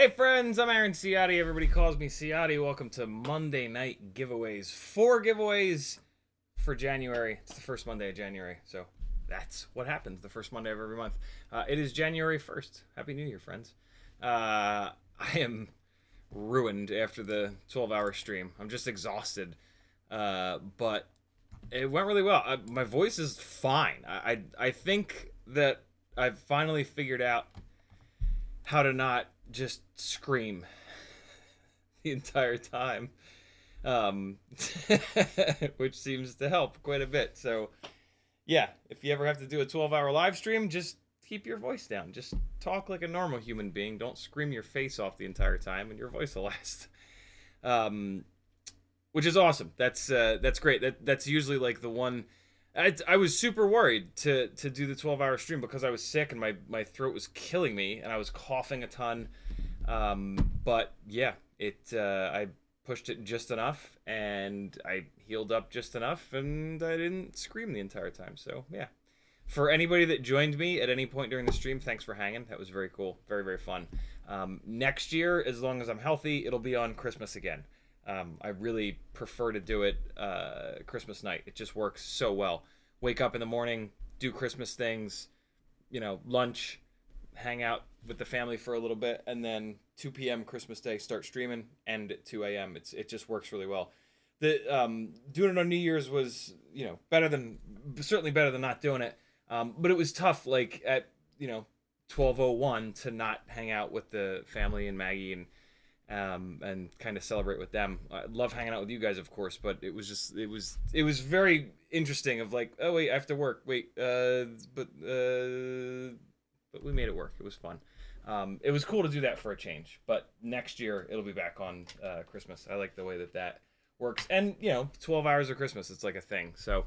Hey friends, I'm Aaron Ciotti. Everybody calls me Ciotti. Welcome to Monday Night Giveaways. 4 giveaways for January. It's the first Monday of January, so that's what happens the first Monday of every month. It is January 1st. Happy New Year, friends. I am ruined after the 12-hour stream. I'm just exhausted, but it went really well. My voice is fine. I think that I've finally figured out how to not just scream the entire time, which seems to help quite a bit. So yeah, if you ever have to do a 12-hour live stream, just keep your voice down. Just talk like a normal human being. Don't scream your face off the entire time, and your voice will last. Which is awesome. That's great. That's usually like the one. I was super worried to do the 12-hour stream because I was sick and my throat was killing me and I was coughing a ton. But yeah, I pushed it just enough and I healed up just enough and I didn't scream the entire time. So yeah, for anybody that joined me at any point during the stream, thanks for hanging. That was very cool. Very, very fun. Next year, as long as I'm healthy, it'll be on Christmas again. I really prefer to do it Christmas night. It just works so well. Wake up in the morning, do Christmas things, lunch, hang out with the family for a little bit, and then 2 p.m. Christmas Day start streaming, end at 2 a.m. It just works really well. The doing it on New Year's was, you know, certainly better than not doing it. But it was tough, like at, you know, 12:01 to not hang out with the family and Maggie and kind of celebrate with them. I love hanging out with you guys, of course, but it was very interesting. Of like, oh wait, I have to work. Wait, but we made it work. It was fun. It was cool to do that for a change. But next year it'll be back on Christmas. I like the way that works. And you know, 12 hours of Christmas, it's like a thing. So.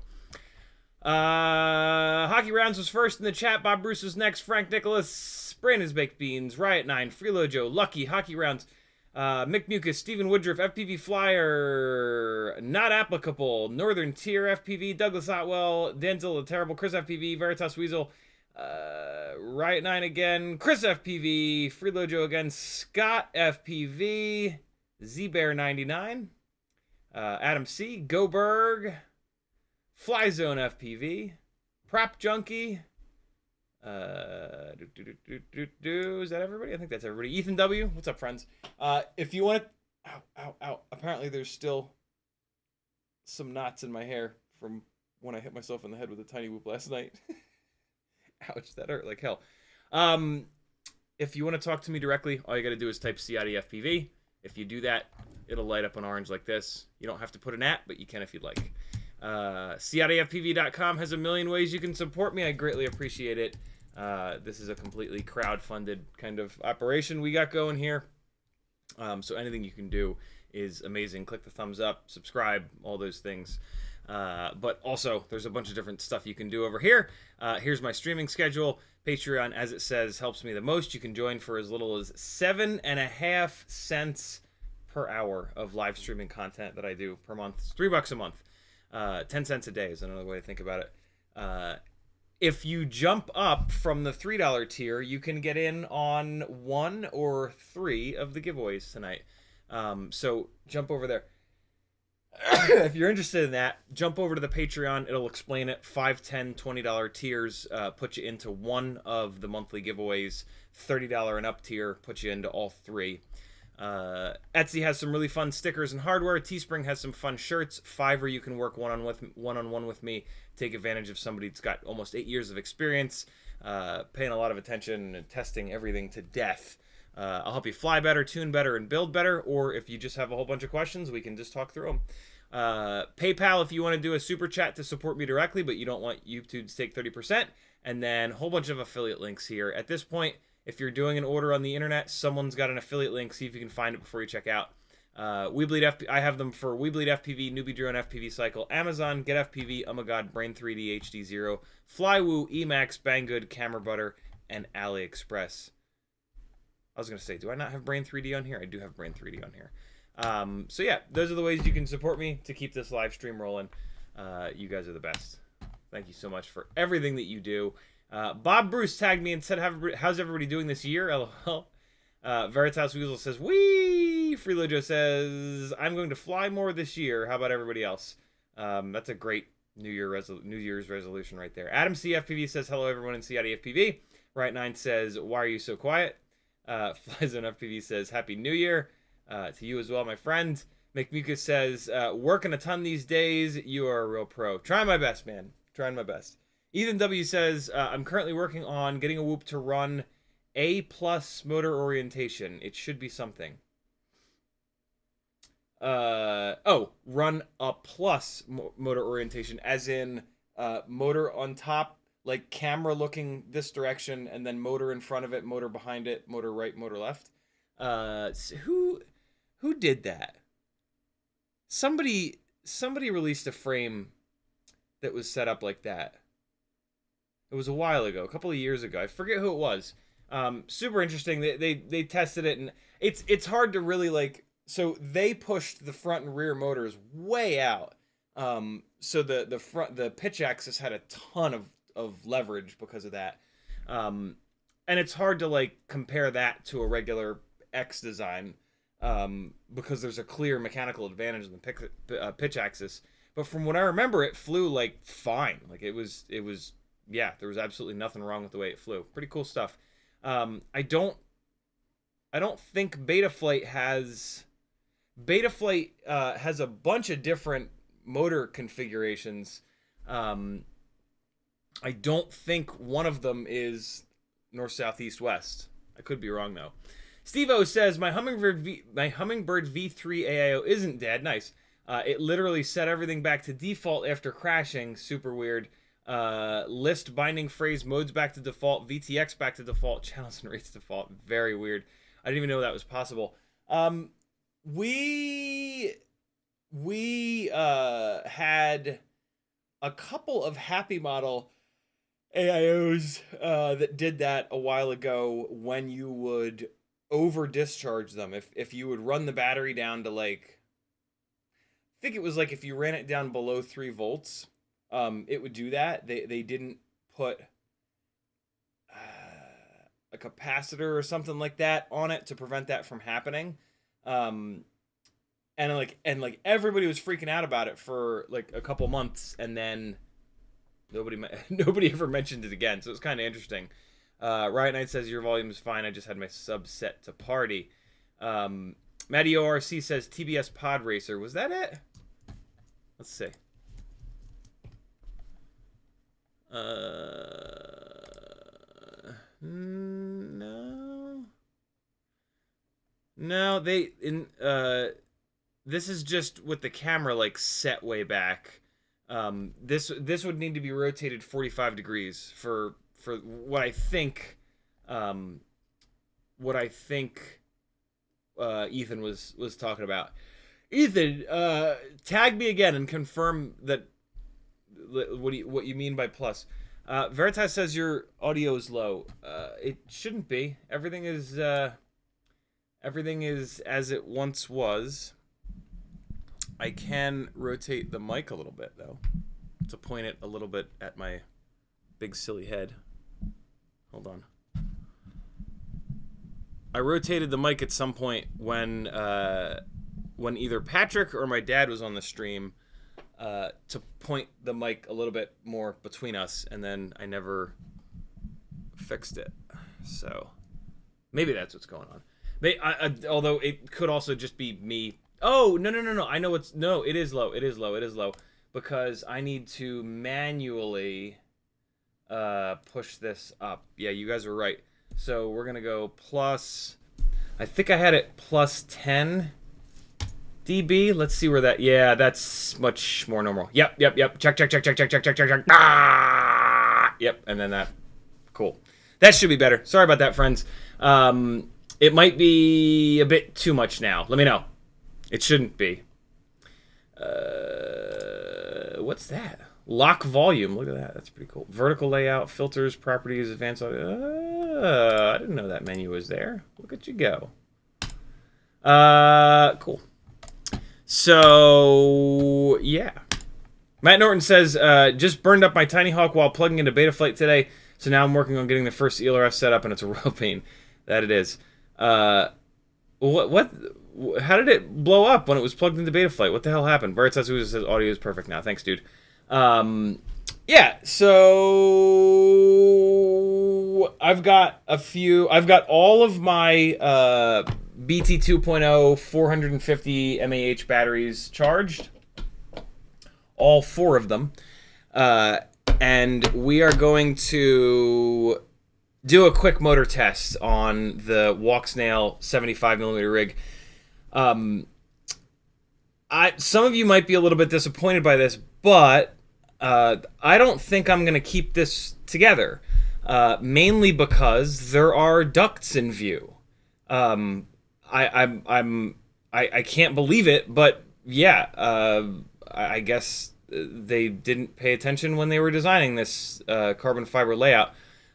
Hockey Rounds was first in the chat. Bob Bruce was next. Frank Nicholas, Brandon's Baked Beans, Riot 9, Freelo Joe, Lucky, Hockey Rounds, Mick Mucus, Stephen Woodruff, FPV Flyer, Not Applicable, Northern Tier FPV, Douglas Otwell, Denzel the Terrible, Chris FPV, Veritas Weasel, Riot 9 again, Chris FPV, Freelo Joe again, Scott FPV, Z-Bear 99, Adam C, Goberg, Fly Zone FPV, Prop Junkie, is that everybody? I think that's everybody. Ethan W, what's up, friends? If you want to, ow. Apparently there's still some knots in my hair from when I hit myself in the head with a tiny whoop last night. Ouch, that hurt like hell. If you want to talk to me directly, all you got to do is type CiottiFPV. If you do that, it'll light up on orange like this. You don't have to put an @ but you can if you'd like. CiottiFPV.com has a million ways you can support me. I greatly appreciate it. This is a completely crowd-funded kind of operation we got going here. So anything you can do is amazing. Click the thumbs up, subscribe, all those things. But also, there's a bunch of different stuff you can do over here. Here's my streaming schedule. Patreon, as it says, helps me the most. You can join for as little as 7.5 cents per hour of live streaming content that I do per month. It's $3 a month. 10 cents a day is another way to think about it. If you jump up from the $3 tier, you can get in on 1 or 3 of the giveaways tonight. So jump over there. If you're interested in that, jump over to the Patreon. It'll explain it. $5, $10, $20 tiers put you into one of the monthly giveaways. $30 and up tier put you into all 3. Etsy has some really fun stickers and hardware. Teespring has some fun shirts. Fiverr, you can work one-on-one with me. Take advantage of somebody that's got almost 8 years of experience, paying a lot of attention and testing everything to death. I'll help you fly better, tune better, and build better. Or if you just have a whole bunch of questions, we can just talk through them. PayPal, if you want to do a super chat to support me directly, but you don't want YouTube to take 30%. And then a whole bunch of affiliate links here. At this point, if you're doing an order on the internet, someone's got an affiliate link. See if you can find it before you check out. I have them for WeBleed FPV, Newbie Drone FPV Cycle, Amazon, Get FPV, Oh My God, Brain 3D HD0, Flywoo, Emacs, Banggood, Camera Butter, and AliExpress. I was going to say, do I not have Brain 3D on here? I do have Brain 3D on here. So yeah, those are the ways you can support me to keep this live stream rolling. You guys are the best. Thank you so much for everything that you do. Bob Bruce tagged me and said, how's everybody doing this year? LOL. Veritas Weasel says, wee! Freelo Joe says, I'm going to fly more this year. How about everybody else? That's a great New Year's resolution right there. Adam CFPV says, hello everyone in CiottiFPV. Right 9 says, why are you so quiet? Flyzone FPV says, happy New Year. To you as well, my friend. McMucus says, working a ton these days. You are a real pro. Trying my best, man. Trying my best. Ethan W says, I'm currently working on getting a Whoop to run A+ motor orientation. It should be something. Run a plus motor orientation, as in motor on top, like camera looking this direction, and then motor in front of it, motor behind it, motor right, motor left. Who did that? Somebody released a frame that was set up like that. It was a while ago, a couple of years ago. I forget who it was. Super interesting. They tested it, and it's hard to really like. So they pushed the front and rear motors way out. So the pitch axis had a ton of leverage because of that. And it's hard to like compare that to a regular X design because there's a clear mechanical advantage in the pitch axis. But from what I remember, it flew like fine. Like it was. Yeah, there was absolutely nothing wrong with the way it flew. Pretty cool stuff. I don't think Betaflight has a bunch of different motor configurations. I don't think one of them is north, south, east, west. I could be wrong though. Steve-O says my Hummingbird V3 AIO isn't dead. Nice. It literally set everything back to default after crashing. Super weird. List binding phrase modes back to default. VTX back to default. Channels and rates default. Very weird. I didn't even know that was possible. We had a couple of Happy Model AIOs that did that a while ago when you would over discharge them. If you would run the battery down to like, I think it was like if you ran it down below 3 volts, it would do that. They didn't put a capacitor or something like that on it to prevent that from happening. And everybody was freaking out about it for like a couple months, and then nobody ever mentioned it again. So it was kind of interesting. Riot Knight says your volume is fine. I just had my sub set to party. Matty ORC says TBS Pod Racer. Was that it? Let's see. No, this is just with the camera like set way back. This would need to be rotated 45 degrees for what I think Ethan was talking about. Ethan, tag me again and confirm that what you mean by plus. Veritas says your audio is low. It shouldn't be. Everything is as it once was. I can rotate the mic a little bit though, to point it a little bit at my big silly head. Hold on. I rotated the mic at some point when either Patrick or my dad was on the stream, to point the mic a little bit more between us, and then I never fixed it. So maybe that's what's going on. Although it could also just be me. Oh, no. I know it is low, because I need to manually push this up. Yeah, you guys were right. So we're going to go plus, I think I had it plus 10 dB. Let's see where that, yeah, that's much more normal. Yep. Check. Ah! Yep, and then that, cool. That should be better. Sorry about that, friends. It might be a bit too much now. Let me know. It shouldn't be. What's that? Lock volume. Look at that. That's pretty cool. Vertical layout, filters, properties, advanced audio. I didn't know that menu was there. Look at you go. Cool. So, yeah. Matt Norton says, just burned up my Tiny Hawk while plugging into Betaflight today, so now I'm working on getting the first ELRF set up, and it's a real pain. That it is. What? How did it blow up when it was plugged into Betaflight? What the hell happened? Bart says audio is perfect now. Thanks, dude. Yeah, so I've got all of my BT 2.0 450 mAh batteries charged. All 4 of them. And we are going to do a quick motor test on the Walksnail 75mm rig. Some of you might be a little bit disappointed by this, but I don't think I'm going to keep this together, mainly because there are ducts in view. I can't believe it, but yeah, I guess they didn't pay attention when they were designing this carbon fiber layout.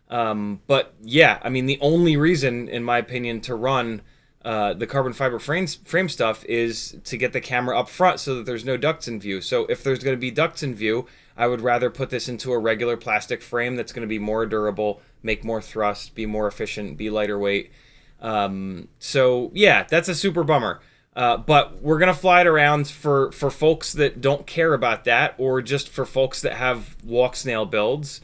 But yeah, I mean, the only reason, in my opinion, to run the carbon fiber frame stuff is to get the camera up front so that there's no ducts in view. So if there's going to be ducts in view, I would rather put this into a regular plastic frame that's going to be more durable, make more thrust, be more efficient, be lighter weight. So yeah, that's a super bummer. But we're going to fly it around for folks that don't care about that, or just for folks that have Walksnail builds.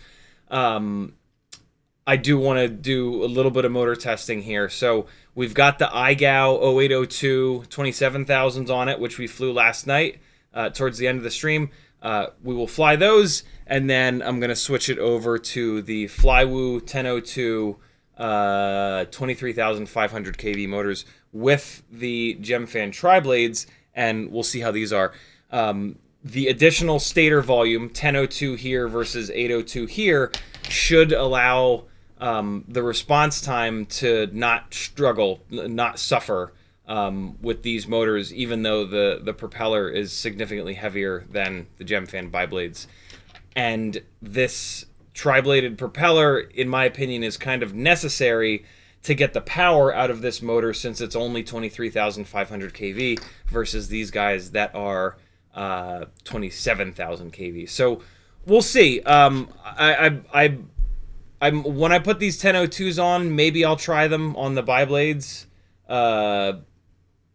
I do want to do a little bit of motor testing here. So we've got the iGao 0802 27,000s on it, which we flew last night towards the end of the stream. We will fly those, and then I'm going to switch it over to the Flywoo 1002 23,500 kV motors with the Gemfan tri-blades, and we'll see how these are. The additional stator volume, 1002 here versus 802 here, should allow the response time to not struggle, not suffer with these motors, even though the propeller is significantly heavier than the Gemfan biblades. And this tri-bladed propeller, in my opinion, is kind of necessary to get the power out of this motor, since it's only 23,500 kV versus these guys that are 27,000 kV. So we'll see. When I put these 1002s on, maybe I'll try them on the biblades. I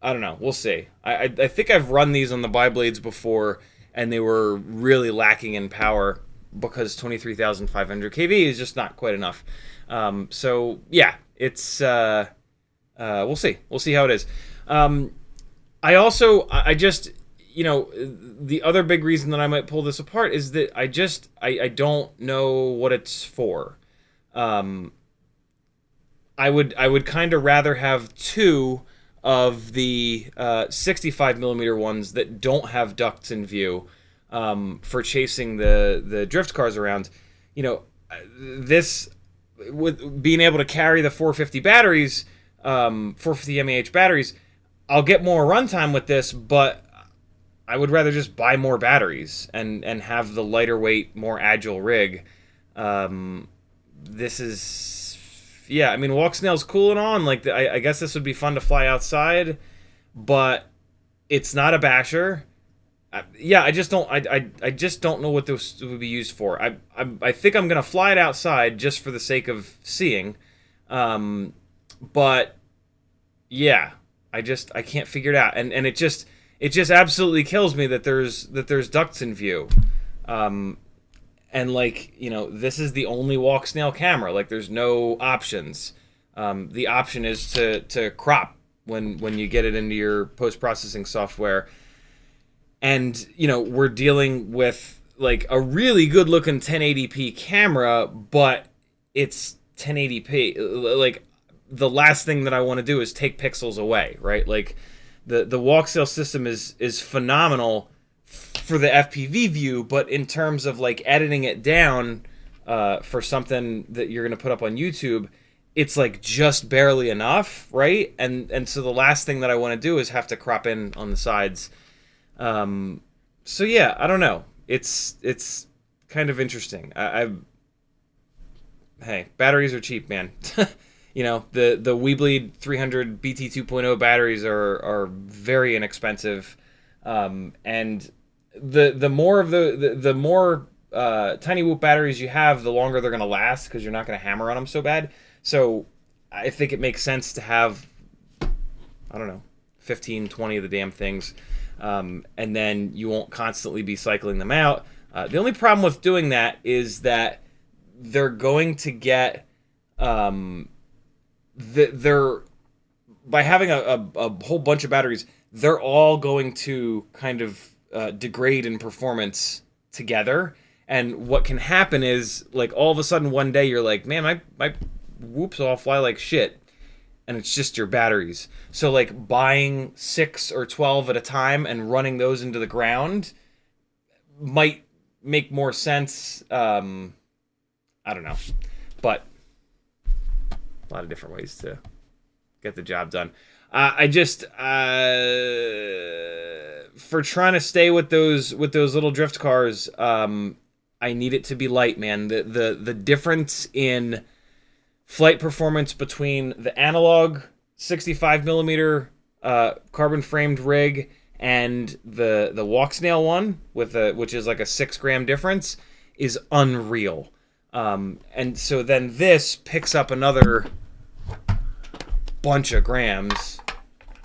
don't know. We'll see. I think I've run these on the biblades before, and they were really lacking in power because 23,500 kV is just not quite enough. So yeah, it's we'll see. We'll see how it is. I just, you know, the other big reason that I might pull this apart is that I don't know what it's for. I would kind of rather have two of the 65 millimeter ones that don't have ducts in view for chasing the drift cars around. You know, this, with being able to carry the 450 batteries, 450 mAh batteries, I'll get more runtime with this, but I would rather just buy more batteries and have the lighter weight, more agile rig. This is, yeah, I mean, Walksnail's cool and on. Like, I guess this would be fun to fly outside, but it's not a basher. I just don't know what this would be used for. I think I'm gonna fly it outside just for the sake of seeing, but yeah, I can't figure it out, and it just absolutely kills me that there's ducts in view. And, like, you know, this is the only Walksnail camera. Like, there's no options. The option is to crop when you get it into your post-processing software. And, you know, we're dealing with, like, a really good-looking 1080p camera, but it's 1080p. Like, the last thing that I want to do is take pixels away, right? Like, the Walksnail system is phenomenal for the FPV view, but in terms of, like, editing it down for something that you're going to put up on YouTube, it's, like, just barely enough, right? And so the last thing that I want to do is have to crop in on the sides. So yeah, I don't know. It's kind of interesting. Hey, batteries are cheap, man. You know, the Weebleed 300 BT 2.0 batteries are very inexpensive. And the more of the more Cinewhoop batteries you have, the longer they're going to last, because you're not going to hammer on them so bad. So I think it makes sense to have, I don't know, 15, 20 of the damn things. And then you won't constantly be cycling them out. The only problem with doing that is that they're going to get they're, by having a whole bunch of batteries, they're all going to kind of degrade in performance together. And what can happen is, like, all of a sudden one day you're like, man, my whoops all fly like shit. And it's just your batteries. So, like, buying 6 or 12 at a time and running those into the ground might make more sense. I don't know. But a lot of different ways to get the job done. I just, for trying to stay with those little drift cars, I need it to be light, man. The difference in flight performance between the analog 65 millimeter carbon framed rig and the Walksnail one which is like a 6 gram difference is unreal. And so then this picks up another bunch of grams.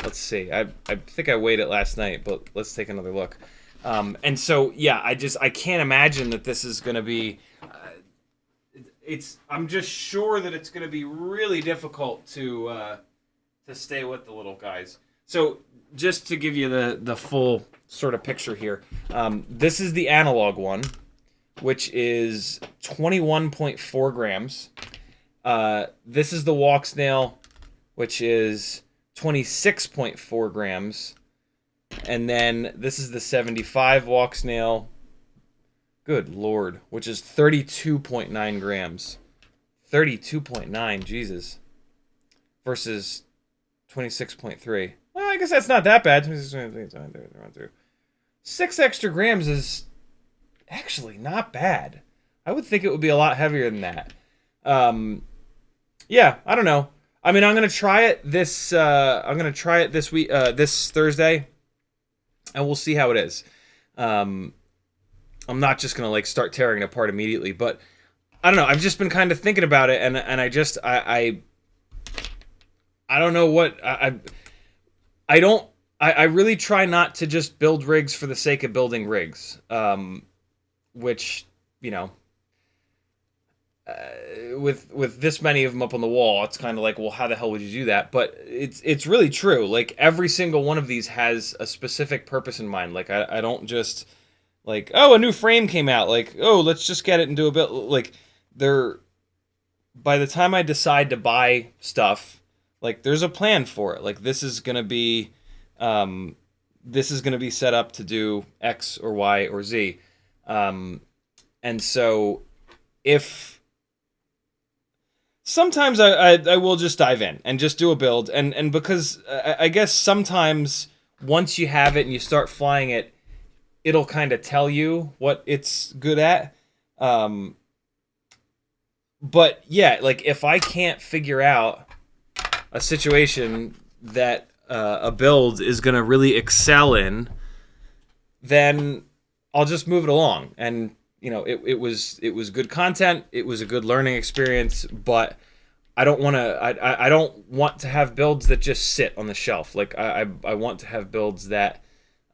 Let's see. I think I weighed it last night, but let's take another look. And so, yeah, I can't imagine that this is going to be... I'm just sure that it's going to be really difficult to stay with the little guys. So just to give you the full sort of picture here, this is the analog one, which is 21.4 grams. This is the Walksnail, which is 26.4 grams. And then this is the 75 Walksnail. Good Lord, which is 32.9 grams. 32.9, Jesus. Versus 26.3. Well, I guess that's not that bad. 6 extra grams is actually not bad. I would think it would be a lot heavier than that. Yeah, I don't know. I mean, I'm gonna try it this. I'm gonna try it this week, this Thursday, and we'll see how it is. I'm not just gonna like start tearing it apart immediately, but I don't know. I've just been kind of thinking about it, and I don't know what I really try not to just build rigs for the sake of building rigs, which, you know, with this many of them up on the wall, it's kind of like, well, how the hell would you do that? But it's really true. Like, every single one of these has a specific purpose in mind. Like, I don't just, like, oh, a new frame came out. Like, oh, let's just get it and do a bit. Like, by the time I decide to buy stuff, like, there's a plan for it. Like, this is gonna be set up to do X or Y or Z. And so if sometimes I will just dive in and just do a build, and because I guess sometimes once you have it and you start flying it, it'll kind of tell you what it's good at. But yeah, like, if I can't figure out a situation that a build is going to really excel in, then I'll just move it along. And, you know, it was good content. It was a good learning experience, but I don't want to have builds that just sit on the shelf. Like, I want to have builds that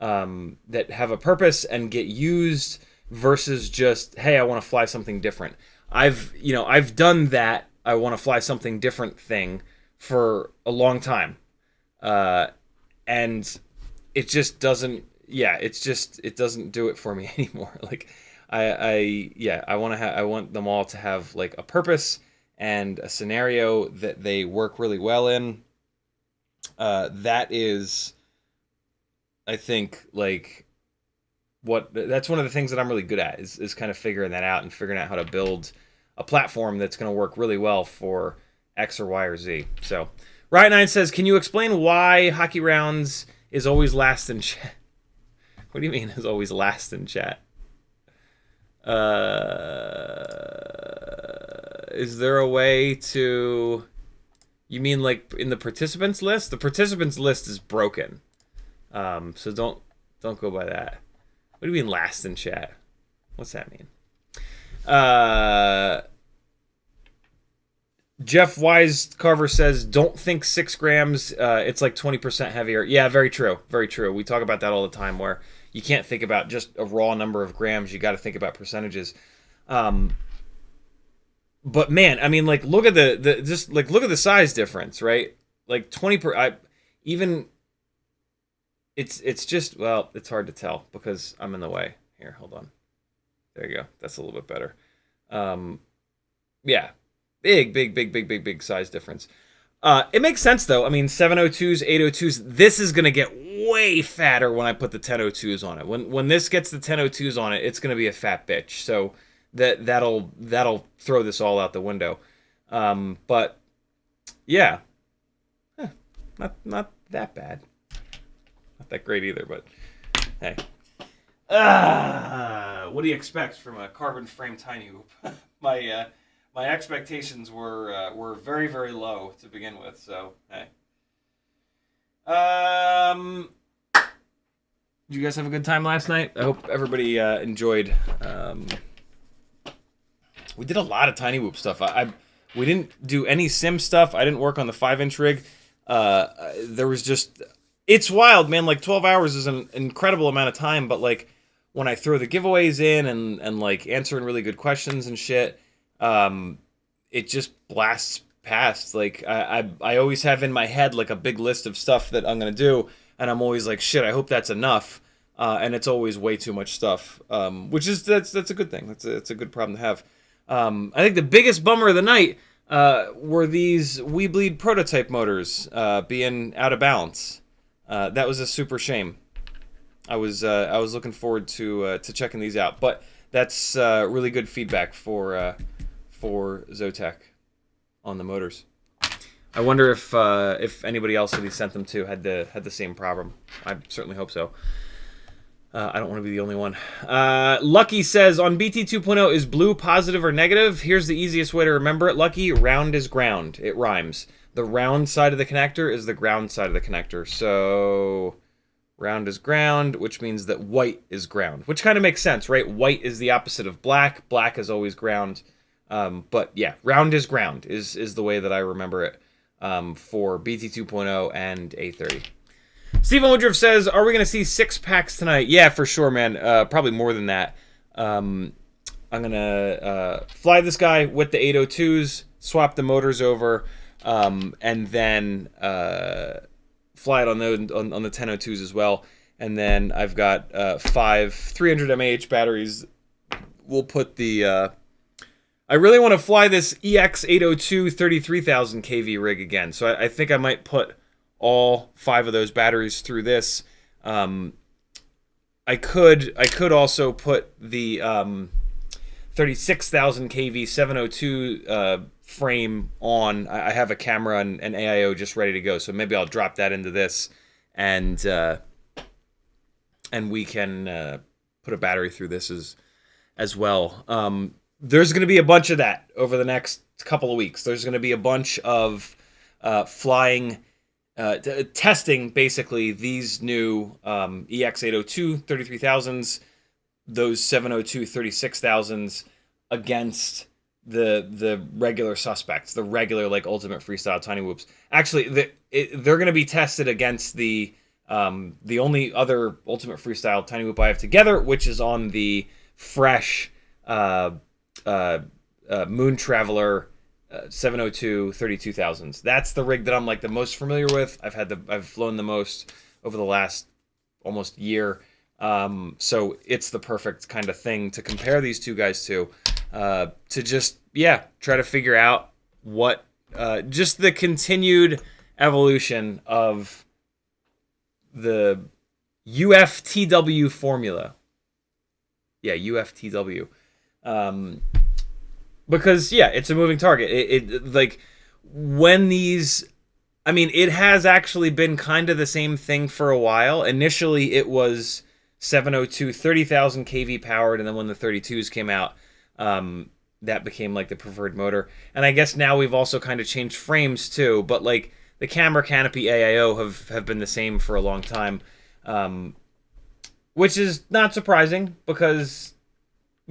that have a purpose and get used versus just, hey, I want to fly something different. I've done that. I want to fly something different thing for a long time. And it just doesn't, it doesn't do it for me anymore. Like, I want them all to have like a purpose and a scenario that they work really well in. That is, I think, like, that's one of the things that I'm really good at is kind of figuring that out and figuring out how to build a platform that's going to work really well for X or Y or Z. So, Riot9 says, can you explain why Hockey Rounds is always last in chat? What do you mean is always last in chat? Is there a way to... You mean like in the participants list? The participants list is broken. So don't go by that. What do you mean last in chat? What's that mean? Jeff Wisecarver says, don't think 6 grams, it's like 20% heavier. Yeah, very true. Very true. We talk about that all the time, where you can't think about just a raw number of grams. You got to think about percentages. But man, I mean, like, look at look at the size difference, right? Like 20 per, it's just, well, it's hard to tell because I'm in the way. Here, hold on. There you go. That's a little bit better. Yeah. Big size difference. It makes sense, though. I mean, 702s, 802s, this is going to get way fatter when I put the 1002s on it. When this gets the 1002s on it, it's going to be a fat bitch. So that'll throw this all out the window. But yeah. Not that bad. Not that great either, but hey. What do you expect from a carbon frame tiny hoop? My expectations were very, very low to begin with, so hey. Did you guys have a good time last night? I hope everybody enjoyed. We did a lot of tiny whoop stuff. We didn't do any sim stuff. I didn't work on the 5-inch rig. There was just, it's wild, man. Like 12 hours is an incredible amount of time, but like when I throw the giveaways in and like answering really good questions and shit, it just blasts past. Like I always have in my head like a big list of stuff that I'm gonna do, and I'm always like, shit, I hope that's enough. And it's always way too much stuff, which is that's a good thing. That's a good problem to have. I think the biggest bummer of the night were these We Bleed prototype motors being out of balance. That was a super shame. I was looking forward to checking these out, but that's really good feedback for Zotac on the motors. I wonder if anybody else that he sent them to had the same problem. I certainly hope so. I don't want to be the only one. Lucky says, on BT 2.0, is blue positive or negative? Here's the easiest way to remember it, Lucky. Round is ground. It rhymes. The round side of the connector is the ground side of the connector. So round is ground, which means that white is ground, which kind of makes sense, right? White is the opposite of black. Black is always ground. But yeah, round is ground is the way that I remember it for BT 2.0 and A30. Stephen Woodruff says, are we going to see 6 packs tonight? Yeah, for sure, man. Probably more than that. I'm going to fly this guy with the 802s, swap the motors over, and then fly it on the 1002s as well. And then I've got 5 300 mAh batteries. We'll put the... I really want to fly this EX802 33,000 kV rig again. So I think I might put all 5 of those batteries through this. I could also put the 36,000 kV 702 frame on. I have a camera and AIO just ready to go, so maybe I'll drop that into this, and we can put a battery through this as well. There's going to be a bunch of that over the next couple of weeks. There's going to be a bunch of flying. Testing basically these new EX802 33,000s, those 702 36,000s against the regular suspects, the regular like Ultimate Freestyle Tiny Whoops. Actually, they're going to be tested against the only other Ultimate Freestyle Tiny Whoop I have together, which is on the fresh Moon Traveler 702 32,000s. That's the rig that I'm like the most familiar with. I've flown the most over the last almost year. So it's the perfect kind of thing to compare these two guys to just try to figure out what just the continued evolution of the UFTW formula. Yeah, UFTW. Because it's a moving target. It like when these, I mean, it has actually been kind of the same thing for a while. Initially, it was 702 30,000 kV powered, and then when the 32s came out, that became like the preferred motor. And I guess now we've also kind of changed frames too. But like the camera canopy AIO have been the same for a long time, which is not surprising because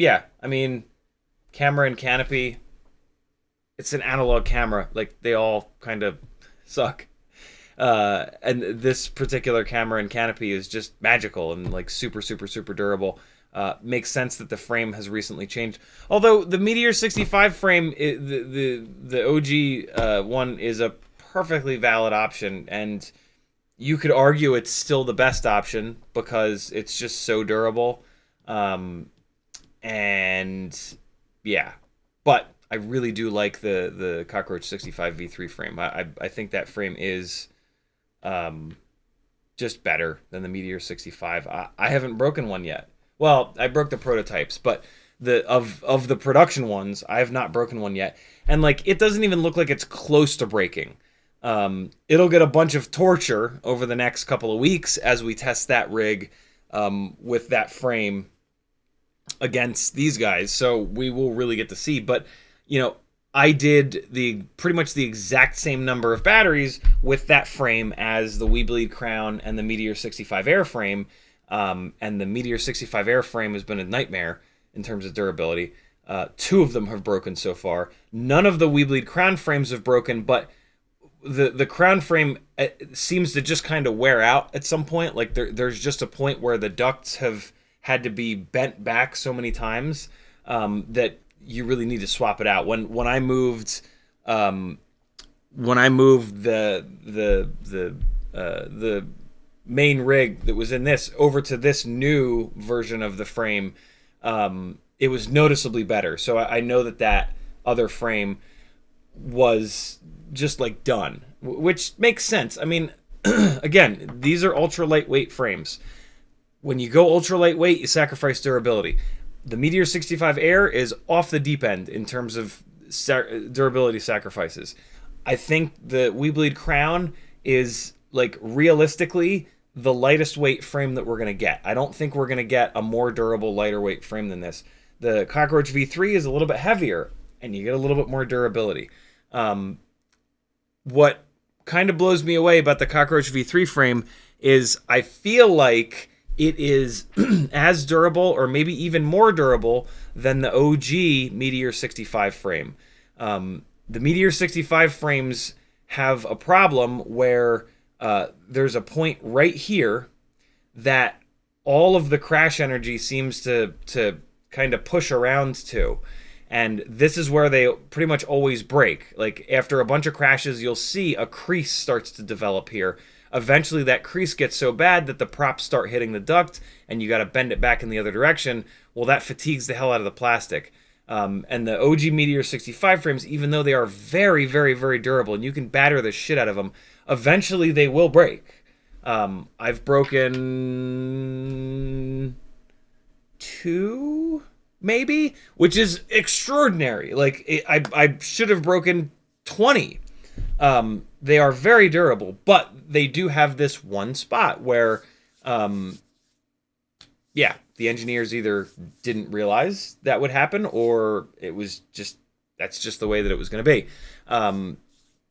I mean, camera and canopy, it's an analog camera. Like, they all kind of suck. And this particular camera and canopy is just magical and, like, super, super, super durable. Makes sense that the frame has recently changed. Although, the Meteor 65 frame, the OG one, is a perfectly valid option. And you could argue it's still the best option because it's just so durable. But I really do like the Cockroach 65 V3 frame. I think that frame is just better than the Meteor 65. I haven't broken one yet. Well, I broke the prototypes, but of the production ones, I have not broken one yet. And like, it doesn't even look like it's close to breaking. It'll get a bunch of torture over the next couple of weeks as we test that rig with that frame against these guys, so we will really get to see. But I did pretty much the exact same number of batteries with that frame as the We Bleed Crown and the Meteor 65 airframe, and the Meteor 65 airframe has been a nightmare in terms of durability. 2 of them have broken so far. None of the We Bleed Crown frames have broken, but the crown frame seems to just kind of wear out at some point. Like there's just a point where the ducts have had to be bent back so many times that you really need to swap it out. When I moved the main rig that was in this over to this new version of the frame, it was noticeably better. So I know that other frame was just like done, which makes sense. I mean, again, these are ultra lightweight frames. When you go ultra lightweight, you sacrifice durability. The Meteor 65 Air is off the deep end in terms of durability sacrifices. I think the Weebleed Crown is, like, realistically the lightest weight frame that we're going to get. I don't think we're going to get a more durable, lighter weight frame than this. The Cockroach V3 is a little bit heavier, and you get a little bit more durability. What kind of blows me away about the Cockroach V3 frame is I feel like it is as durable or maybe even more durable than the OG Meteor 65 frame. The Meteor 65 frames have a problem where there's a point right here that all of the crash energy seems to kind of push around to. And this is where they pretty much always break. Like, after a bunch of crashes, you'll see a crease starts to develop here. Eventually, that crease gets so bad that the props start hitting the duct, and you got to bend it back in the other direction. Well, that fatigues the hell out of the plastic. And the OG Meteor 65 frames, even though they are very, very, very durable, and you can batter the shit out of them, eventually they will break. I've broken 2... maybe, which is extraordinary. Like, I should have broken 20. They are very durable, but they do have this one spot where, yeah, the engineers either didn't realize that would happen, or it was just, that's just the way that it was going to be.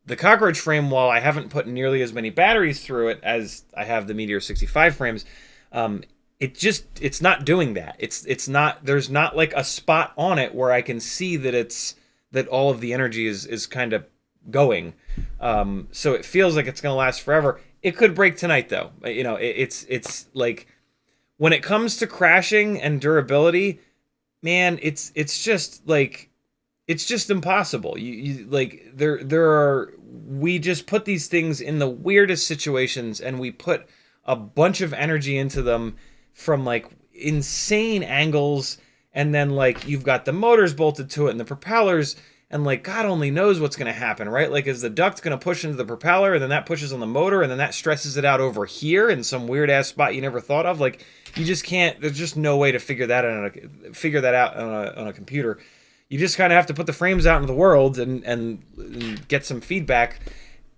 The Cockroach frame, while I haven't put nearly as many batteries through it as I have the Meteor 65 frames, it's not doing that. It's not, there's not like a spot on it where I can see that all of the energy is kind of going. So it feels like it's going to last forever. It could break tonight though. You know, it's like, when it comes to crashing and durability, man, it's just like, it's just impossible. You like, we just put these things in the weirdest situations, and we put a bunch of energy into them from like insane angles, and then like you've got the motors bolted to it and the propellers, and like God only knows what's going to happen, right? Like, is the duct going to push into the propeller, and then that pushes on the motor, and then that stresses it out over here in some weird ass spot you never thought of? Like, you just can't, there's just no way to figure that out on a computer. You just kind of have to put the frames out into the world and get some feedback.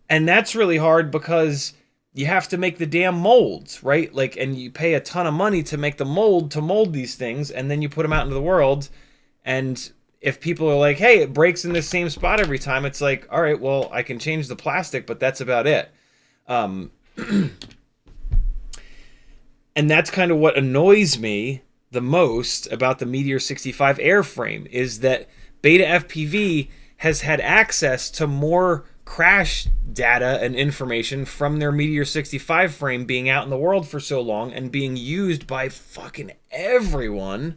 And that's really hard because you have to make the damn molds, right? Like, and you pay a ton of money to make the mold to mold these things, and then you put them out into the world. And if people are like, hey, it breaks in the same spot every time, it's like, all right, well, I can change the plastic, but that's about it. And that's kind of what annoys me the most about the Meteor 65 airframe, is that Betaflight has had access to more crash data and information from their Meteor 65 frame being out in the world for so long and being used by fucking everyone.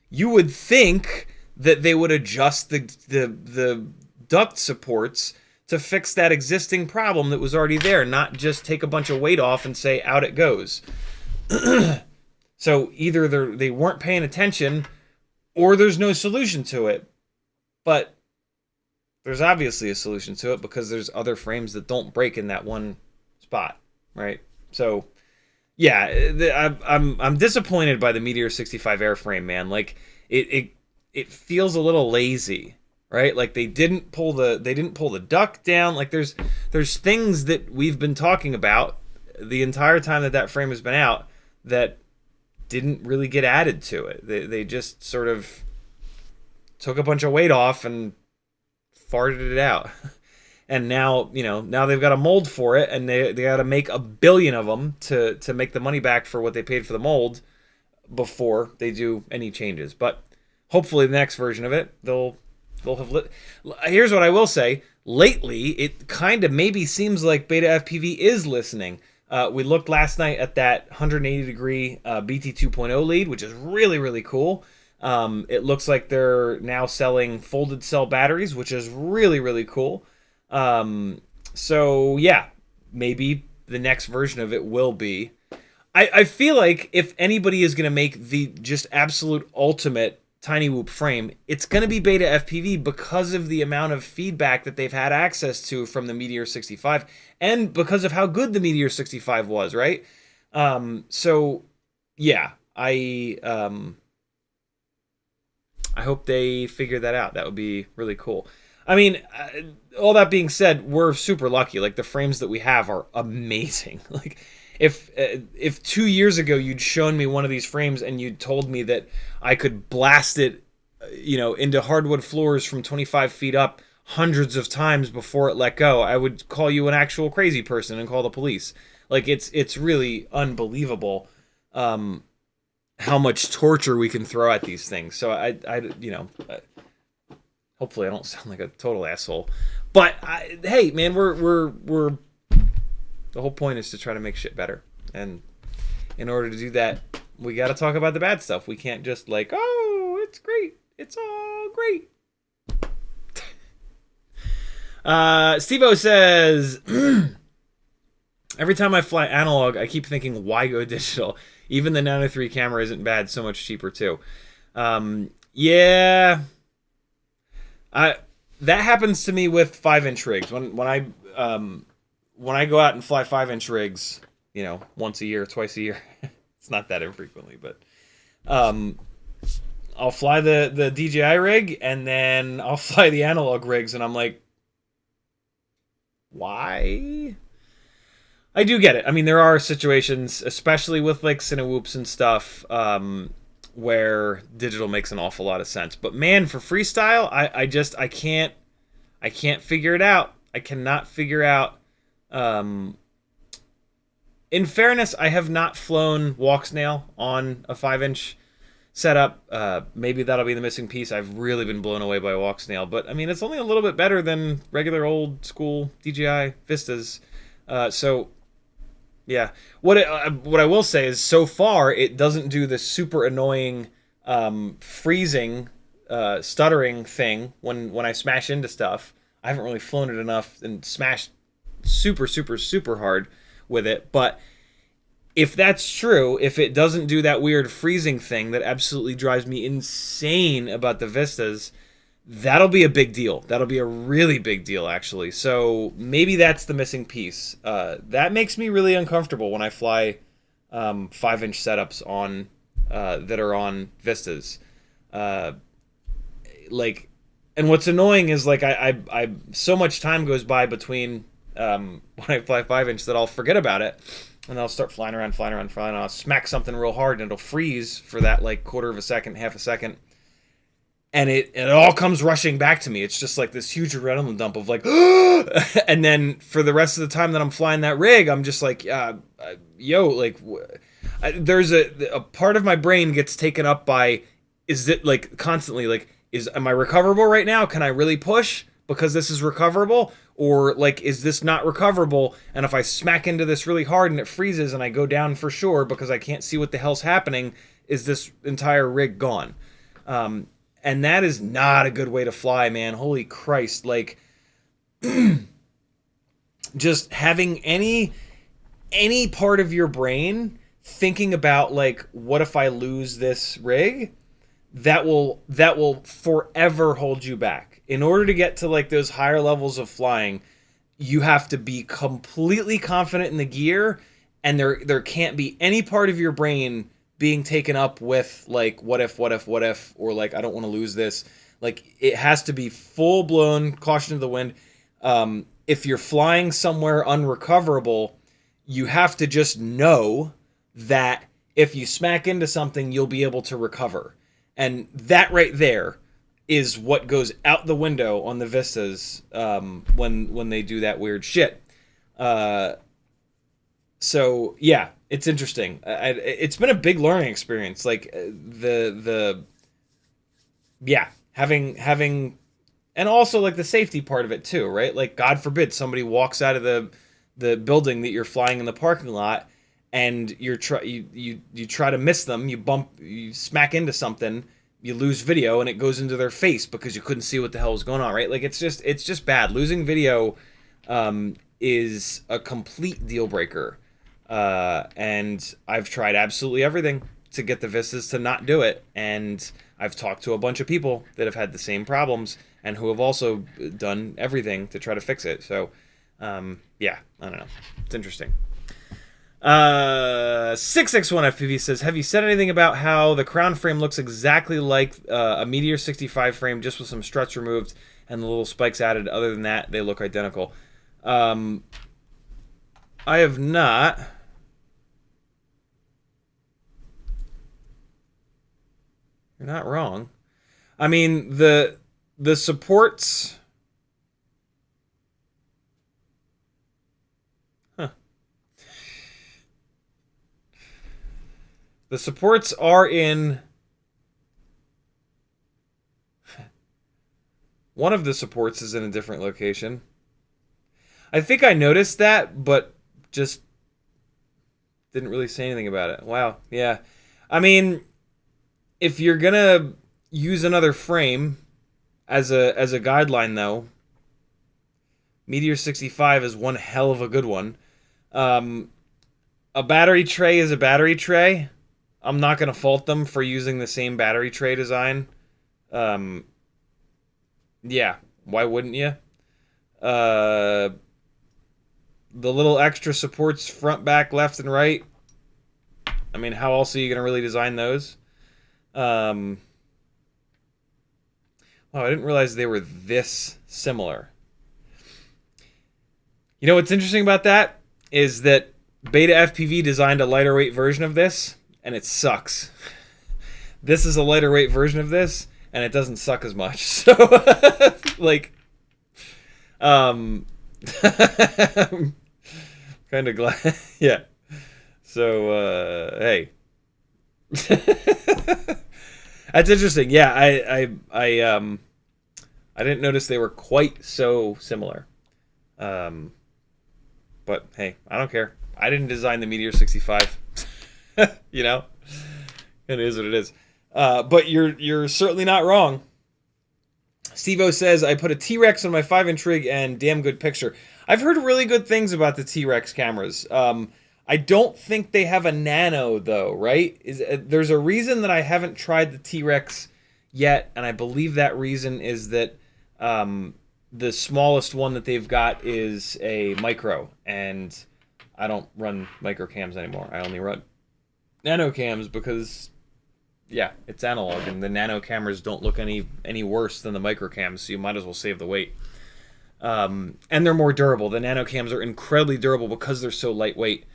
You would think that they would adjust the duct supports to fix that existing problem that was already there, not just take a bunch of weight off and say, out it goes. So either they weren't paying attention, or there's no solution to it. But there's obviously a solution to it, because there's other frames that don't break in that one spot, right? So, yeah, I'm disappointed by the Meteor 65 airframe, man. Like, it feels a little lazy, right? Like, they didn't pull the duct down. Like, there's things that we've been talking about the entire time that frame has been out that didn't really get added to it. They just sort of took a bunch of weight off and farted it out. And now, now they've got a mold for it, and they got to make 1 billion of them to make the money back for what they paid for the mold before they do any changes. But hopefully the next version of it, they'll have Here's what I will say. Lately, it kind of maybe seems like Betaflight is listening. We looked last night at that 180-degree BT 2.0 lead, which is really, really cool. It looks like they're now selling folded cell batteries, which is really, really cool. So yeah, maybe the next version of it will be. I feel like if anybody is going to make the just absolute ultimate Cinewhoop frame, it's going to be Betaflight because of the amount of feedback that they've had access to from the Meteor 65 and because of how good the Meteor 65 was, right? So yeah, I hope they figure that out. That would be really cool. I mean, all that being said, we're super lucky. Like, the frames that we have are amazing. Like, if 2 years ago you'd shown me one of these frames and you'd told me that I could blast it, into hardwood floors from 25 feet up hundreds of times before it let go, I would call you an actual crazy person and call the police. Like, it's really unbelievable how much torture we can throw at these things. So hopefully I don't sound like a total asshole. But hey, man, we're the whole point is to try to make shit better. And in order to do that, we got to talk about the bad stuff. We can't just like, oh, it's great. It's all great. Steve-O says, every time I fly analog, I keep thinking, why go digital? Even the Nano 3 camera isn't bad, so much cheaper too. Yeah. That happens to me with 5-inch rigs. When I go out and fly 5-inch rigs, once a year, twice a year, it's not that infrequently, but I'll fly the DJI rig and then I'll fly the analog rigs, and I'm like, why? I do get it. I mean, there are situations, especially with like Cinewhoops and stuff, where digital makes an awful lot of sense. But man, for freestyle, I can't figure it out. I cannot figure out. In fairness, I have not flown Walksnail on a 5-inch setup. Maybe that'll be the missing piece. I've really been blown away by Walksnail, but I mean, it's only a little bit better than regular old school DJI Vistas. So yeah, what I will say is, so far it doesn't do this super annoying freezing, stuttering thing when I smash into stuff. I haven't really flown it enough and smashed super, super, super hard with it. But if that's true, if it doesn't do that weird freezing thing that absolutely drives me insane about the Vistas, that'll be a big deal. That'll be a really big deal, actually. So maybe that's the missing piece. That makes me really uncomfortable when I fly 5-inch setups on that are on Vistas. And what's annoying is like I so much time goes by between when I fly 5-inch that I'll forget about it, and I'll start flying around, and I'll smack something real hard, and it'll freeze for that like quarter of a second, half a second. And it all comes rushing back to me. It's just like this huge adrenaline dump of like, and then for the rest of the time that I'm flying that rig, I'm just like, there's a part of my brain gets taken up by, is it like constantly like, am I recoverable right now? Can I really push because this is recoverable? Or like, is this not recoverable? And if I smack into this really hard and it freezes and I go down for sure because I can't see what the hell's happening, is this entire rig gone? And that is not a good way to fly, man. Holy Christ. Like, just having any part of your brain thinking about, like, what if I lose this rig? That will forever hold you back. In order to get to, like, those higher levels of flying, you have to be completely confident in the gear, and there can't be any part of your brain being taken up with like what if, or like I don't want to lose this. Like, it has to be full blown caution to the wind. If you're flying somewhere unrecoverable, you have to just know that if you smack into something, you'll be able to recover. And that right there is what goes out the window on the Vistas when they do that weird shit. So yeah, it's interesting. It's been a big learning experience. Like having, and also like the safety part of it too, right? Like, God forbid somebody walks out of the building that you're flying in the parking lot, and you try to miss them. You smack into something. you lose video and it goes into their face because you couldn't see what the hell was going on, right? Like it's just bad. Losing video is a complete deal breaker. And I've tried absolutely everything to get the Vistas to not do it, and I've talked to a bunch of people that have had the same problems and who have also done everything to try to fix it. So yeah, I don't know, it's interesting. 661FPV says, have you said anything about how the crown frame looks exactly like a Meteor 65 frame, just with some struts removed and the little spikes added? Other than that, they look identical. I have not. You're not wrong. I mean, the supports... Huh. The supports are in... One of the supports is in a different location. I think I noticed that, but just didn't really say anything about it. Wow, yeah. I mean, if you're gonna use another frame as a guideline, though, Meteor 65 is one hell of a good one. A battery tray is a battery tray. I'm not gonna fault them for using the same battery tray design. Yeah, why wouldn't you? The little extra supports front, back, left, and right. I mean, how else are you going to really design those? Wow, I didn't realize they were this similar. You know what's interesting about that is that Betaflight designed a lighter weight version of this, and it sucks. This is a lighter weight version of this, and it doesn't suck as much. So, like, kind of glad. Yeah. So, hey. That's interesting. Yeah, I didn't notice they were quite so similar. But hey, I don't care. I didn't design the Meteor 65. You know? It is what it is. But you're certainly not wrong. Steve-O says, I put a T-Rex on my 5-inch rig and damn good picture. I've heard really good things about the T-Rex cameras. I don't think they have a nano, though, right? There's a reason that I haven't tried the T-Rex yet, and I believe that reason is that the smallest one that they've got is a micro, and I don't run micro cams anymore. I only run nano cams because... yeah, it's analog, and the nano cameras don't look any worse than the micro cams, so you might as well save the weight. And they're more durable. The nano cams are incredibly durable because they're so lightweight.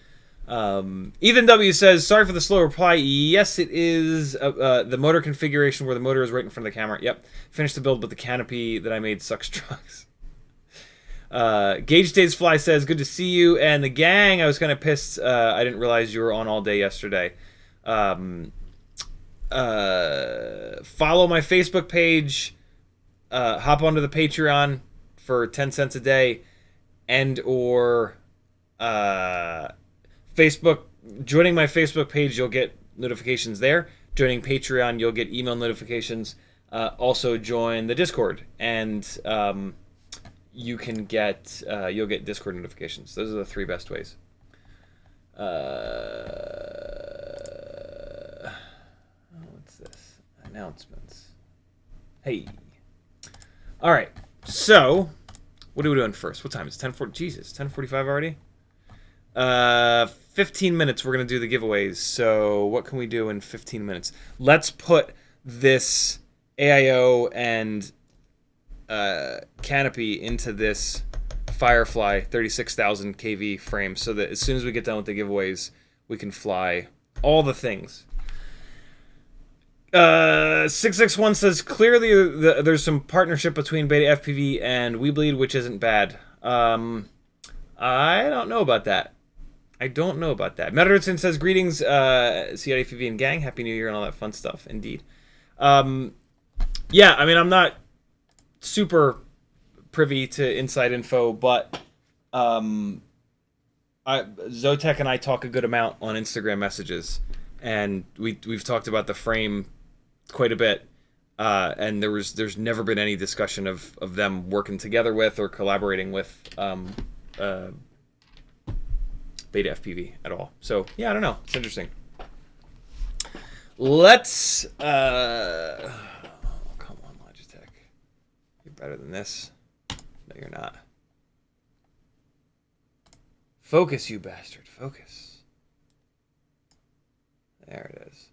Ethan W says, sorry for the slow reply. Yes, it is the motor configuration where the motor is right in front of the camera. Yep. Finished the build, but the canopy that I made sucks drugs. Gage Days Fly says, good to see you. And the gang, I was kind of pissed. I didn't realize you were on all day yesterday. Follow my Facebook page, hop onto the Patreon for 10 cents a day, and or Facebook, joining my Facebook page, you'll get notifications there. Joining Patreon, you'll get email notifications. Also join the Discord, and you can get you'll get Discord notifications. Those are the 3 best ways. Announcements. Hey. All right. So, what are we doing first? What time is it? 10:40. Jesus, 10:45 already. 15 minutes. We're gonna do the giveaways. So, what can we do in 15 minutes? Let's put this AIO and canopy into this Firefly 36,000 kV frame, so that as soon as we get done with the giveaways, we can fly all the things. 661 says, clearly there's some partnership between Betaflight and Weebleed, which isn't bad. I don't know about that. Metaritson says, greetings, CiottiFPV and gang. Happy New Year and all that fun stuff. Indeed. Yeah, I mean, I'm not super privy to inside info, but Zotek and I talk a good amount on Instagram messages, and we've talked about the frame quite a bit, And there's never been any discussion of them working together with or collaborating with Betaflight at all. So yeah, I don't know. It's interesting. Let's come on, Logitech. You're better than this. No, you're not. Focus, you bastard. Focus. There it is.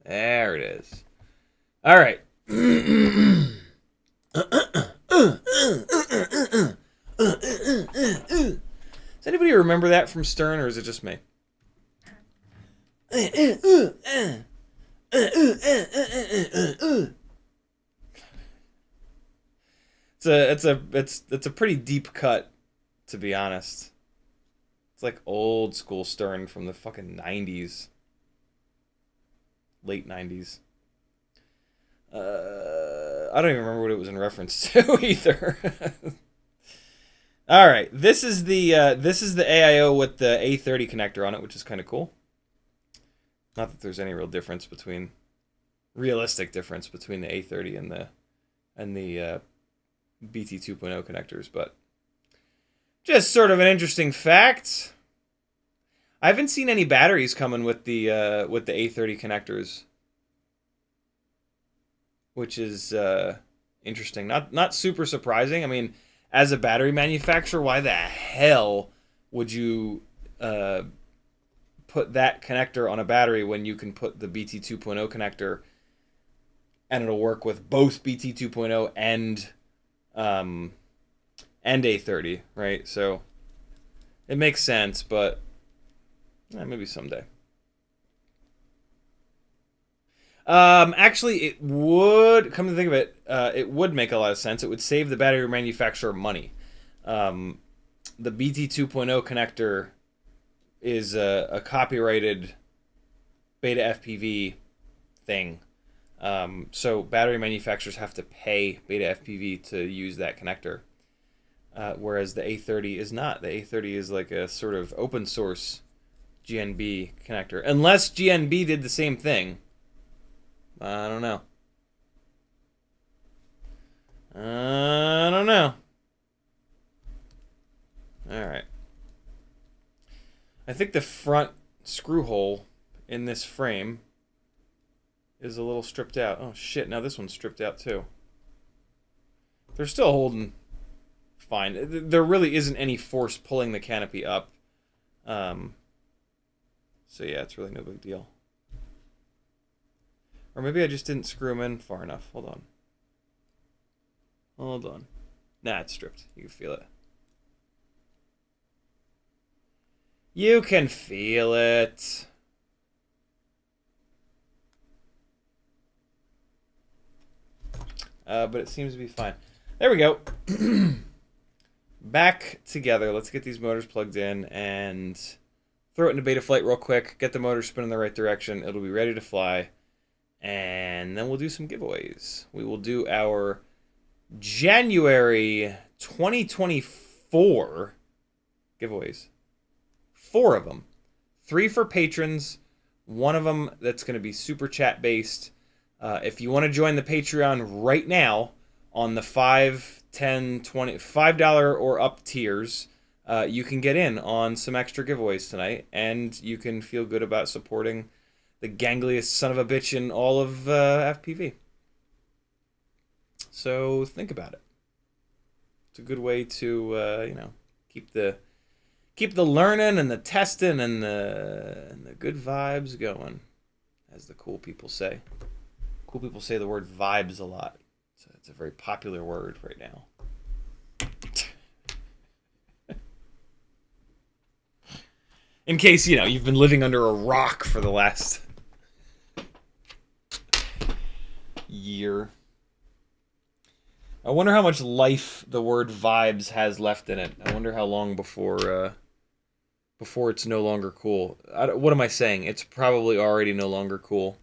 There it is. All right. Does anybody remember that from Stern, or is it just me? It's a pretty deep cut, to be honest. It's like old school Stern from the fucking 90s. Late 90s. I don't even remember what it was in reference to either. All right, this is the AIO with the A30 connector on it, which is kind of cool. Not that there's any real realistic difference between the A30 and the BT 2.0 connectors, but just sort of an interesting fact. I haven't seen any batteries coming with the A30 connectors, which is interesting. Not super surprising. I mean, as a battery manufacturer, why the hell would you put that connector on a battery when you can put the BT 2.0 connector and it'll work with both BT 2.0 and A30, right? So it makes sense, but maybe someday. Actually, it would, come to think of it, it would make a lot of sense. It would save the battery manufacturer money. The BT 2.0 connector is a copyrighted Betaflight thing. So battery manufacturers have to pay Betaflight to use that connector. Whereas the A30 is not. The A30 is like a sort of open source GNB connector. Unless GNB did the same thing. I don't know. I don't know. Alright. I think the front screw hole in this frame is a little stripped out. Oh shit, now this one's stripped out too. They're still holding fine. There really isn't any force pulling the canopy up. So yeah, it's really no big deal. Or maybe I just didn't screw them in far enough. Hold on. Hold on. Nah, it's stripped. You can feel it. You can feel it. But it seems to be fine. There we go. Back together. Let's get these motors plugged in and throw it into Betaflight real quick. Get the motor spinning the right direction. It'll be ready to fly. And then we'll do some giveaways. We will do our January 2024 giveaways. 4 of them. 3 for patrons. 1 of them that's going to be super chat based. If you want to join the Patreon right now on the $5, $10, $20, $5 or up tiers, you can get in on some extra giveaways tonight, and you can feel good about supporting the gangliest son of a bitch in all of FPV. So think about it. It's a good way to keep the learning and the testing and the good vibes going, as the cool people say. Cool people say the word vibes a lot. So it's a very popular word right now. In case, you've been living under a rock for the last year. I wonder how much life the word vibes has left in it. I wonder how long before it's no longer cool. What am I saying? It's probably already no longer cool.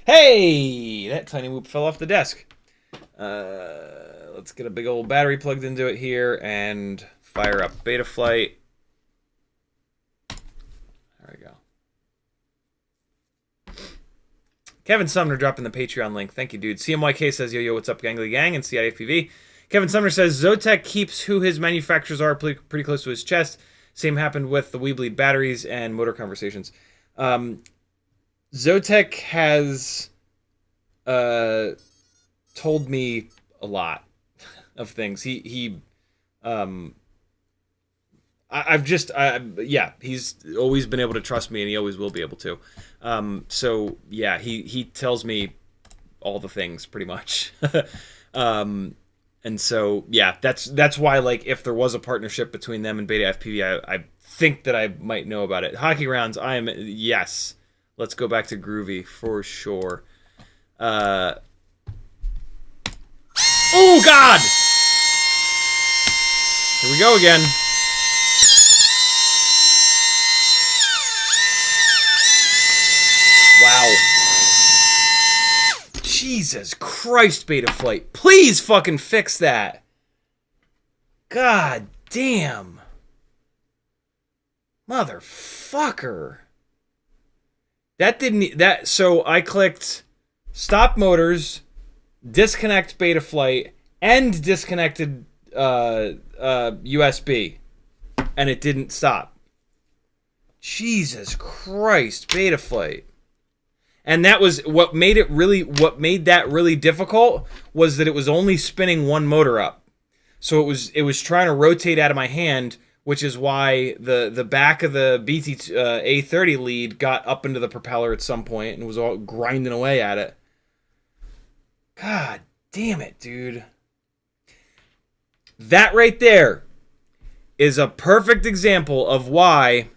Hey! That Cinewhoop fell off the desk. Let's get a big old battery plugged into it here and fire up Betaflight. Kevin Sumner dropping the Patreon link. Thank you, dude. CMYK says, yo, what's up, gangly gang, and CiottiFPV. Kevin Sumner says, Zotac keeps who his manufacturers are pretty close to his chest. Same happened with the Weebly batteries and motor conversations. Zotac has told me a lot of things. Yeah, he's always been able to trust me, and he always will be able to. So yeah, he tells me all the things pretty much. And so yeah, that's why, like, if there was a partnership between them and Betaflight, I think that I might know about it. Hockey rounds, yes. Let's go back to Groovy for sure. Oh God! Here we go again. Wow. Jesus Christ, Betaflight. Please fucking fix that. God damn. Motherfucker. So I clicked stop motors, disconnect Betaflight, and disconnected USB, and it didn't stop. Jesus Christ, Betaflight. And that was what made that really difficult, was that it was only spinning one motor up. So it was trying to rotate out of my hand, which is why the back of the BT A30 lead got up into the propeller at some point and was all grinding away at it. God damn it, dude. That right there is a perfect example of why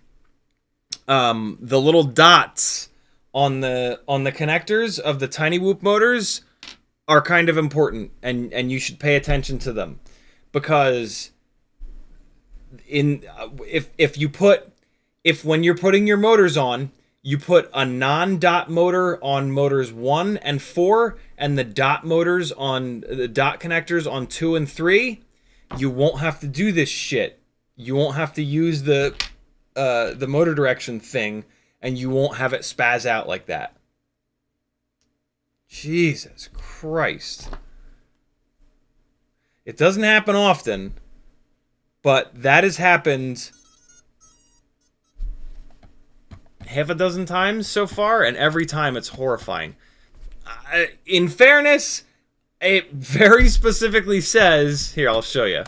the little dots on the connectors of the Cinewhoop motors are kind of important, and you should pay attention to them, because if when you're putting your motors on, you put a non-dot motor on motors 1 and 4 and the dot motors on the dot connectors on 2 and 3, you won't have to do this shit. You won't have to use the motor direction thing, and you won't have it spaz out like that. Jesus Christ. It doesn't happen often, but that has happened half a dozen times so far, and every time it's horrifying. In fairness, it very specifically says... Here, I'll show you.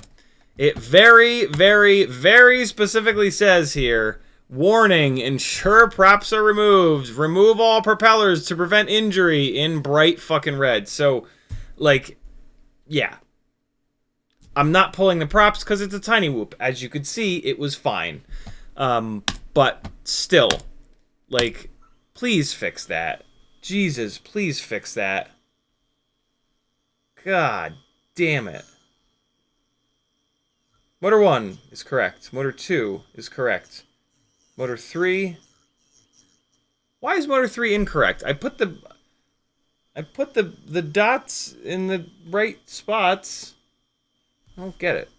It very, very, very specifically says here, warning, ensure props are removed. Remove all propellers to prevent injury, in bright fucking red. So, like, yeah. I'm not pulling the props because it's a Cinewhoop. As you could see, it was fine. But still, like, please fix that. Jesus, please fix that. God damn it. Motor 1 is correct. Motor 2 is correct. Motor 3... Why is motor 3 incorrect? I put the dots in the right spots. I don't get it.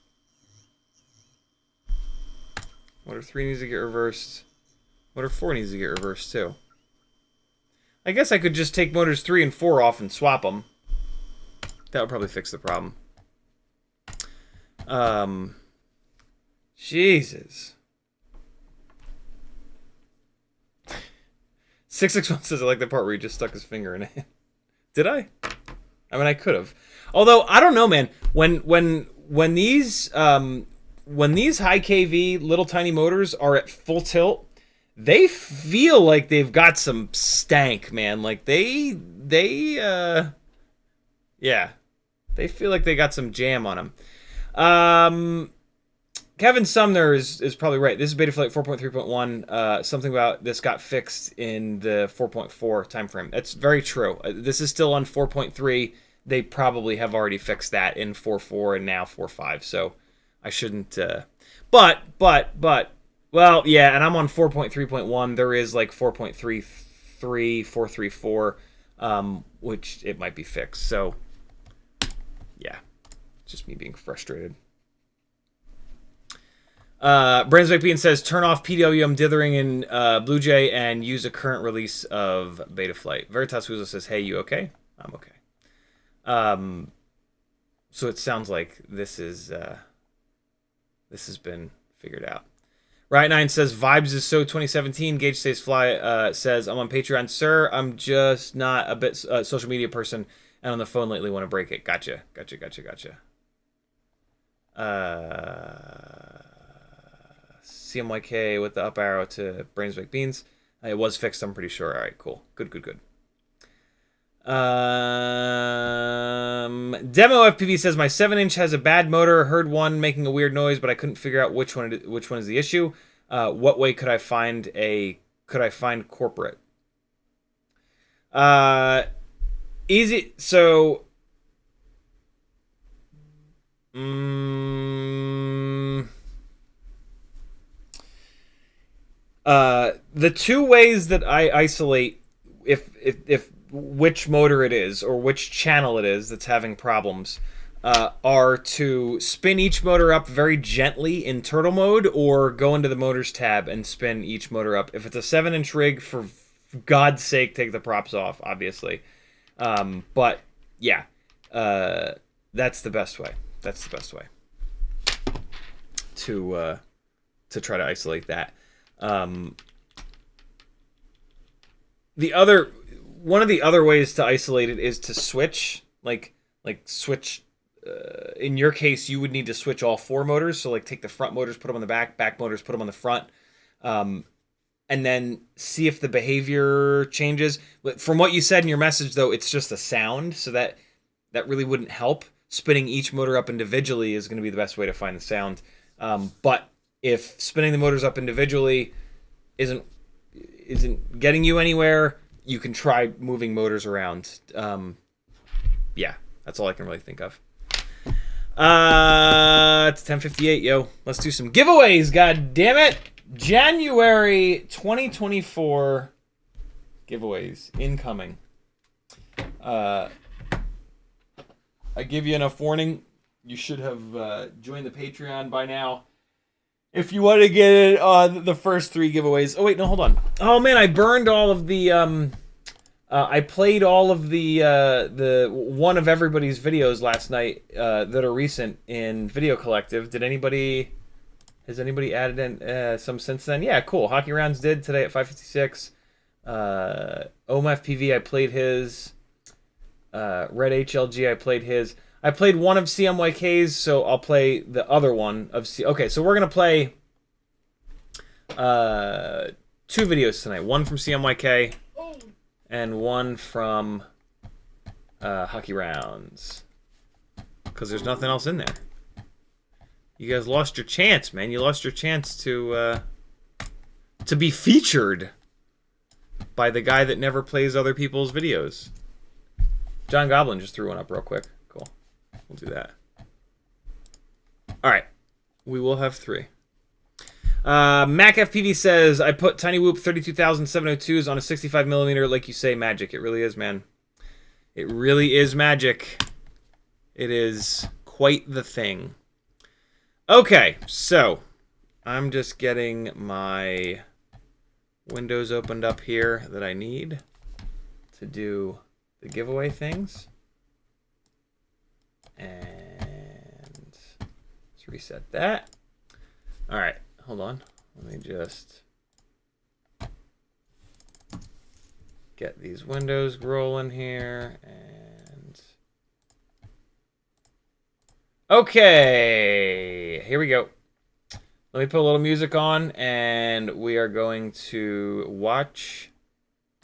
Motor 3 needs to get reversed. Motor 4 needs to get reversed too. I guess I could just take motors 3 and 4 off and swap them. That would probably fix the problem. Jesus. 661 says I like the part where he just stuck his finger in it. Did I? I mean, I could have. Although I don't know, man. When these high kV little tiny motors are at full tilt, they feel like they've got some stank, man. Like they feel like they got some jam on them. Kevin Sumner is probably right. This is Betaflight 4.3.1. Something about this got fixed in the 4.4 time frame. That's very true. This is still on 4.3. They probably have already fixed that in 4.4 and now 4.5. So I shouldn't. But well, yeah. And I'm on 4.3.1. There is like 4.33, 4.34, which it might be fixed. So yeah, just me being frustrated. Brunswick Bean says, turn off PWM dithering in Blue Jay and use a current release of Betaflight. Veritas Weasel says, hey, you okay? I'm okay. So it sounds like this has been figured out. Riot9 says, vibes is so 2017. Gage Stays Fly says, I'm on Patreon. Sir, I'm just not a bit social media person and on the phone lately want to break it. Gotcha. CMYK with the up arrow to Brains Baked Beans. It was fixed, I'm pretty sure. All right, cool. Good. Demo FPV says, my 7-inch has a bad motor. Heard one making a weird noise, but I couldn't figure out which one is the issue. What way could I find corporate? Easy. So, the two ways that I isolate if which motor it is or which channel it is that's having problems are to spin each motor up very gently in turtle mode or go into the motors tab and spin each motor up. If it's a 7-inch rig, for God's sake, take the props off, obviously. But yeah, that's the best way. That's the best way to try to isolate that. One of the other ways to isolate it is to switch, like switch. In your case, you would need to switch all 4 motors. So like take the front motors, put them on the back motors, put them on the front, and then see if the behavior changes. But from what you said in your message, though, it's just a sound, so that really wouldn't help. Spinning each motor up individually is going to be the best way to find the sound. But if spinning the motors up individually isn't getting you anywhere, you can try moving motors around. Yeah, that's all I can really think of. It's 10:58, yo. Let's do some giveaways, god damn it. January 2024 giveaways incoming. I give you enough warning. You should have joined the Patreon by now. If you want to get it on the first 3 giveaways. Oh, wait, no, hold on. Oh, man, I burned all of the... I played all of the one of everybody's videos last night that are recent in Video Collective. Has anybody added in some since then? Yeah, cool. Hockey Rounds did today at 5:56. OMFPV, I played his. Red HLG, I played his. I played one of CMYK's, so I'll play the other one of C. Okay, so we're gonna play 2 videos tonight. One from CMYK and one from Hockey Rounds. Because there's nothing else in there. You guys lost your chance, man. You lost your chance to be featured by the guy that never plays other people's videos. John Goblin just threw one up real quick. Cool. We'll do that. All right. We will have 3. Mac FPV says, I put Cinewhoop 32,702s on a 65mm, like you say, magic. It really is, man. It really is magic. It is quite the thing. Okay, so I'm just getting my windows opened up here that I need to do the giveaway things. And let's reset that. All right, hold on. Let me just get these windows rolling here. And okay, here we go. Let me put a little music on, and we are going to watch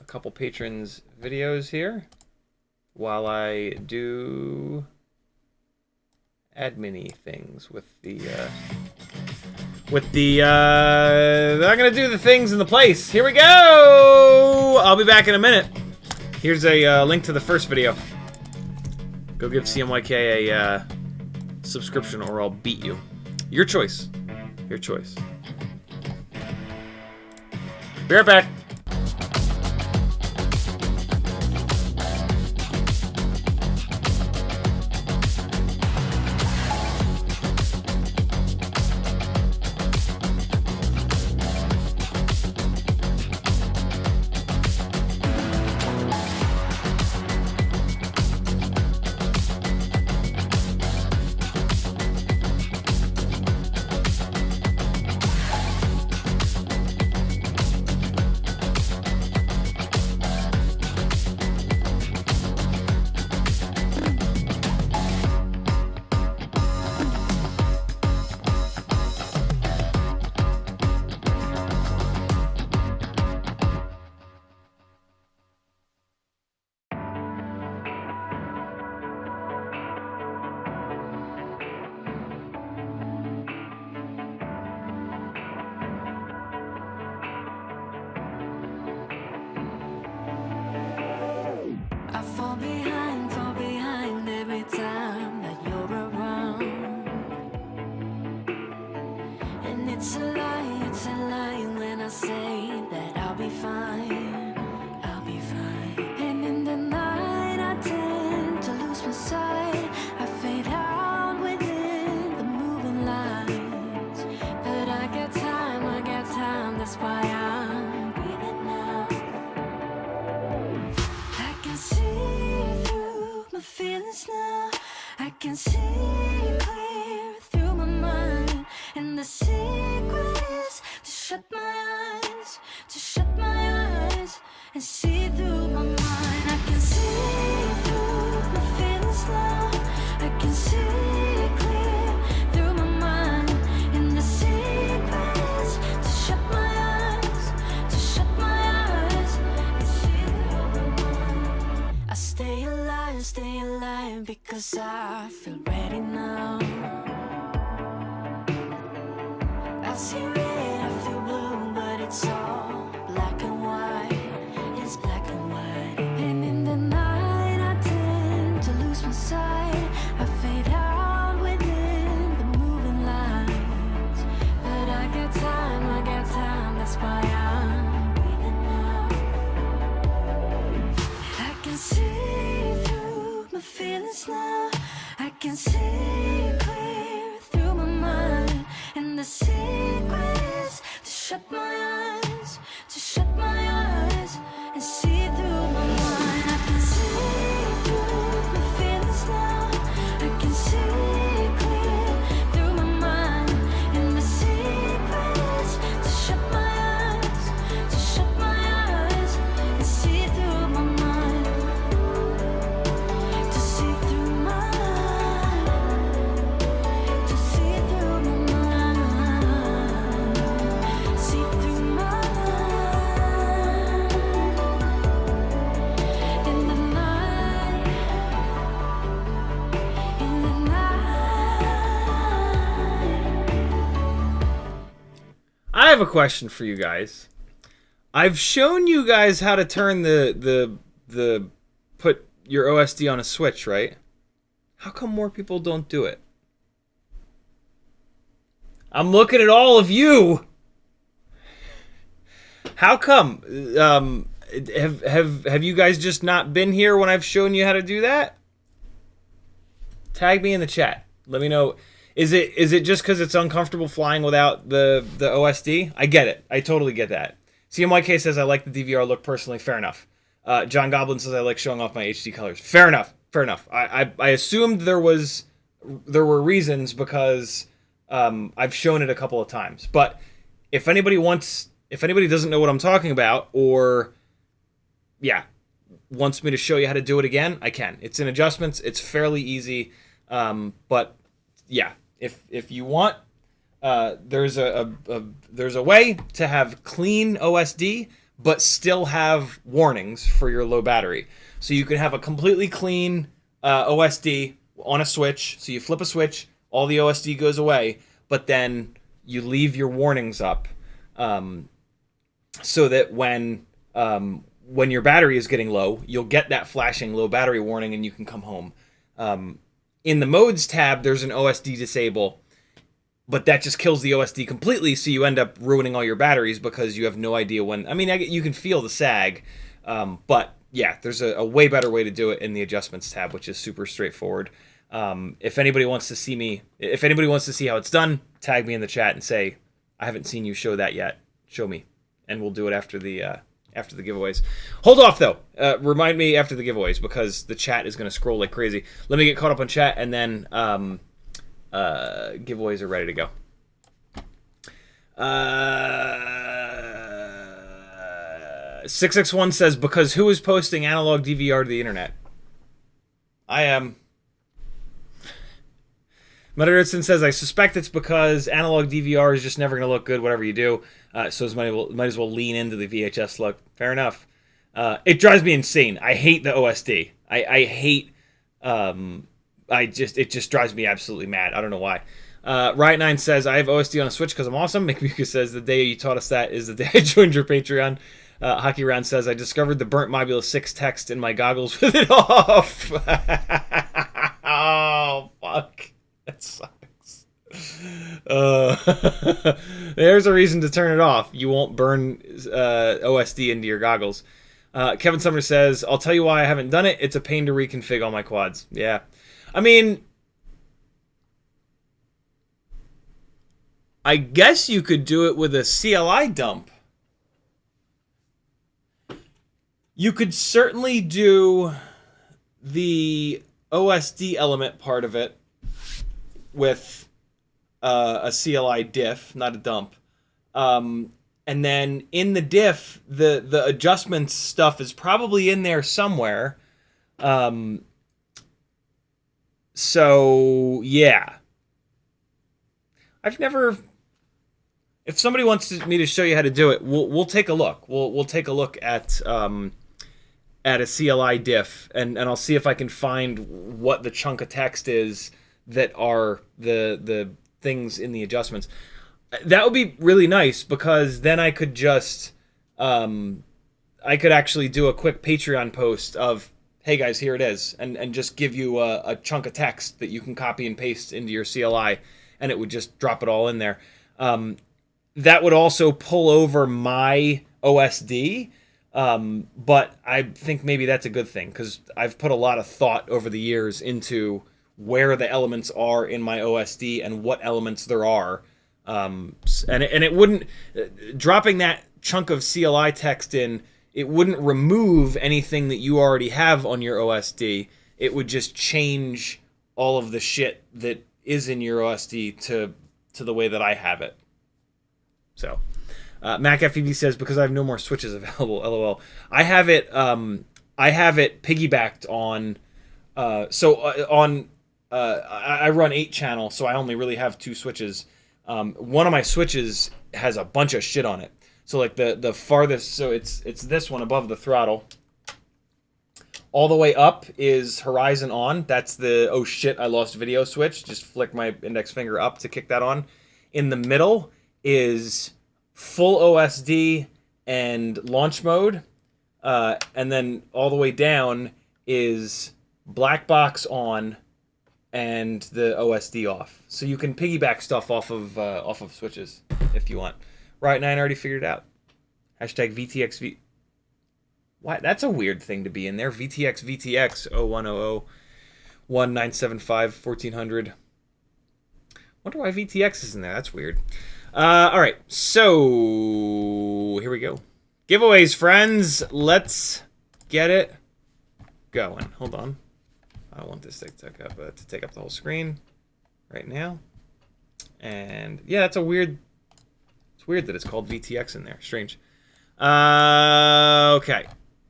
a couple patrons' videos here while I do admin-y things with the I'm gonna do the things in the place. Here we go. I'll be back in a minute. Here's a link to the first video. Go give CMYK a subscription, or I'll beat you. Your choice. Your choice. Be right back. can see clear through my mind, and the secret is to shut my eyes, to shut my eyes and see through my mind. I can see through my feelings now. I can see clear through my mind, and the secret is to shut my eyes, to shut my eyes and see through my mind. I stay alive because I feel ready now. I see red, I feel blue, but it's all black and white. It's black and white. And in the night I tend to lose my sight. I fade out within the moving lines. But I got time, that's why I'm breathing now. I can see through my feelings now. I can see clear through my mind, and the secret is to shut my eyes, to shut my eyes and see through my mind. I can see through my feelings now. I can see clear through my mind, and the secret is to shut my eyes, to shut my eyes and see through my mind, to see through my mind, to see through my mind, see through my mind in the night, in the night. I have a question for you guys. I've shown you guys how to turn the put your OSD on a switch, right? How come more people don't do it? I'm looking at all of you. How come? Have you guys just not been here when I've shown you how to do that? Tag me in the chat. Let me know. Is it just because it's uncomfortable flying without the OSD? I get it. I totally get that. CMYK says I like the DVR look personally. Fair enough. John Goblin says I like showing off my HD colors. Fair enough. Fair enough. I assumed there were reasons because I've shown it a couple of times. But if anybody doesn't know what I'm talking about, or wants me to show you how to do it again, I can. It's in adjustments. It's fairly easy. But yeah, if you want, there's a way to have clean OSD but still have warnings for your low battery. So you can have a completely clean OSD on a switch. So you flip a switch, all the OSD goes away, but then you leave your warnings up, so that when your battery is getting low, you'll get that flashing low battery warning and you can come home. In the modes tab, there's an OSD disable, but that just kills the OSD completely, so you end up ruining all your batteries because you have no idea when. I mean, you can feel the sag, but yeah, there's a way better way to do it in the adjustments tab, which is super straightforward. If anybody wants to see how it's done, tag me in the chat and say, I haven't seen you show that yet. Show me, and we'll do it after the giveaways. Hold off though. Remind me after the giveaways because the chat is going to scroll like crazy. Let me get caught up on chat, and then giveaways are ready to go. 661 says, because who is posting analog DVR to the internet? I am. Mutterson says, I suspect it's because analog DVR is just never going to look good whatever you do, so might as well lean into the VHS look. Fair enough. It drives me insane. I hate the OSD. I hate... it just drives me absolutely mad. I don't know why. Riot9 says, I have OSD on a Switch because I'm awesome. Mick says, the day you taught us that is the day I joined your Patreon. Hockey Round says, I discovered the burnt Mobula 6 text in my goggles with it off. Oh, fuck. That sucks. There's a reason to turn it off. You won't burn OSD into your goggles. Kevin Summer says, I'll tell you why I haven't done it. It's a pain to reconfig all my quads. Yeah. I mean, I guess you could do it with a CLI dump. You could certainly do the OSD element part of it with a CLI diff, not a dump. And then in the diff, the adjustments stuff is probably in there somewhere. So yeah, I've never. If somebody wants me to show you how to do it, we'll take a look. We'll take a look at a CLI diff, and I'll see if I can find what the chunk of text is that are the things in the adjustments. That would be really nice, because then I could just I could actually do a quick Patreon post of, hey guys, here it is, and just give you a chunk of text that you can copy and paste into your CLI, and it would just drop it all in there. That would also pull over my OSD, but I think maybe that's a good thing, because I've put a lot of thought over the years into where the elements are in my OSD and what elements there are. And it wouldn't, dropping that chunk of CLI text in, it wouldn't remove anything that you already have on your OSD. It would just change all of the shit that is in your OSD to the way that I have it. So, MacFPV says, because I have no more switches available, LOL. I have it piggybacked on, I run 8-channel, so I only really have 2 switches. One of my switches has a bunch of shit on it. So like the farthest, so it's this one above the throttle. All the way up is horizon on. That's the, oh shit, I lost video switch. Just flick my index finger up to kick that on. In the middle is full OSD and launch mode. And then all the way down is black box on and the OSD off. So you can piggyback stuff off of switches if you want. Right, 9 already figured it out. Hashtag VTXV. Why? That's a weird thing to be in there. VTX 0100 1975 1400. Wonder why VTX is in there. That's weird. All right, so here we go. Giveaways, friends. Let's get it going. Hold on. I don't want this to take up the whole screen right now. And yeah, that's a weird. It's weird that it's called VTX in there. Strange. Okay,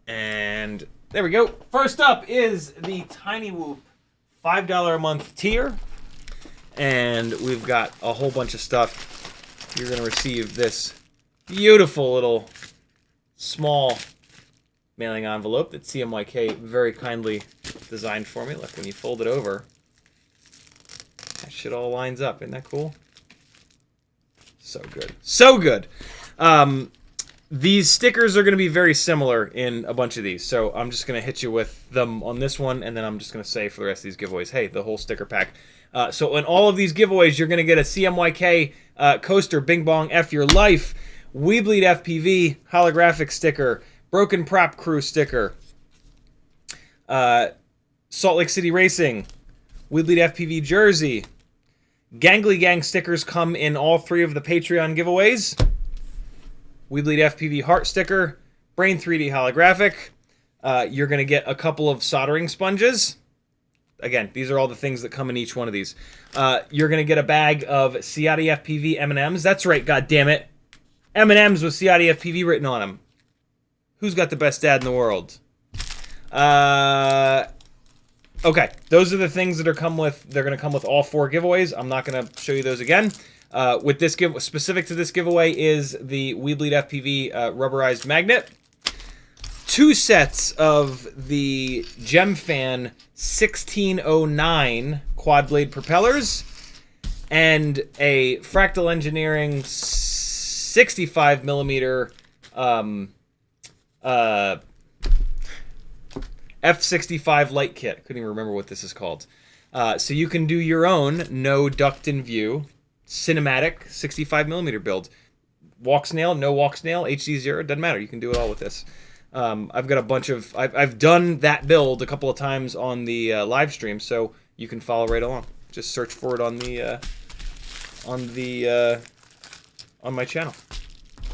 and there we go. First up is the Cinewhoop $5 a month tier, and we've got a whole bunch of stuff. You're gonna receive this beautiful little small mailing envelope that CMYK very kindly designed for me. Look, when you fold it over, that shit all lines up. Isn't that cool? So good. So good. These stickers are going to be very similar in a bunch of these, so I'm just going to hit you with them on this one, and then I'm just going to say for the rest of these giveaways, hey, the whole sticker pack. So in all of these giveaways, you're going to get a CMYK coaster, Bing Bong F Your Life, We Bleed FPV holographic sticker, Broken Prop Crew sticker, Salt Lake City Racing, We Bleed FPV jersey. Gangly Gang stickers come in all 3 of the Patreon giveaways. We Bleed FPV heart sticker, Brain 3D holographic. You're going to get a couple of soldering sponges. Again, these are all the things that come in each one of these. You're going to get a bag of CiottiFPV M&Ms. That's right, goddammit. M&Ms with CiottiFPV written on them. Who's got the best dad in the world? Okay, those are the things that are they're going to come with all 4 giveaways. I'm not going to show you those again. With this specific to this giveaway is the We Bleed FPV rubberized magnet. 2 sets of the GemFan 1609 quad blade propellers and a Fractal Engineering 65 millimeter F65 light kit. Couldn't even remember what this is called. So you can do your own no duct in view cinematic 65 millimeter build. Walksnail, no Walksnail, HD0, doesn't matter. You can do it all with this. I've got a bunch of. I've done that build a couple of times on the live stream, so you can follow right along. Just search for it on my channel.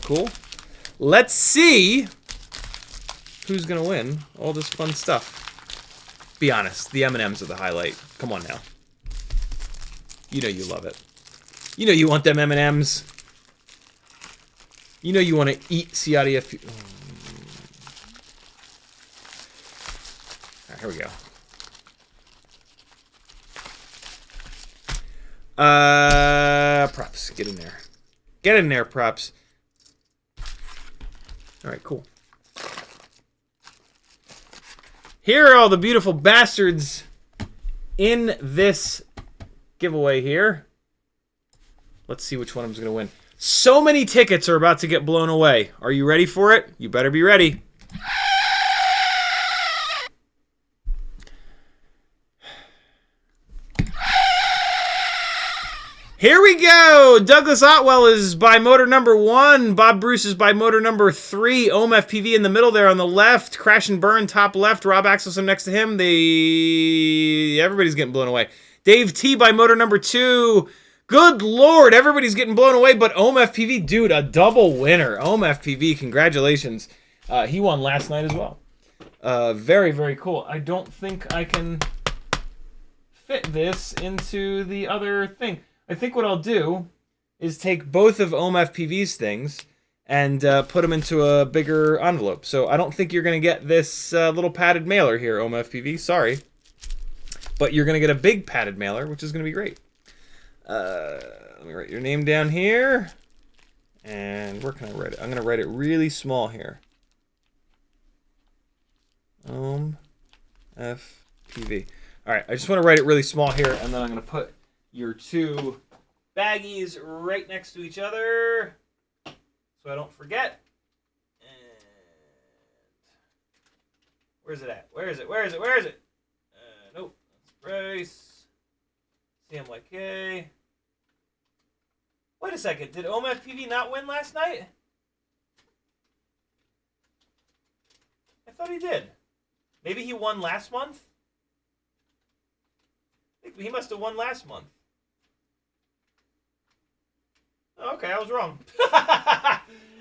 Cool. Let's see who's gonna win all this fun stuff. Be honest, the M&Ms are the highlight. Come on now. You know you love it. You know you want them M&Ms. You know you want to eat CiottiFPV. All right, here we go. Props, get in there. Get in there, props. All right, cool. Here are all the beautiful bastards in this giveaway here. Let's see which one I'm going to win. So many tickets are about to get blown away. Are you ready for it? You better be ready. Here we go. Douglas Otwell is by motor number 1. Bob Bruce is by motor number 3. FPV in the middle there on the left. Crash and Burn top left. Rob Axelson next to him. Everybody's getting blown away. Dave T by motor number 2. Good Lord, everybody's getting blown away, but FPV, dude, a double winner. FPV, congratulations. He won last night as well. Very, very cool. I don't think I can fit this into the other thing. I think what I'll do is take both of FPV's things and put them into a bigger envelope. So I don't think you're going to get this little padded mailer here, FPV. Sorry. But you're going to get a big padded mailer, which is going to be great. Let me write your name down here. And where can I write it? I'm going to write it really small here. FPV. All right, I just want to write it really small here, and then I'm going to put your two baggies right next to each other so I don't forget. And where's it at? Where is it? Where is it? Where is it? Nope. That's Bryce. CMYK. Wait a second. Did FPV not win last night? I thought he did. Maybe he won last month? I think he must have won last month. Okay, I was wrong.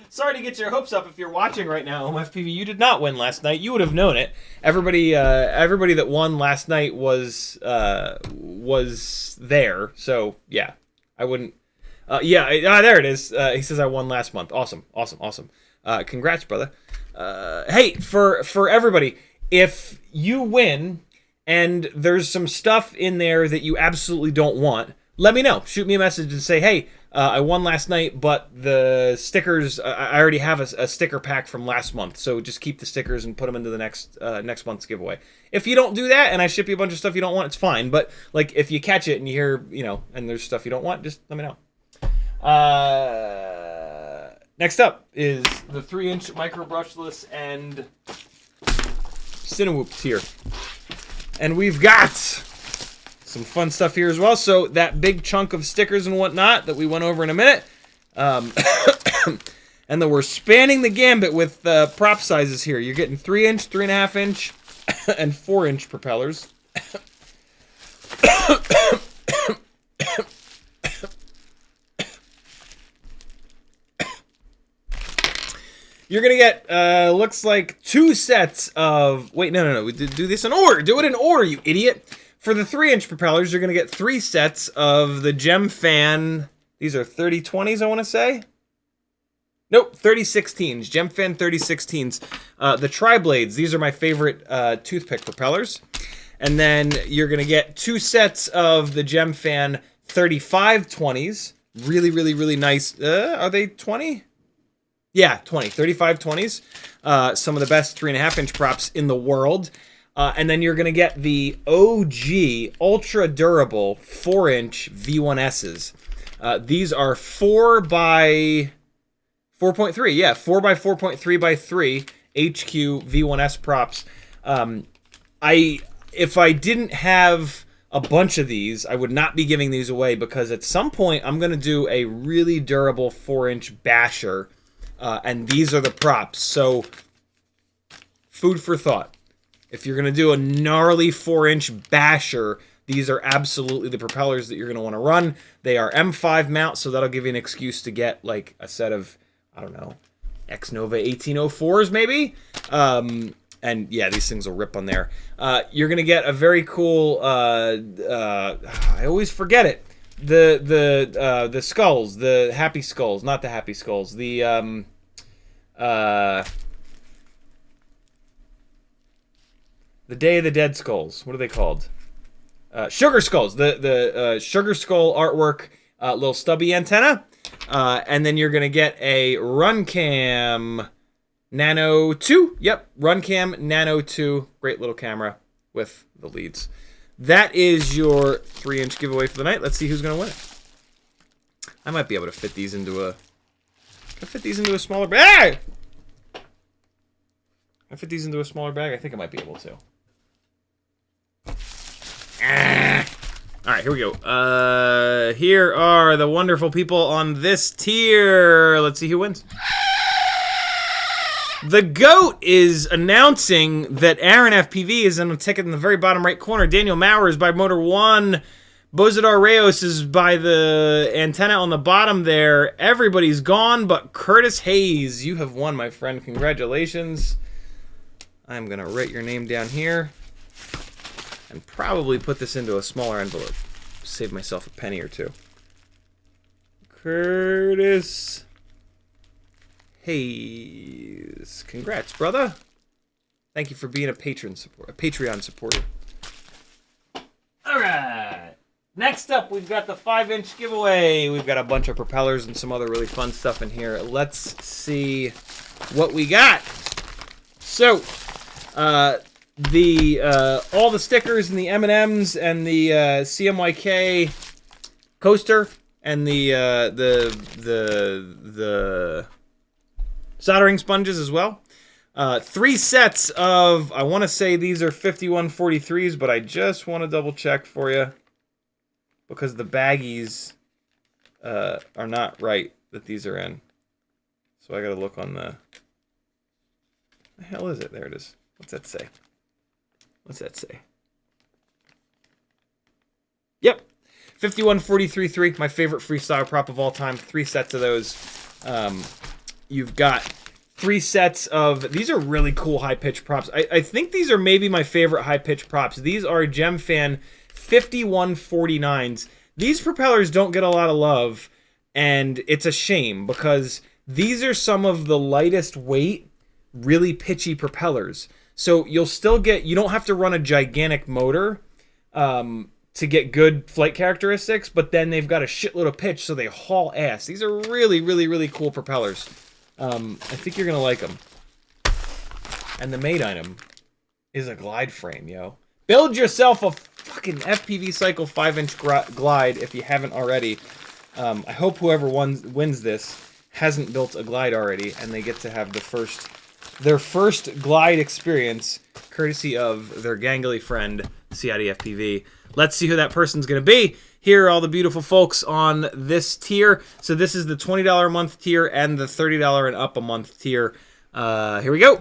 Sorry to get your hopes up if you're watching right now, FPV. You did not win last night. You would have known it. Everybody that won last night was there. So yeah, I wouldn't. There it is. He says I won last month. Awesome. Congrats, brother. Hey, for everybody, if you win and there's some stuff in there that you absolutely don't want, let me know. Shoot me a message and say, hey, I won last night, but the stickers, I already have a sticker pack from last month, so just keep the stickers and put them into the next month's giveaway. If you don't do that and I ship you a bunch of stuff you don't want, it's fine. But like if you catch it and you hear, and there's stuff you don't want, just let me know. Next up is the 3-inch micro brushless and Cinewhoop tier. And we've got some fun stuff here as well. So that big chunk of stickers and whatnot that we went over in a minute. And then we're spanning the gambit with prop sizes here. You're getting 3-inch, 3.5-inch, and 4-inch propellers. You're going to get, looks like 2 sets of... Wait, no. We did do this in order. Do it in order, you idiot. For the 3-inch propellers, you're going to get 3 sets of the Gem Fan. These are 3020s, I want to say. Nope, 3016s. Gem Fan 3016s. The Tri-Blades. These are my favorite toothpick propellers. And then you're going to get 2 sets of the Gem Fan 3520s. Really, really, really nice. Are they 20? Yeah, 20. 3520s. Some of the best 3.5-inch props in the world. And then you're going to get the OG ultra durable 4-inch V1Ss. These are 4 by 4.3. Yeah, 4 by 4.3 by 3 HQ V1S props. If I didn't have a bunch of these, I would not be giving these away because at some point I'm going to do a really durable 4-inch basher. And these are the props. So, food for thought. If you're going to do a gnarly 4-inch basher, these are absolutely the propellers that you're going to want to run. They are M5 mount, so that'll give you an excuse to get like a set of, I don't know, X-Nova 1804s maybe. And yeah, these things will rip on there. You're gonna get a very cool. I always forget it. The skulls, the happy skulls, not the happy skulls. The Day of the Dead skulls. What are they called? Sugar skulls. The sugar skull artwork. Little stubby antenna. And then you're gonna get a Runcam Nano 2. Yep, Runcam Nano 2. Great little camera with the leads. That is your 3-inch giveaway for the night. Let's see who's gonna win it. I might be able to fit these into a. Can I fit these into a smaller bag? Can I fit these into a smaller bag? I think I might be able to. All right, here we go. Here are the wonderful people on this tier. Let's see who wins. The GOAT is announcing that Aaron FPV is on a ticket in the very bottom right corner. Daniel Maurer is by Motor 1. Bozadar Reyes is by the antenna on the bottom there. Everybody's gone but Curtis Hayes. You have won, my friend. Congratulations. I'm going to write your name down here and probably put this into a smaller envelope. Save myself a penny or two. Curtis Hayes. Congrats, brother. Thank you for being a Patreon supporter. All right. Next up, we've got the 5-inch giveaway. We've got a bunch of propellers and some other really fun stuff in here. Let's see what we got. So, all the stickers and the M&Ms and the CMYK coaster and the soldering sponges as well. 3 sets of, I want to say these are 5143s, but I just want to double check for you because the baggies are not right that these are in. So I got to look on the hell is it? There it is. What's that say? What's that say? Yep. 5143.3, my favorite freestyle prop of all time. 3 sets of those. You've got 3 sets of... These are really cool high-pitch props. I think these are maybe my favorite high-pitch props. These are GemFan 5149s. These propellers don't get a lot of love, and it's a shame because these are some of the lightest weight, really pitchy propellers. So you'll still get... You don't have to run a gigantic motor to get good flight characteristics, but then they've got a shitload of pitch, so they haul ass. These are really, really, really cool propellers. I think you're gonna like them. And the main item is a glide frame, yo. Build yourself a fucking FPV Cycle 5-inch glide if you haven't already. I hope whoever wins this hasn't built a glide already, and they get to have their first glide experience, courtesy of their gangly friend, CiottiFPV. Let's see who that person's gonna be. Here are all the beautiful folks on this tier. So this is the $20 a month tier and the $30 and up a month tier. Here we go.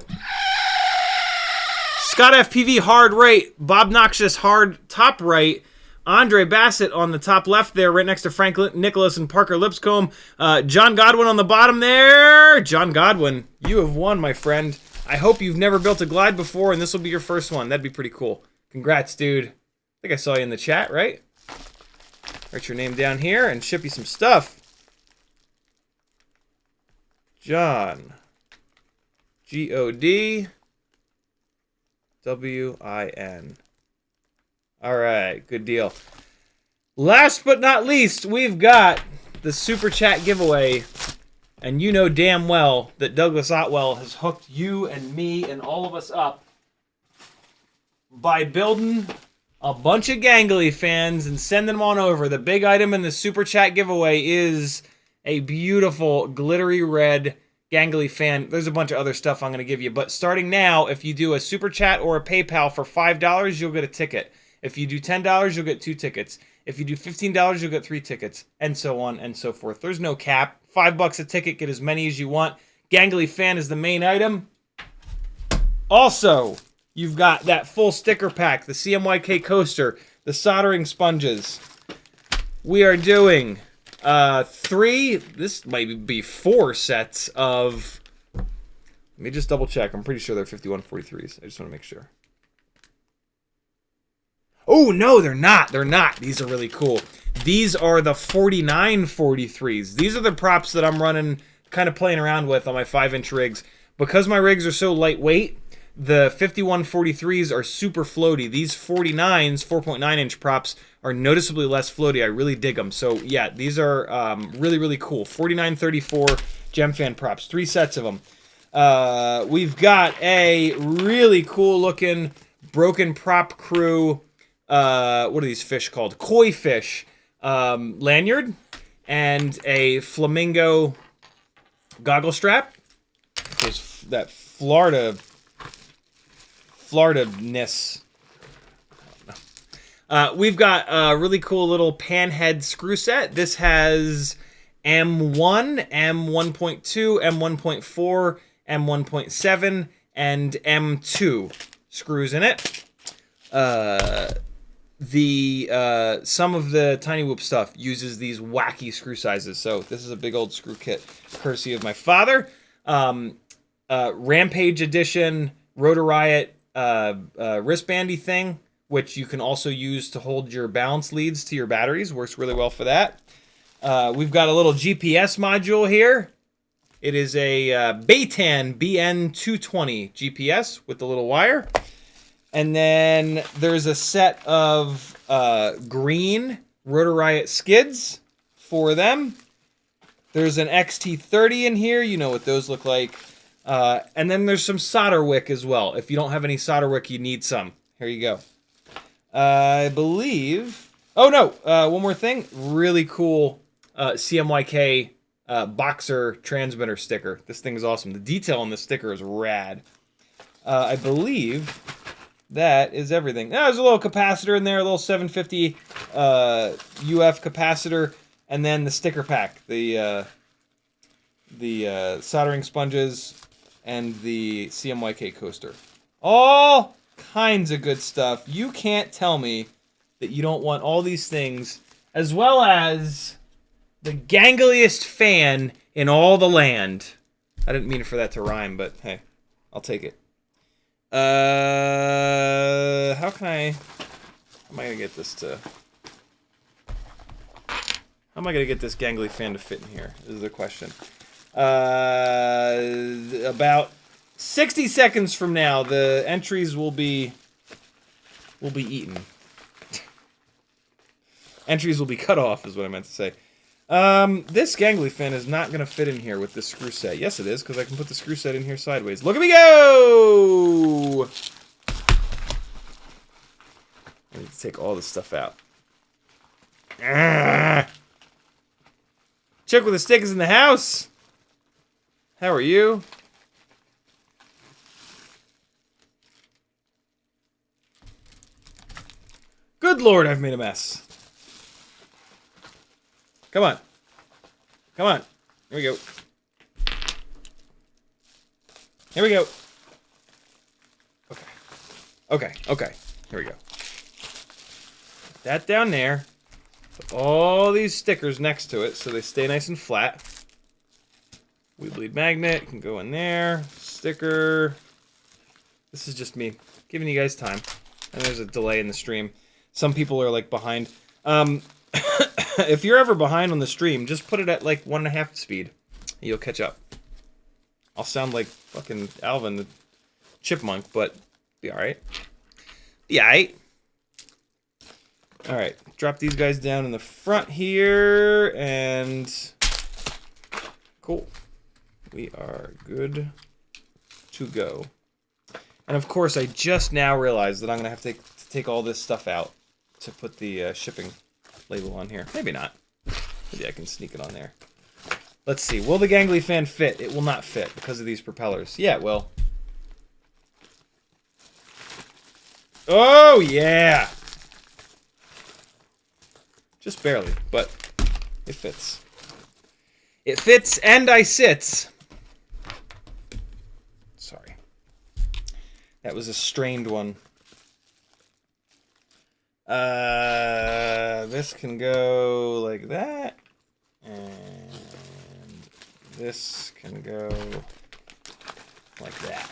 Scott FPV hard right, Bob Noxious hard top right, Andre Bassett on the top left there, right next to Frank Nicholas and Parker Lipscomb. John Godwin on the bottom there. John Godwin, you have won, my friend. I hope you've never built a glide before and this will be your first one. That'd be pretty cool. Congrats, dude. I think I saw you in the chat, right? Write your name down here and ship you some stuff. John. Godwin. Alright, good deal. Last but not least, we've got the Super Chat giveaway. And you know damn well that Douglas Otwell has hooked you and me and all of us up by building a bunch of gangly fans and sending them on over. The big item in the Super Chat giveaway is a beautiful glittery red gangly fan. There's a bunch of other stuff I'm going to give you. But starting now, if you do a Super Chat or a PayPal for $5, you'll get a ticket. If you do $10, you'll get 2 tickets. If you do $15, you'll get 3 tickets. And so on and so forth. There's no cap. $5 a ticket. Get as many as you want. Gangly fan is the main item. Also, you've got that full sticker pack, the CMYK coaster, the soldering sponges. We are doing 3, this might be 4 sets of Let me just double check. I'm pretty sure they're 5143s. I just want to make sure. Oh, no, they're not. They're not. These are really cool. These are the 4943s. These are the props that I'm running, kind of playing around with on my 5-inch rigs. Because my rigs are so lightweight, the 5143s are super floaty. These 49s, 4.9-inch props, are noticeably less floaty. I really dig them. So, yeah, these are really, really cool. 4934 Gemfan props. 3 sets of them. We've got a really cool-looking Broken Prop Crew, what are these fish called? Koi fish lanyard, and a flamingo goggle strap. There's that Florida-ness. We've got a really cool little panhead screw set. This has M1, M1.2, M1.4, M1.7, and M2 screws in it. Some of the Cinewhoop stuff uses these wacky screw sizes. So this is a big old screw kit, courtesy of my father. Rampage Edition Rotor Riot wristbandy thing, which you can also use to hold your balance leads to your batteries. Works really well for that. We've got a little GPS module here. It is a Baytan BN220 GPS with the little wire. And then there's a set of green Rotor Riot skids for them. There's an XT30 in here. You know what those look like. And then there's some solder wick as well. If you don't have any solder wick, you need some. Here you go. I believe... Oh, no. One more thing. Really cool CMYK Boxer transmitter sticker. This thing is awesome. The detail on this sticker is rad. I believe that is everything. There's a little capacitor in there, a little 750 UF capacitor, and then the sticker pack, the soldering sponges, and the CMYK coaster. All kinds of good stuff. You can't tell me that you don't want all these things, as well as the gangliest fan in all the land. I didn't mean for that to rhyme, but hey, I'll take it. How am I gonna get this gangly fan to fit in here? Is the question. About 60 seconds from now, the entries will be eaten. Entries will be cut off, is what I meant to say. This gangly fin is not going to fit in here with this screw set. Yes, it is, because I can put the screw set in here sideways. Look at me go! I need to take all this stuff out. Chick with a stick is in the house! How are you? Good Lord, I've made a mess. Come on. Come on. Here we go. Here we go. Okay. Okay. Okay. Here we go. Put that down there. Put all these stickers next to it so they stay nice and flat. Wheel bleed magnet can go in there. Sticker. This is just me giving you guys time. And there's a delay in the stream. Some people are like behind. If you're ever behind on the stream, just put it at like 1.5 speed. You'll catch up. I'll sound like fucking Alvin the Chipmunk, but be alright. Be alright. Alright, drop these guys down in the front here, and cool. We are good to go. And of course, I just now realized that I'm going to have to take all this stuff out to put the shipping label on here. Maybe not. Maybe I can sneak it on there. Let's see. Will the gangly fan fit? It will not fit because of these propellers. Yeah, it will. Oh, yeah! Just barely, but it fits. It fits and I sits. Sorry. That was a strained one. This can go like that, and this can go Like that.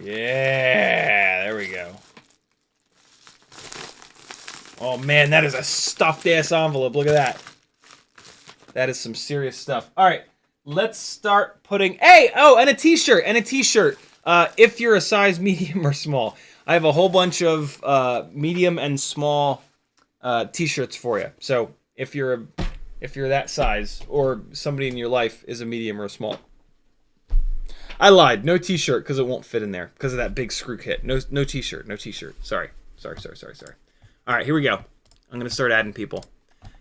Yeah, there we go. Oh man, that is a stuffed ass envelope. Look at that. That is some serious stuff. All right, let's start putting. Hey, oh, and a t-shirt, if you're a size medium or small, I have a whole bunch of medium and small t-shirts for you. So if you're that size, or somebody in your life is a medium or a small. I lied. No t-shirt because it won't fit in there because of that big screw kit. No t-shirt. No t-shirt. Sorry. All right, here we go. I'm going to start adding people.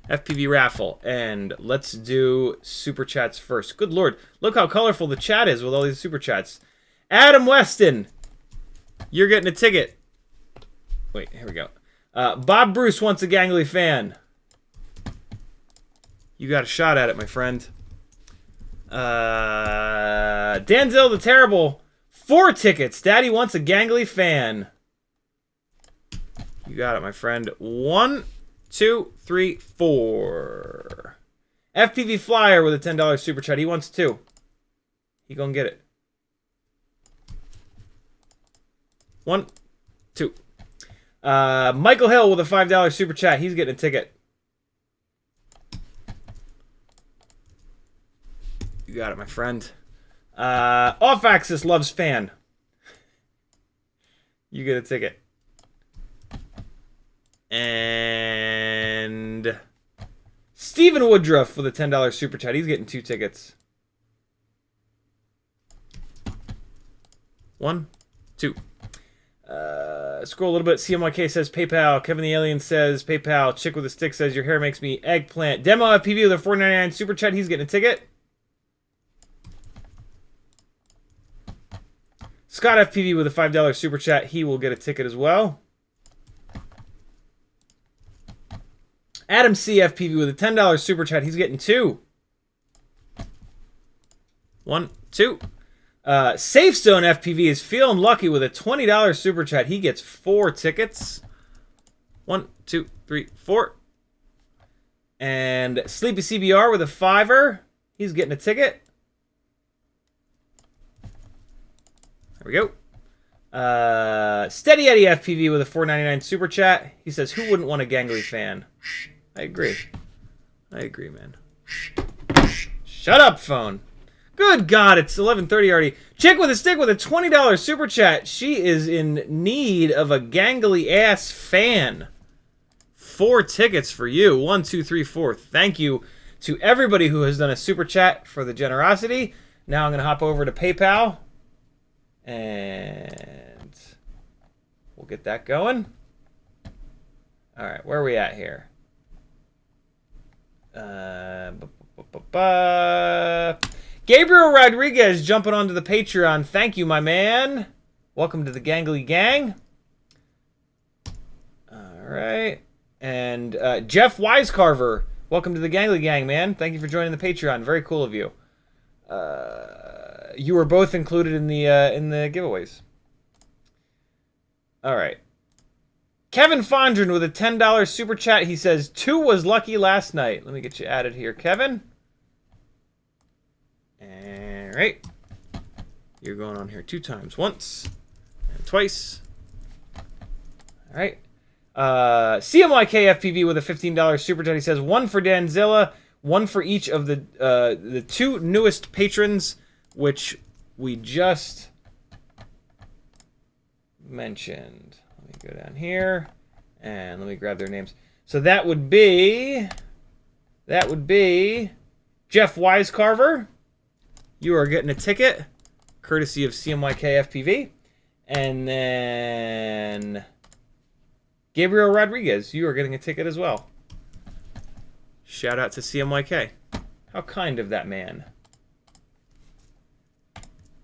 FPV raffle. And let's do super chats first. Good Lord. Look how colorful the chat is with all these super chats. Adam Weston. You're getting a ticket. Wait, here we go. Bob Bruce wants a gangly fan. You got a shot at it, my friend. Danzel the Terrible, 4 tickets. Daddy wants a gangly fan. You got it, my friend. 1, 2, 3, 4. FPV Flyer with a $10 super chat. He wants 2. He gonna get it. 1, 2. Michael Hill with a $5 super chat. He's getting a ticket. You got it, my friend. Off Axis loves fan. You get a ticket. And Stephen Woodruff with a $10 super chat. He's getting 2 tickets. 1, 2. Scroll a little bit. CMYK says PayPal. Kevin the Alien says PayPal. Chick with a Stick says your hair makes me eggplant. Demo FPV with a $4.99 super chat. He's getting a ticket. Scott FPV with a $5 super chat. He will get a ticket as well. Adam C FPV with a $10 super chat. He's getting 2. 1, 2. Safe Zone FPV is feeling lucky with a $20 super chat. He gets 4 tickets. 1, 2, 3, 4. And Sleepy CBR with a $5. He's getting a ticket. There we go. Steady Eddie FPV with a $4.99 super chat. He says, who wouldn't want a gangly fan? I agree. I agree, man. Shut up, phone. Good God, it's 11:30 already. Chick with a Stick with a $20 super chat. She is in need of a gangly ass fan. 4 tickets for you. 1, 2, 3, 4. Thank you to everybody who has done a super chat for the generosity. Now I'm going to hop over to PayPal. And we'll get that going. All right, where are we at here? Gabriel Rodriguez jumping onto the Patreon. Thank you, my man. Welcome to the Gangly Gang. All right. And Jeff Wisecarver. Welcome to the Gangly Gang, man. Thank you for joining the Patreon. Very cool of you. You were both included in the giveaways. All right. Kevin Fondren with a $10 super chat. He says, 2 was lucky last night. Let me get you added here, Kevin. All right. You're going on here 2 times. Once and twice. All right. CMYK FPV with a $15 super chat. He says, 1 for Danzilla, 1 for each of the 2 newest patrons, which we just mentioned. Let me go down here and let me grab their names. So that would be Jeff Wisecarver. You are getting a ticket, courtesy of CMYK FPV. And then Gabriel Rodriguez, you are getting a ticket as well. Shout out to CMYK. How kind of that man.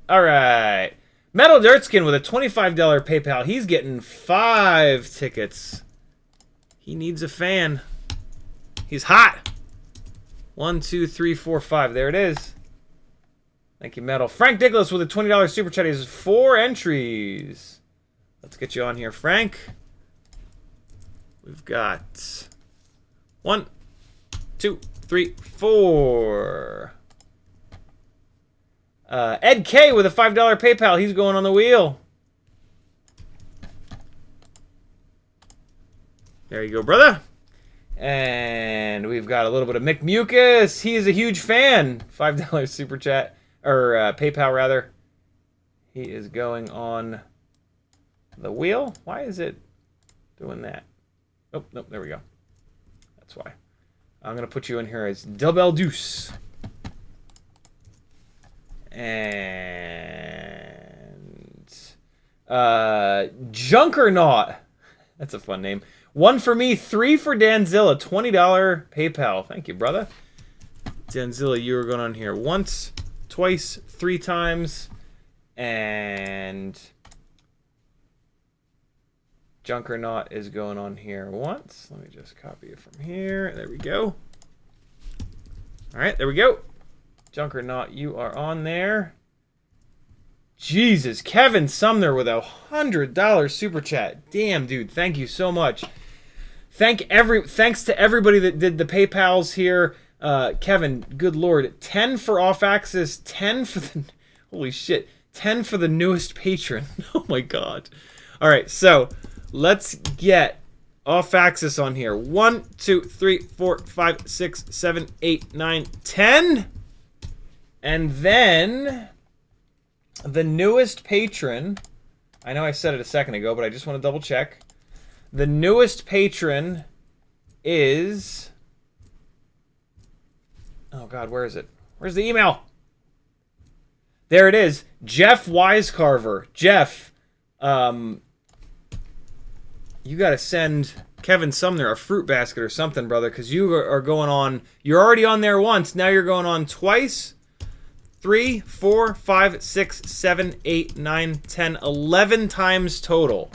All right. Metal Dirtskin with a $25 PayPal. He's getting 5 tickets. He needs a fan. He's hot. 1, 2, 3, 4, 5. There it is. Thank you, Metal. Frank Nicholas with a $20 super chat. He has 4 entries. Let's get you on here, Frank. We've got 1, 2, 3, 4. Ed K with a $5 PayPal. He's going on the wheel. There you go, brother. And we've got a little bit of Mick Mucus. He is a huge fan. $5 super chat. Or PayPal, rather. He is going on the wheel. Why is it doing that? Oh, nope, there we go. That's why. I'm going to put you in here as Double Deuce. And Junkernaut. That's a fun name. 1 for me, 3 for Danzilla. $20 PayPal. Thank you, brother. Danzilla, you were going on here once, twice, 3 times. And Junkernaut is going on here once. Let me just copy it from here. There we go. All right, there we go. Junkernaut, you are on there. Jesus, Kevin Sumner with a $100 super chat. Damn, dude, thank you so much. Thanks to everybody that did the PayPals here. Kevin, good lord, 10 for off-axis, 10 for the holy shit, 10 for the newest patron. Oh my god. All right, so let's get off-axis on here. 1, 2, 3, 4, 5, 6, 7, 8, 9, 10. And then the newest patron, I know I said it a second ago, but I just want to double check. The newest patron is, oh god, where is it? Where's the email? There it is. Jeff Wisecarver. Jeff, you got to send Kevin Sumner a fruit basket or something, brother, because you are going on, you're already on there once, now you're going on twice. 3, 4, 5, 6, 7, 8, 9, 10, 11 times total.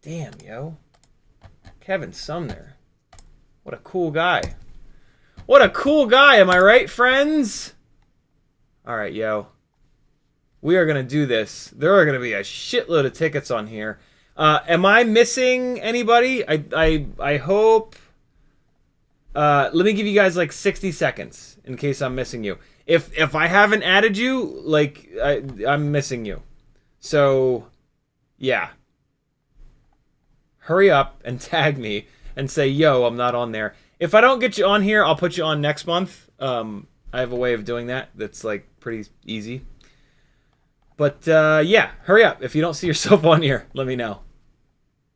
Damn, yo. Kevin Sumner. What a cool guy. What a cool guy, am I right, friends? Alright, yo. We are going to do this. There are going to be a shitload of tickets on here. Am I missing anybody? I hope... let me give you guys like 60 seconds in case I'm missing you. If I haven't added you, like, I'm missing you. So, yeah. Hurry up and tag me and say, yo, I'm not on there. If I don't get you on here, I'll put you on next month. I have a way of doing that that's, like, pretty easy. But, yeah, hurry up. If you don't see yourself on here, let me know.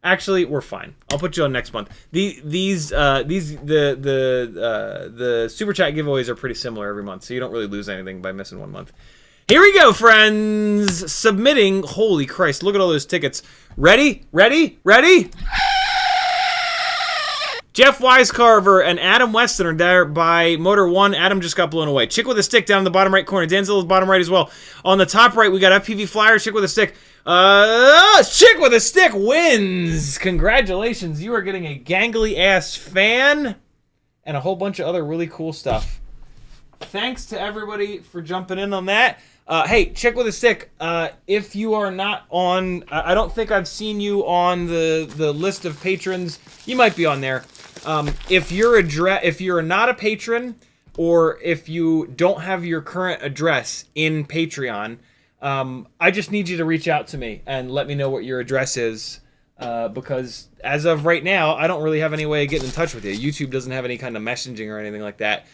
Actually, we're fine. I'll put you on next month. The super chat giveaways are pretty similar every month, so you don't really lose anything by missing one month. Here we go, friends. Submitting. Holy Christ! Look at all those tickets. Ready? Ready? Ready? Jeff Wisecarver and Adam Weston are there by Motor 1. Adam just got blown away. Chick with a stick down in the bottom right corner. Danzilla's bottom right as well. On the top right, we got FPV Flyer. Chick with a stick. Chick with a stick wins. Congratulations. You are getting a gangly ass fan and a whole bunch of other really cool stuff. Thanks to everybody for jumping in on that. Hey, Chick with a stick, if you are not on, I don't think I've seen you on the list of patrons. You might be on there. If you're not a patron, or if you don't have your current address in Patreon, I just need you to reach out to me and let me know what your address is, because as of right now, I don't really have any way of getting in touch with you. YouTube doesn't have any kind of messaging or anything like that.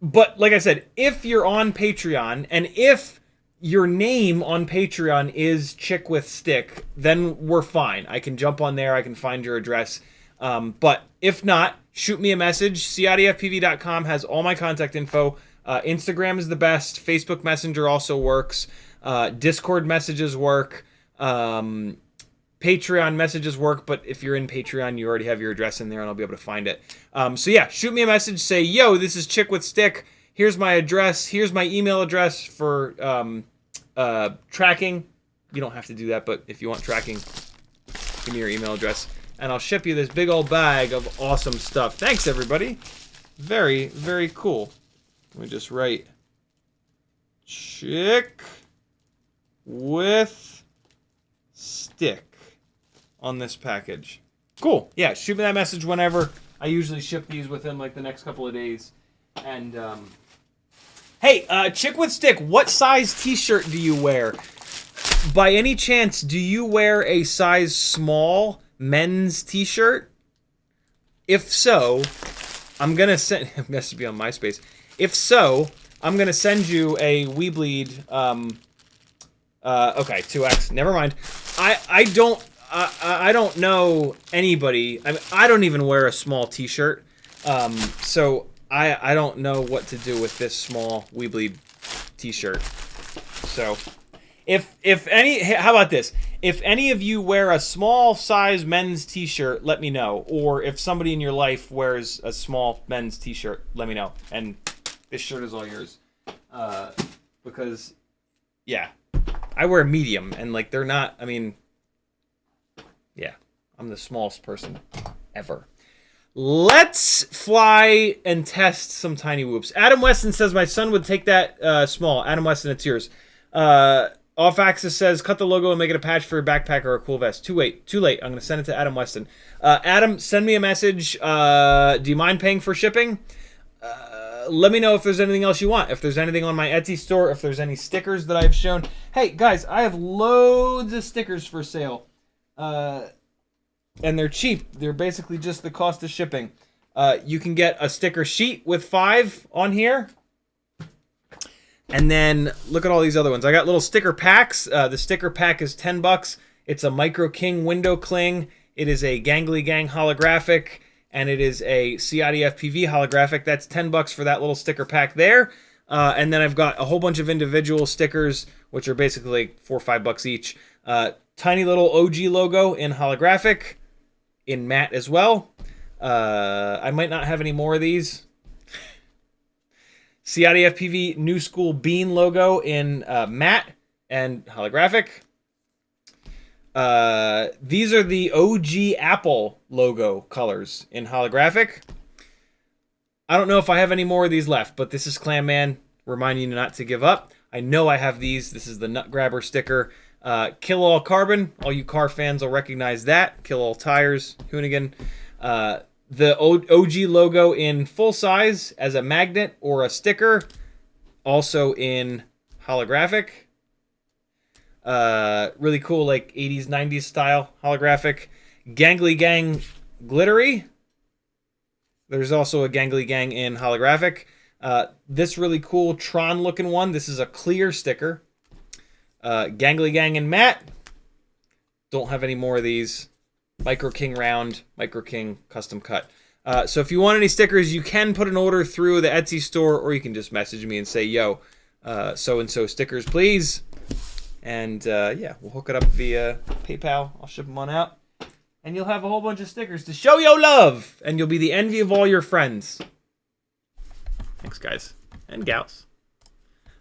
But like I said, if you're on Patreon, and if your name on Patreon is Chick with Stick, then we're fine. I can jump on there. I can find your address. But if not, shoot me a message. CiottiFPV.com has all my contact info. Instagram is the best. Facebook Messenger also works. Discord messages work. Patreon messages work, but if you're in Patreon, you already have your address in there, and I'll be able to find it. So yeah, shoot me a message. Say, yo, this is Chick with Stick. Here's my address. Here's my email address for tracking. You don't have to do that, but if you want tracking, give me your email address, and I'll ship you this big old bag of awesome stuff. Thanks, everybody. Very, very cool. Let me just write Chick with Stick on this package. Cool. Yeah, shoot me that message whenever. I usually ship these within like the next couple of days. And Hey, Chick with Stick, what size t-shirt do you wear? By any chance, do you wear a size small men's t-shirt? If so, I'm gonna send. It has to be on MySpace. If so, I'm gonna send you a We Bleed. Okay, 2X. Never mind. I don't know anybody. I mean, I don't even wear a small T-shirt. So I don't know what to do with this small We Bleed T-shirt. So if any, how about this? If any of you wear a small size men's T-shirt, let me know. Or if somebody in your life wears a small men's T-shirt, let me know. And this shirt is all yours. Because, yeah, I wear medium, and like they're not. I mean, yeah, I'm the smallest person ever. Let's fly and test some tiny whoops. Adam Weston says my son would take that small. Adam Weston, it's yours. Off Axis says cut the logo and make it a patch for a backpack or a cool vest. Too late. I'm gonna send it to Adam Weston. Adam, send me a message. Do you mind paying for shipping? Let me know if there's anything else you want. If there's anything on my Etsy store, if there's any stickers that I've shown. Hey, guys, I have loads of stickers for sale. And they're cheap. They're basically just the cost of shipping. You can get a sticker sheet with 5 on here. And then look at all these other ones. I got little sticker packs. The sticker pack is $10. It's a Micro King window cling. It is a Gangly Gang holographic. And it is a CiottiFPV holographic. That's $10 for that little sticker pack there. And then I've got a whole bunch of individual stickers, which are basically like $4 or $5 each. Tiny little OG logo in holographic, in matte as well. I might not have any more of these. CiottiFPV New School Bean logo in matte and holographic. These are the OG Apple logo colors in holographic. I don't know if I have any more of these left, but this is Clam Man reminding you not to give up. I know I have these. This is the Nut Grabber sticker. Kill All Carbon. All you car fans will recognize that. Kill All Tires. Hoonigan. The OG logo in full size as a magnet or a sticker. Also in holographic. Really cool, like 80s, 90s style holographic. Gangly Gang glittery. There's also a Gangly Gang in holographic. This really cool Tron looking one. This is a clear sticker. Gangly Gang in matte. Don't have any more of these. Micro King round, Micro King custom cut. So if you want any stickers, you can put an order through the Etsy store, or you can just message me and say, yo, so-and-so stickers, please. And, yeah, we'll hook it up via PayPal. I'll ship them on out. And you'll have a whole bunch of stickers to show your love. And you'll be the envy of all your friends. Thanks, guys. And gals.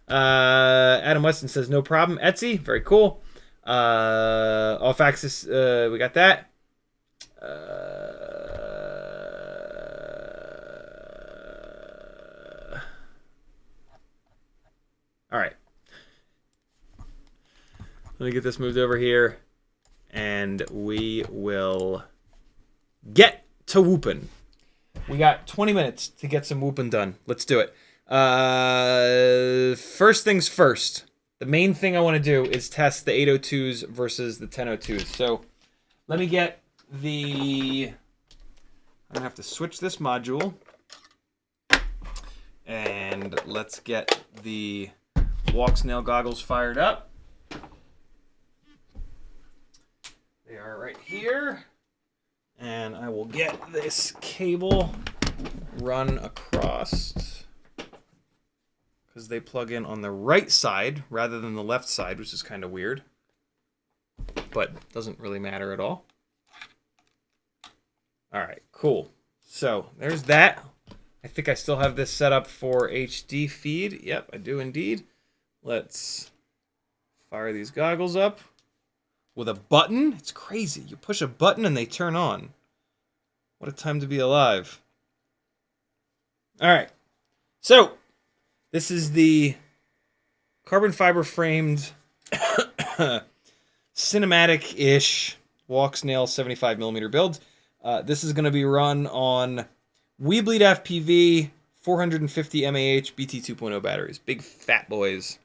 Adam Weston says, no problem. Etsy, very cool. Off Axis, we got that. All right. Let me get this moved over here, and we will get to whooping. We got 20 minutes to get some whooping done. Let's do it. First things first. The main thing I want to do is test the 802s versus the 1002s. So let me get the... I'm going to have to switch this module. And let's get the Walksnail goggles fired up. They are right here. And I will get this cable run across, because they plug in on the right side rather than the left side, which is kind of weird, but doesn't really matter at all. All right, cool. So there's that. I think I still have this set up for HD feed. Yep, I do indeed. Let's fire these goggles up with a button. It's crazy. You push a button and they turn on. What a time to be alive. All right. So this is the carbon fiber framed cinematic-ish Walksnail 75mm build. This is going to be run on We Bleed FPV 450 mAh BT 2.0 batteries. Big fat boys.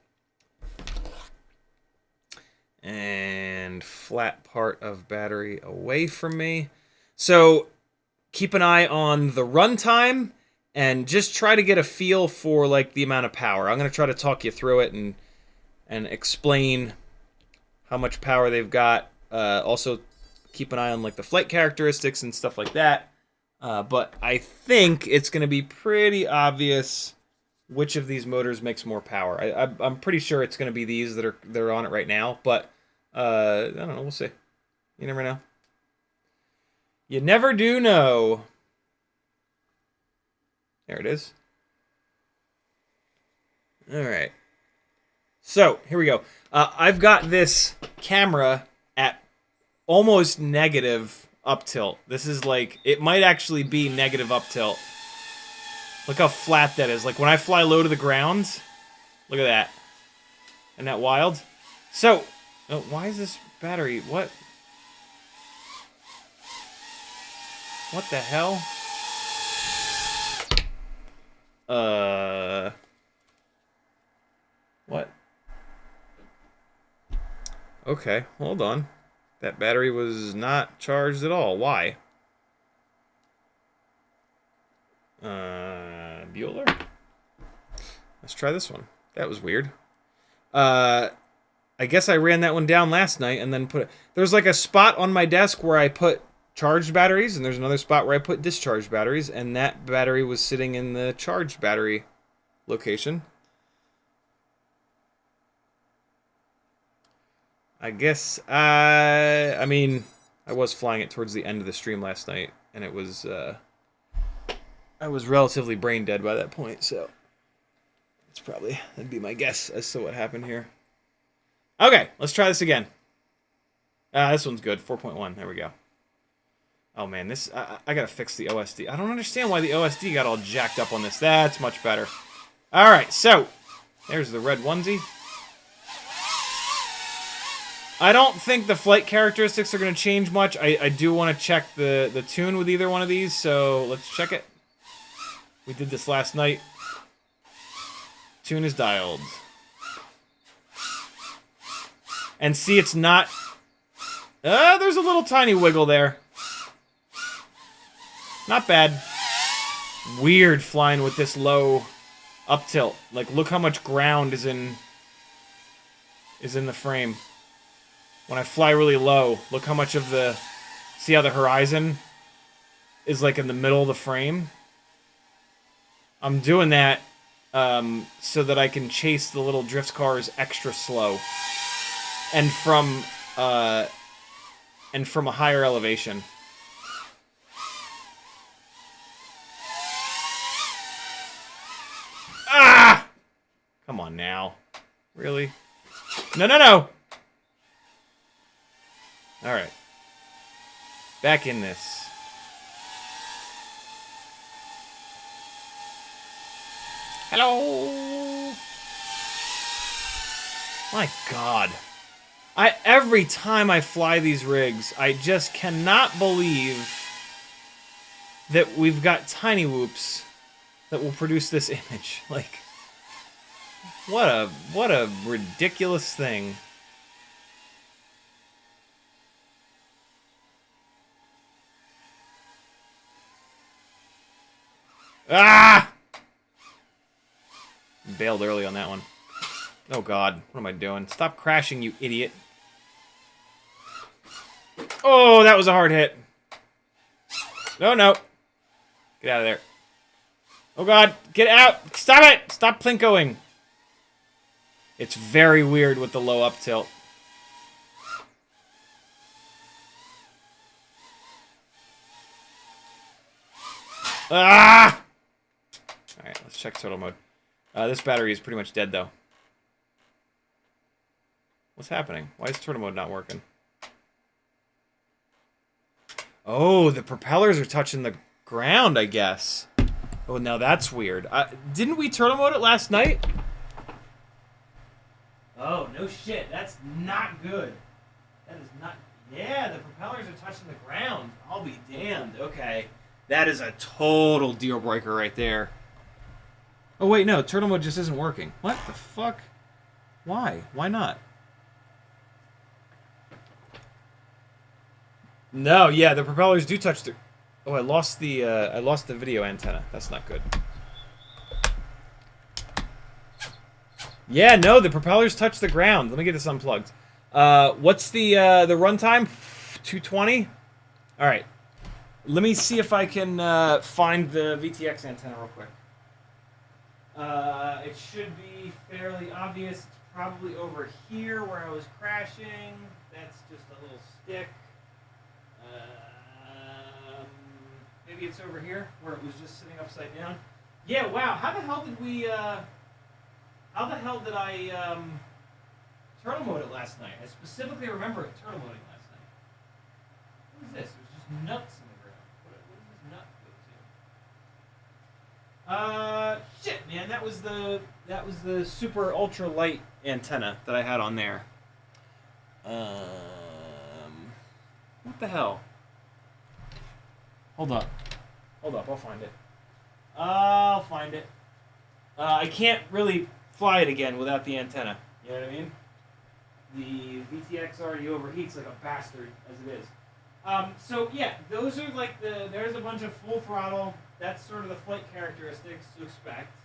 And flat part of battery away from me. So keep an eye on the runtime and just try to get a feel for like the amount of power. I'm going to try to talk you through it and explain how much power they've got. Also keep an eye on like the flight characteristics and stuff like that. But I think it's going to be pretty obvious which of these motors makes more power. I'm pretty sure it's going to be these that are on it right now, but I don't know. We'll see. You never know. You never do know. There it is. All right. So here we go. I've got this camera at almost negative up tilt. This is like, it might actually be negative up tilt. Look how flat that is. Like when I fly low to the ground, look at that. Isn't that wild? So, why is this battery, what the hell? What? Okay, hold on. That battery was not charged at all. Why? Bueller? Let's try this one. That was weird. I guess I ran that one down last night and then put it... There's like a spot on my desk where I put charged batteries, and there's another spot where I put discharged batteries, and that battery was sitting in the charged battery location. I guess, I mean, I was flying it towards the end of the stream last night, and it was, I was relatively brain dead by that point, so that'd be my guess as to what happened here. Okay, let's try this again. This one's good, 4.1, there we go. Oh man, this, I gotta fix the OSD. I don't understand why the OSD got all jacked up on this. That's much better. Alright, so, there's the red onesie. I don't think the flight characteristics are going to change much. I do want to check the tune with either one of these, so let's check it. We did this last night. Tune is dialed. And see, it's not... there's a little tiny wiggle there. Not bad. Weird flying with this low up tilt. Like, look how much ground is in the frame. When I fly really low, look how much of the... See how the horizon is like in the middle of the frame? I'm doing that so that I can chase the little drift cars extra slow. And from a higher elevation. Ah! Come on now. Really? No, no, no! Alright. Back in this. Hello! My God. Every time I fly these rigs, I just cannot believe that we've got Cinewhoops that will produce this image. Like, what a ridiculous thing. Ah! Bailed early on that one. Oh God, what am I doing? Stop crashing, you idiot. Oh, that was a hard hit. No, no. Get out of there. Oh God, get out! Stop it! Stop plinkoing. It's very weird with the low up tilt. Ah! Alright, let's check turtle mode. This battery is pretty much dead, though. What's happening? Why is turtle mode not working? Oh, the propellers are touching the ground, I guess. Oh, now that's weird. Didn't we turtle mode it last night? Oh, no shit. That's not good. That is not... Yeah, the propellers are touching the ground. I'll be damned. Okay. That is a total deal breaker right there. Oh wait, no, turtle mode just isn't working. What the fuck? Why? Why not? No, yeah, the propellers do touch the... Oh, I lost the video antenna. That's not good. Yeah, no, the propellers touch the ground. Let me get this unplugged. What's the runtime? 220? All right. Let me see if I can find the VTX antenna real quick. It should be fairly obvious. It's probably over here where I was crashing. That's just a little stick. Maybe it's over here where it was just sitting upside down. Yeah, wow. How the hell did we... How the hell did I turtle mode it last night? I specifically remember it turtle moding last night. What is this? There's just nuts in the ground. What does this nut go to? Shit, man, that was the super ultra light antenna that I had on there. What the hell? Hold up, I'll find it. I'll find it. I can't really fly it again without the antenna. You know what I mean? The VTX already overheats like a bastard as it is. So yeah, those are like there's a bunch of full throttle. That's sort of the flight characteristics to expect.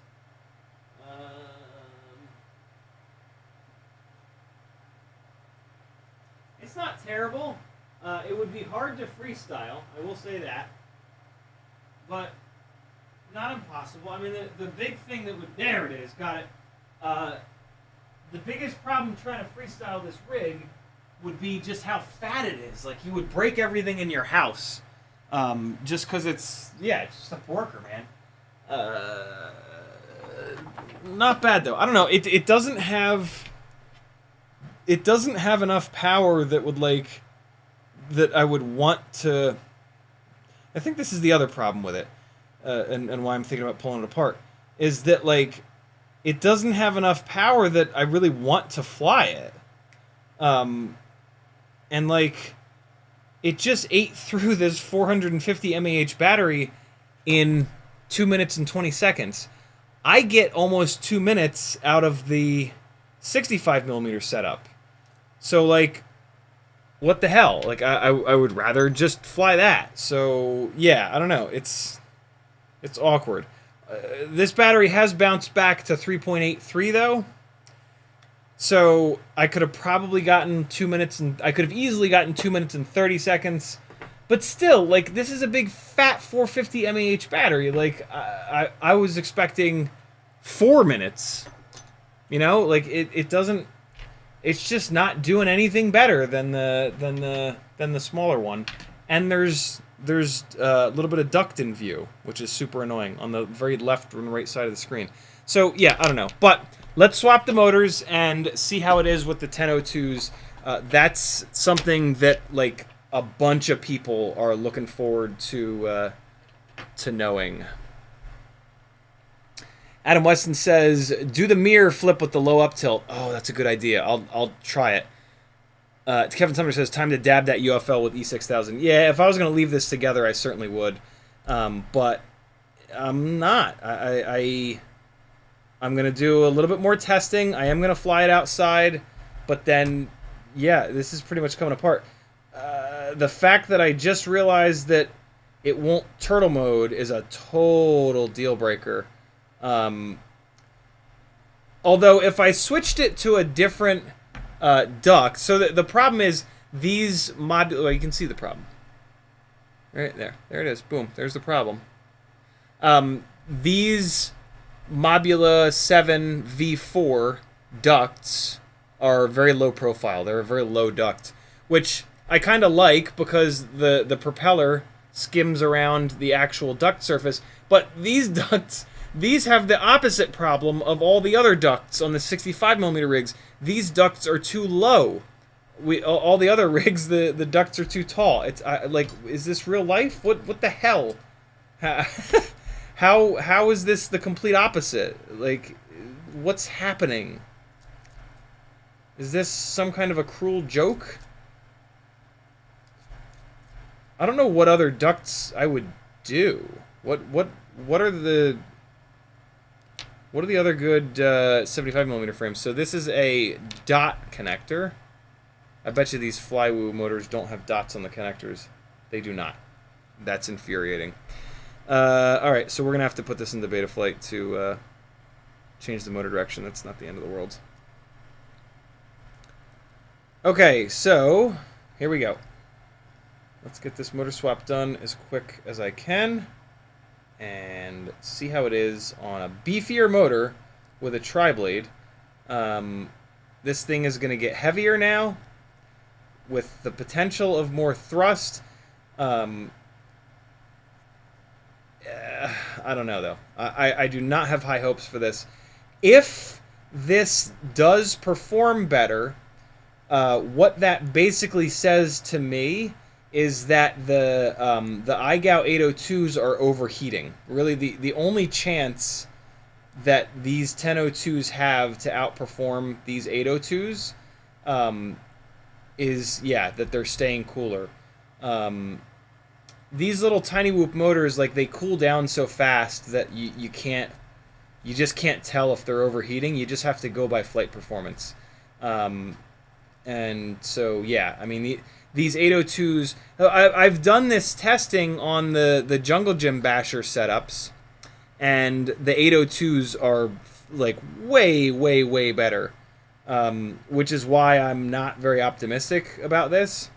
It's not terrible. It would be hard to freestyle, I will say that. But not impossible. I mean, the big thing that would... There it is, got it. The biggest problem trying to freestyle this rig would be just how fat it is. Like, you would break everything in your house. Just because it's... Yeah, it's just a porker, man. Not bad, though. I don't know. It doesn't have... It doesn't have enough power that would, like... That I would want to... I think this is the other problem with it. And why I'm thinking about pulling it apart, is that, like, it doesn't have enough power that I really want to fly it. And, like, it just ate through this 450 mAh battery in 2 minutes and 20 seconds. I get almost 2 minutes out of the 65mm setup. So, like, what the hell? Like, I would rather just fly that. So, yeah, I don't know. It's awkward. This battery has bounced back to 3.83 though. So I could have probably gotten 2 minutes and I could have easily gotten 2 minutes and 30 seconds. But still, like, this is a big fat 450 mAh battery. Like, I was expecting 4 minutes. You know, like it doesn't. It's just not doing anything better than the smaller one. And there's a little bit of duct in view, which is super annoying on the very left and right side of the screen. So yeah, I don't know. But let's swap the motors and see how it is with the 1002s. That's something that, like, a bunch of people are looking forward to knowing. Adam Weston says, do the mirror flip with the low up tilt. Oh, that's a good idea. I'll try it. Kevin Sumner says, time to dab that UFL with E6000. Yeah, if I was going to leave this together, I certainly would. But I'm not. I'm going to do a little bit more testing. I am going to fly it outside. But then, yeah, this is pretty much coming apart. The fact that I just realized that it won't turtle mode is a total deal breaker. Although, if I switched it to a different... duct. So the problem is these well, you can see the problem. Right there. There it is. Boom. There's the problem. These Mobula 7 V4 ducts are very low profile. They're a very low duct, which I kind of like because the propeller skims around the actual duct surface. But these ducts, these have the opposite problem of all the other ducts on the 65mm rigs. These ducts are too low. All the other rigs, the ducts are too tall. It's like, is this real life? What the hell? How is this the complete opposite? Like, what's happening? Is this some kind of a cruel joke? I don't know what other ducts I would do. What are the... What are the other good 75mm frames? So this is a dot connector. I bet you these Flywoo motors don't have dots on the connectors. They do not. That's infuriating. Alright, so we're going to have to put this into Betaflight to change the motor direction. That's not the end of the world. Okay, so here we go. Let's get this motor swap done as quick as I can and see how it is on a beefier motor with a tri-blade. This thing is going to get heavier now with the potential of more thrust. I don't know, though. I do not have high hopes for this. If this does perform better, what that basically says to me is that the iGao 802s are overheating. Really, the only chance that these 1002s have to outperform these 802s is, yeah, that they're staying cooler. These little Cinewhoop motors, like, they cool down so fast that you just can't tell if they're overheating. You just have to go by flight performance. And so, yeah, I mean, these 802s... I've done this testing on the Jungle Gym Basher setups, and the 802s are, like, way, way, way better. Which is why I'm not very optimistic about this.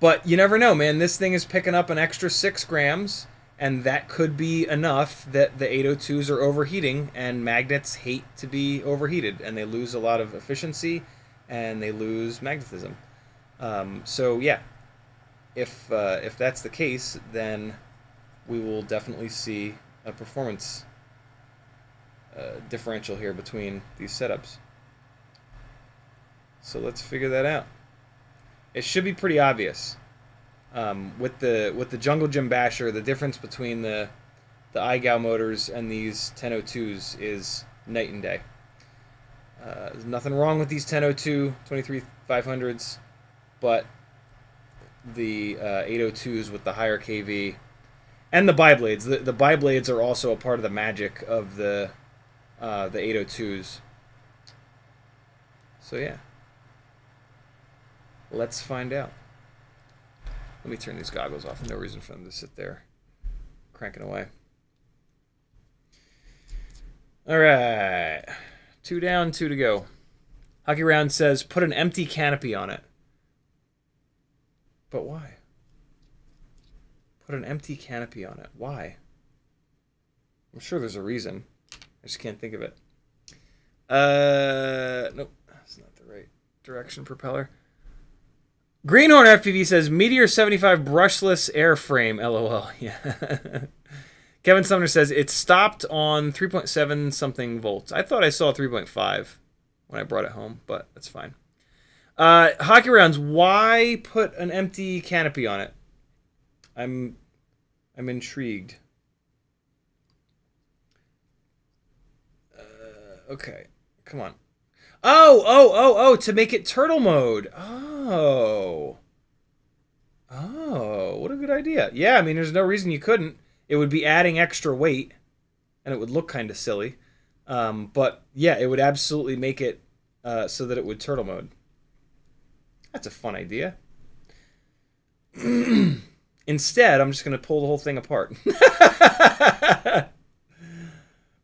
But you never know, man. This thing is picking up an extra 6 grams, and that could be enough that the 802s are overheating, and magnets hate to be overheated, and they lose a lot of efficiency, and they lose magnetism. So yeah, if that's the case, then we will definitely see a performance differential here between these setups. So let's figure that out. It should be pretty obvious. With the Jungle Gym Basher, the difference between the iGao motors and these 1002s is night and day. There's nothing wrong with these 1002 23500s, but the 802s with the higher kV and the bi-blades. The bi-blades are also a part of the magic of the 802s. So yeah. Let's find out. Let me turn these goggles off. No reason for them to sit there cranking away. All right. 2 down, 2 to go. Hockey Round says, put an empty canopy on it. But why? Put an empty canopy on it. Why? I'm sure there's a reason. I just can't think of it. Nope. That's not the right direction propeller. Greenhorn FPV says, Meteor 75 brushless airframe, LOL. Yeah. Kevin Sumner says, it stopped on 3.7 something volts. I thought I saw 3.5 when I brought it home, but that's fine. Hockey Rounds, why put an empty canopy on it? I'm intrigued. Okay, come on. Oh, to make it turtle mode. Oh, what a good idea. Yeah, I mean, there's no reason you couldn't. It would be adding extra weight, and it would look kind of silly. But, yeah, it would absolutely make it so that it would turtle mode. That's a fun idea. Instead, I'm just going to pull the whole thing apart.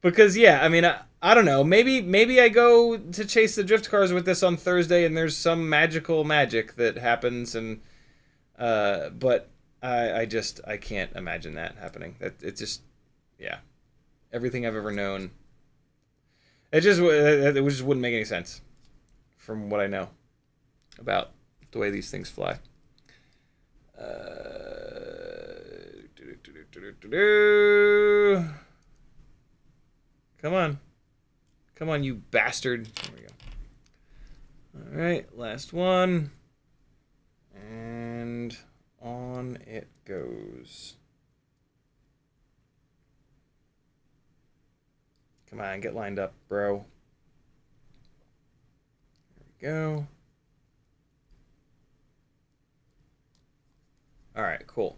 Because, yeah, I mean, I don't know. Maybe I go to chase the drift cars with this on Thursday, and there's some magical magic that happens, and but I can't imagine that happening. It just, yeah, everything I've ever known, it just wouldn't make any sense from what I know about the way these things fly. Come on. Come on, you bastard. There we go. Alright, last one. And on it goes. Come on, get lined up, bro. There we go. Alright, cool.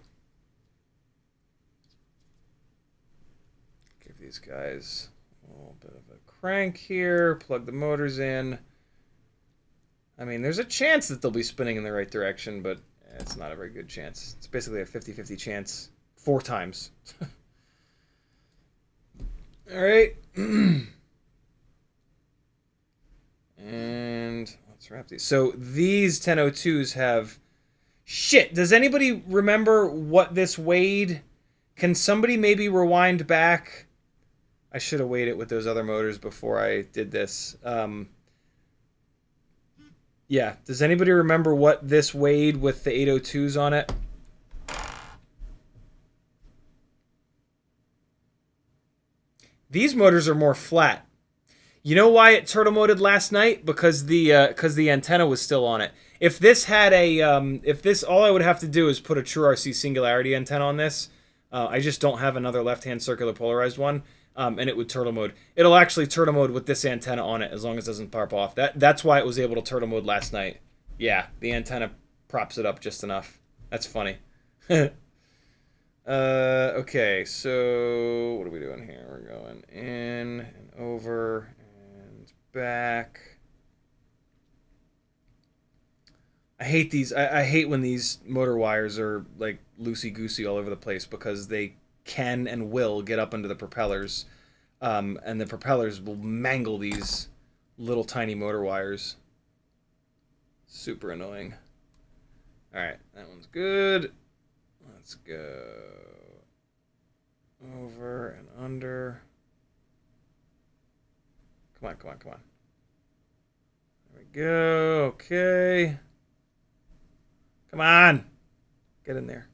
Give these guys A little bit of a crank here. Plug the motors in. I mean, there's a chance that they'll be spinning in the right direction, but it's not a very good chance. It's basically a 50-50 chance 4 times. All right. And let's wrap these. So these 1002s have... Shit, does anybody remember what this weighed? Can somebody maybe rewind back? I should have weighed it with those other motors before I did this. Yeah, does anybody remember what this weighed with the 802s on it? These motors are more flat. You know why it turtle moded last night? Because the antenna was still on it. If this had a all I would have to do is put a True RC Singularity antenna on this. I just don't have another left-hand circular polarized one, and it would turtle mode. It'll actually turtle mode with this antenna on it as long as it doesn't pop off. That's why it was able to turtle mode last night. Yeah, the antenna props it up just enough. That's funny. Okay, so what are we doing here? We're going in and over and back. I hate these. I hate when these motor wires are like loosey-goosey all over the place because they can and will get up into the propellers, and the propellers will mangle these little tiny motor wires. Super annoying. All right, that one's good. Let's go over and under. Come on, come on, come on. There we go. Okay. Come on. Get in there.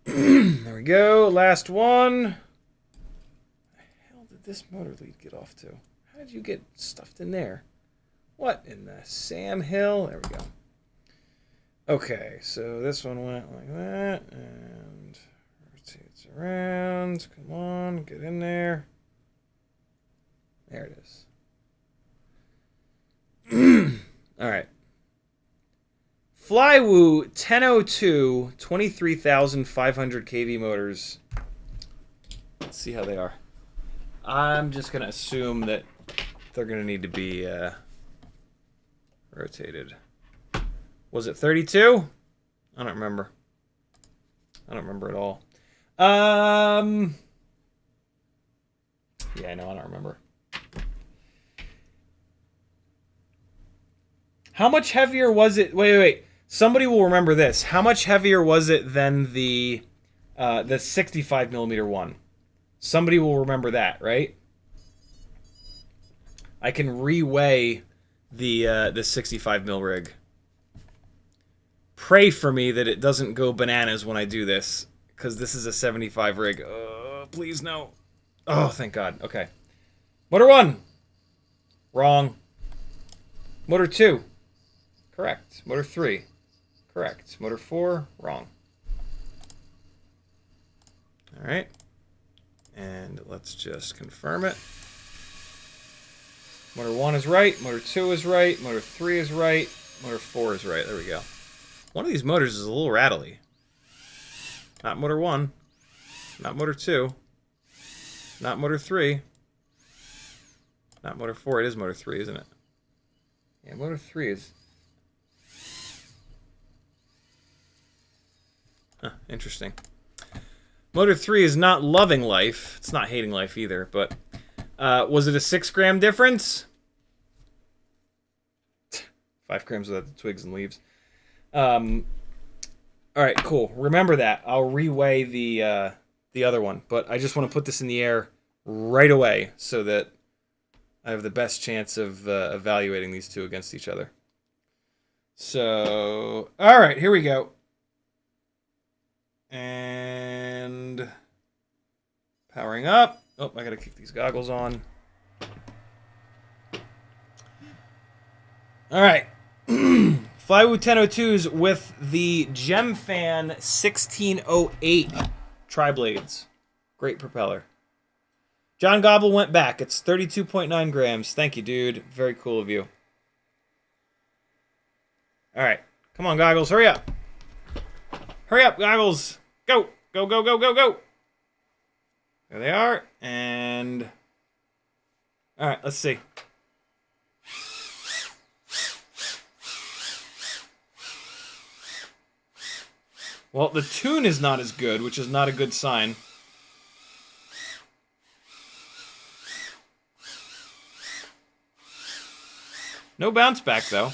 There we go. Last one. Where the hell did this motor lead get off to? How did you get stuffed in there? What in the Sam Hill? There we go. Okay, so this one went like that and rotates around. Come on, get in there. There it is. All right. Flywoo 1002 23,500 kV motors. Let's see how they are. I'm just going to assume that they're going to need to be rotated. Was it 32? I don't remember. I don't remember at all. Yeah, no, I don't remember. How much heavier was it? Wait. Somebody will remember this. How much heavier was it than the 65 millimeter one? Somebody will remember that, right? I can reweigh the 65 mil rig. Pray for me that it doesn't go bananas when I do this, because this is a 75 rig. Please no. Oh, thank God. Okay. Motor 1. Wrong. Motor 2. Correct. Motor 3. Correct. Motor 4. Wrong. All right. And let's just confirm it. Motor 1 is right. Motor 2 is right. Motor 3 is right. Motor 4 is right. There we go. One of these motors is a little rattly. Not motor 1. Not motor 2. Not motor 3. Not motor 4. It is motor 3, isn't it? Yeah, motor 3 is... Huh, interesting. Motor 3 is not loving life. It's not hating life either, but... was it a 6 gram difference? 5 grams without the twigs and leaves. Alright, cool. Remember that. I'll reweigh the other one, but I just want to put this in the air right away so that I have the best chance of evaluating these two against each other. So, alright, here we go. And powering up. Oh, I gotta kick these goggles on. Alright. Flywoo 1002s with the Gemfan 1608 tri-blades. Great propeller. John Gobble went back. It's 32.9 grams. Thank you, dude. Very cool of you. Alright. Come on, Goggles. Hurry up. Hurry up, Goggles. Go. Go, go, go, go, go. There they are, and... Alright, let's see. Well, the tune is not as good, which is not a good sign. No bounce back, though.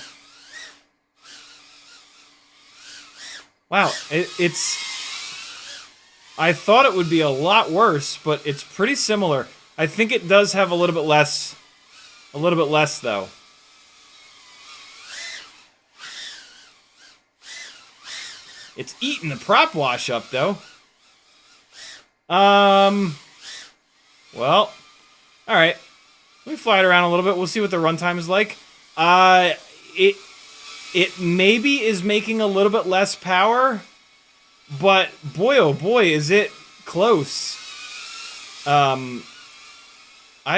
Wow, it's... I thought it would be a lot worse, but it's pretty similar. I think it does have a little bit less... though. It's eating the prop wash up, though. Well, alright. Let me fly it around a little bit. We'll see what the runtime is like. It maybe is making a little bit less power, but boy, oh boy, is it close. I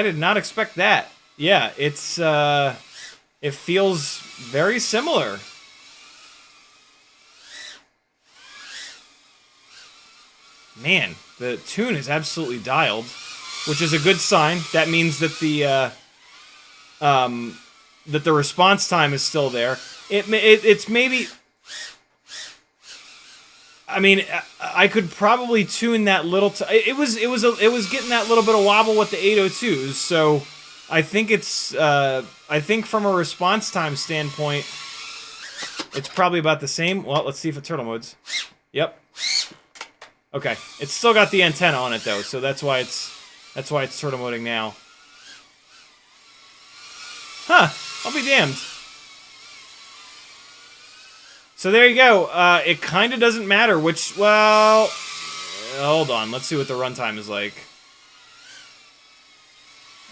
did not expect that. Yeah, it's, it feels very similar. Man, the tune is absolutely dialed, which is a good sign. That means that the response time is still there. It's maybe... I mean, I could probably tune that little... It was getting that little bit of wobble with the 802s, so I think it's... I think from a response time standpoint, it's probably about the same. Well, let's see if it turtle modes. Yep. Okay, it's still got the antenna on it though, so that's why it's turtle moding now. Huh, I'll be damned. So there you go. It kind of doesn't matter which, well, hold on, let's see what the runtime is like.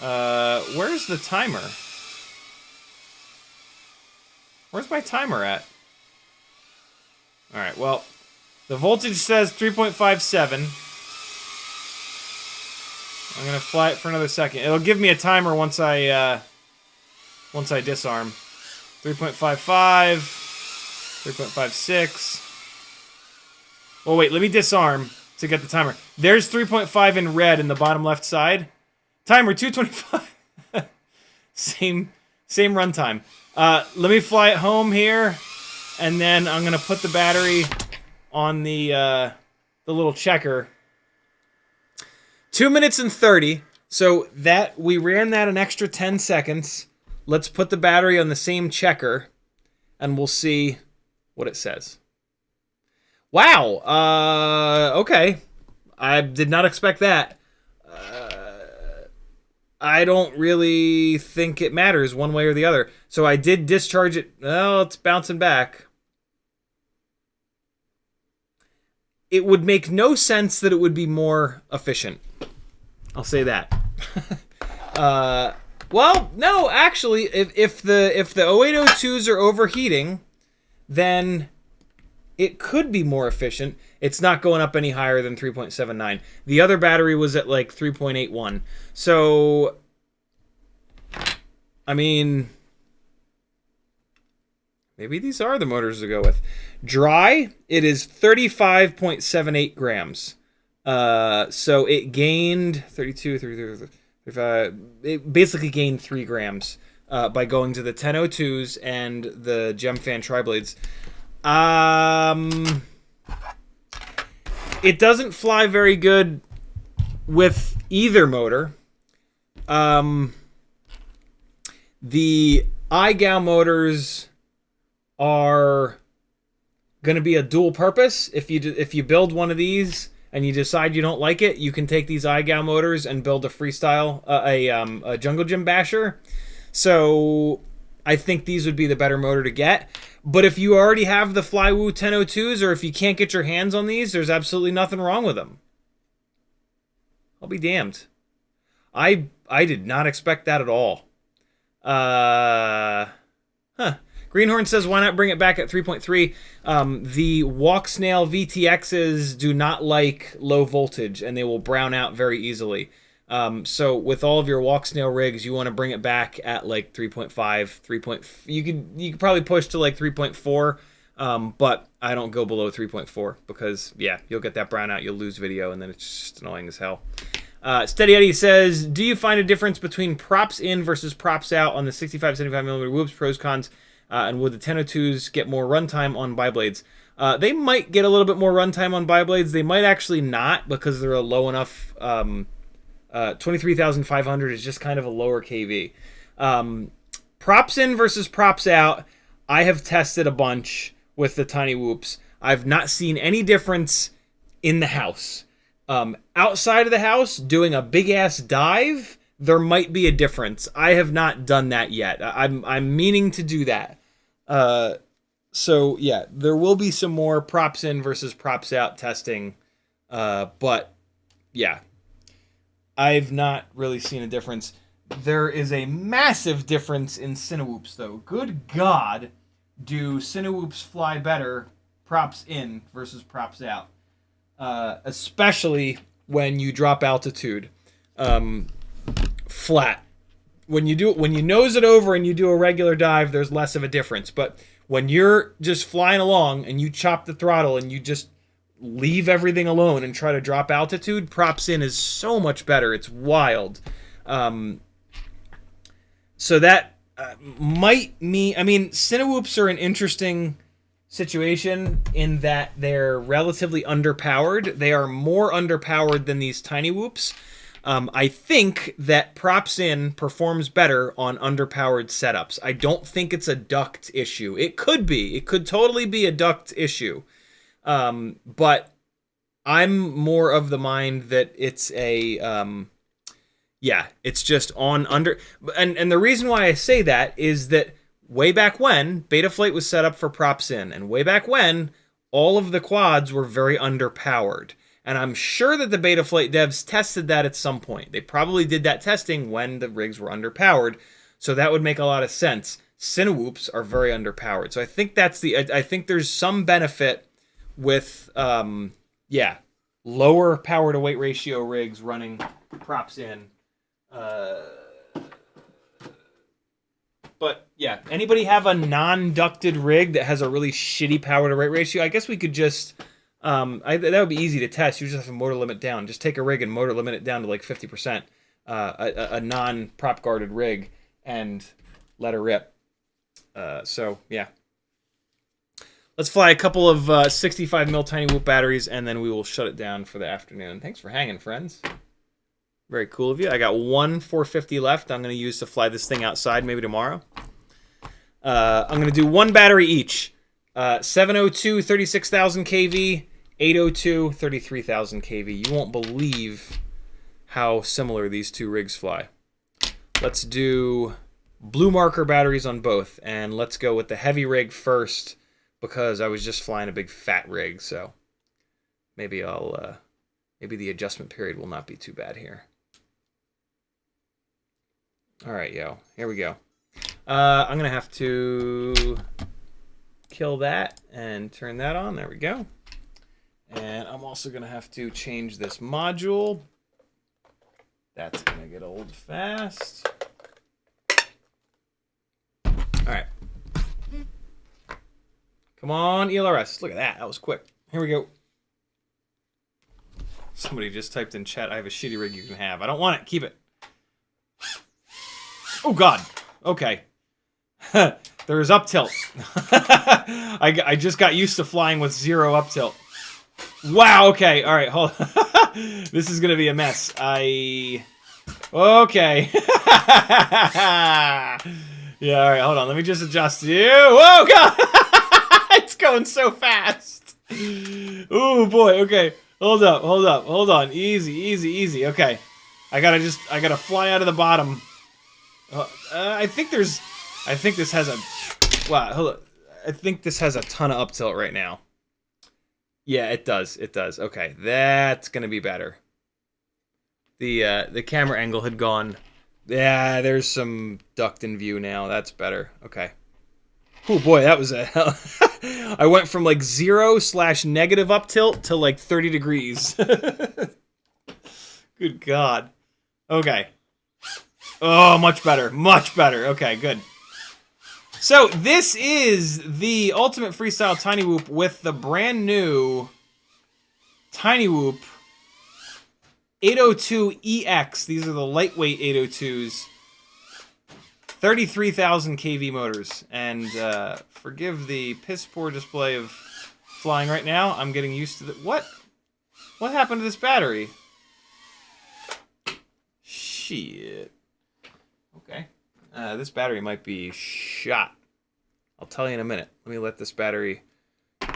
Where's the timer? Where's my timer at? Alright, well, the voltage says 3.57. I'm gonna fly it for another second. It'll give me a timer once I disarm. 3.55, 3.56. Oh wait, let me disarm to get the timer. There's 3.5 in red in the bottom left side. Timer 225. Same runtime. Let me fly it home here, and then I'm gonna put the battery on the little checker. 2 minutes and 30. So that we ran that an extra 10 seconds. Let's put the battery on the same checker, and we'll see what it says. Wow. Okay. I did not expect that. I don't really think it matters one way or the other. So I did discharge it. Oh, it's bouncing back. It would make no sense that it would be more efficient. I'll say that. Well, no, actually, if the 0802s are overheating, then it could be more efficient. It's not going up any higher than 3.79. The other battery was at like 3.81. So, I mean, maybe these are the motors to go with. Dry, it is 35.78 grams. So it gained 32, 33, 35. It basically gained 3 grams by going to the 1002s and the Gemfan tri-blades. It doesn't fly very good with either motor. The iGal motors are going to be a dual purpose. If you build one of these and you decide you don't like it, you can take these iGal motors and build a freestyle, a Jungle Gym basher. So I think these would be the better motor to get. But if you already have the Flywoo 1002s, or if you can't get your hands on these, there's absolutely nothing wrong with them. I'll be damned. I did not expect that at all. Greenhorn says, why not bring it back at 3.3? The Walksnail VTXs do not like low voltage, and they will brown out very easily. So with all of your Walksnail rigs, you want to bring it back at like 3.5, you could probably push to like 3.4, but I don't go below 3.4 because, yeah, you'll get that brownout, you'll lose video, and then it's just annoying as hell. Steady Eddie says, do you find a difference between props in versus props out on the 65-75mm whoops, pros, cons, and would the 1002s get more runtime on biblades? They might get a little bit more runtime on biblades. They might actually not, because they're a low enough... 23,500 is just kind of a lower KV. Props in versus props out, I have tested a bunch with the Cinewhoops. I've not seen any difference in the house. Outside of the house, doing a big-ass dive, there might be a difference. I have not done that yet. I'm meaning to do that. So, yeah, there will be some more props in versus props out testing. But, yeah, I've not really seen a difference. There is a massive difference in Cinewhoops, though. Good God, do Cinewhoops fly better props in versus props out. Especially when you drop altitude. Flat. When you nose it over and you do a regular dive, there's less of a difference. But when you're just flying along and you chop the throttle and you just leave everything alone and try to drop altitude, props in is so much better. It's wild. So that might mean... I mean, Cinewhoops are an interesting situation in that they're relatively underpowered. They are more underpowered than these Cinewhoops. I think that props in performs better on underpowered setups. I don't think it's a duct issue. It could be. It could totally be a duct issue. But I'm more of the mind that it's a... yeah, it's just on under... And the reason why I say that is that way back when, Betaflight was set up for props in, and way back when, all of the quads were very underpowered. And I'm sure that the Betaflight devs tested that at some point. They probably did that testing when the rigs were underpowered, so that would make a lot of sense. Cinewhoops are very underpowered. So I think that's the... I think there's some benefit with, yeah, lower power to weight ratio rigs running props in. But yeah, anybody have a non-ducted rig that has a really shitty power to weight ratio? I guess we could just, that would be easy to test. You just have to motor limit down. Just take a rig and motor limit it down to like 50%, a non-prop guarded rig, and let her rip. So yeah. Let's fly a couple of 65mm Cinewhoop batteries, and then we will shut it down for the afternoon. Thanks for hanging, friends. Very cool of you. I got one 450 left I'm going to use to fly this thing outside maybe tomorrow. I'm going to do one battery each. 702, 36,000 kV. 802, 33,000 kV. You won't believe how similar these two rigs fly. Let's do blue marker batteries on both. And let's go with the heavy rig first, because I was just flying a big fat rig. So maybe I'll... maybe the adjustment period will not be too bad here. All right, yo. Here we go. I'm going to have to kill that and turn that on. There we go. And I'm also going to have to change this module. That's going to get old fast. All right. Come on, ELRS. Look at that. That was quick. Here we go. Somebody just typed in chat, I have a shitty rig you can have. I don't want it. Keep it. Oh, God. Okay. There is up tilt. I just got used to flying with 0 up tilt. Wow, okay. All right, hold on. This is going to be a mess. Okay. Yeah, all right, hold on. Let me just adjust you. Whoa, God. It's going so fast. Oh, boy. Okay. Hold up, hold on. Easy, easy, easy. Okay. I gotta fly out of the bottom. I think this has a... Wow, hold up. I think this has a ton of up tilt right now. Yeah, it does. It does. Okay, that's gonna be better. The camera angle had gone... Yeah, there's some duct in view now. That's better. Okay. Oh boy, that was a hell. I went from like 0/- up tilt to like 30 degrees. Good God. Okay. Oh, much better. Much better. Okay, good. So this is the Ultimate Freestyle Cinewhoop with the brand new Cinewhoop 802EX. These are the lightweight 802s. 33,000 kV motors. And forgive the piss poor display of flying right now. I'm getting used to the... What? What happened to this battery? Shit. Okay. This battery might be shot. I'll tell you in a minute. Let me let this battery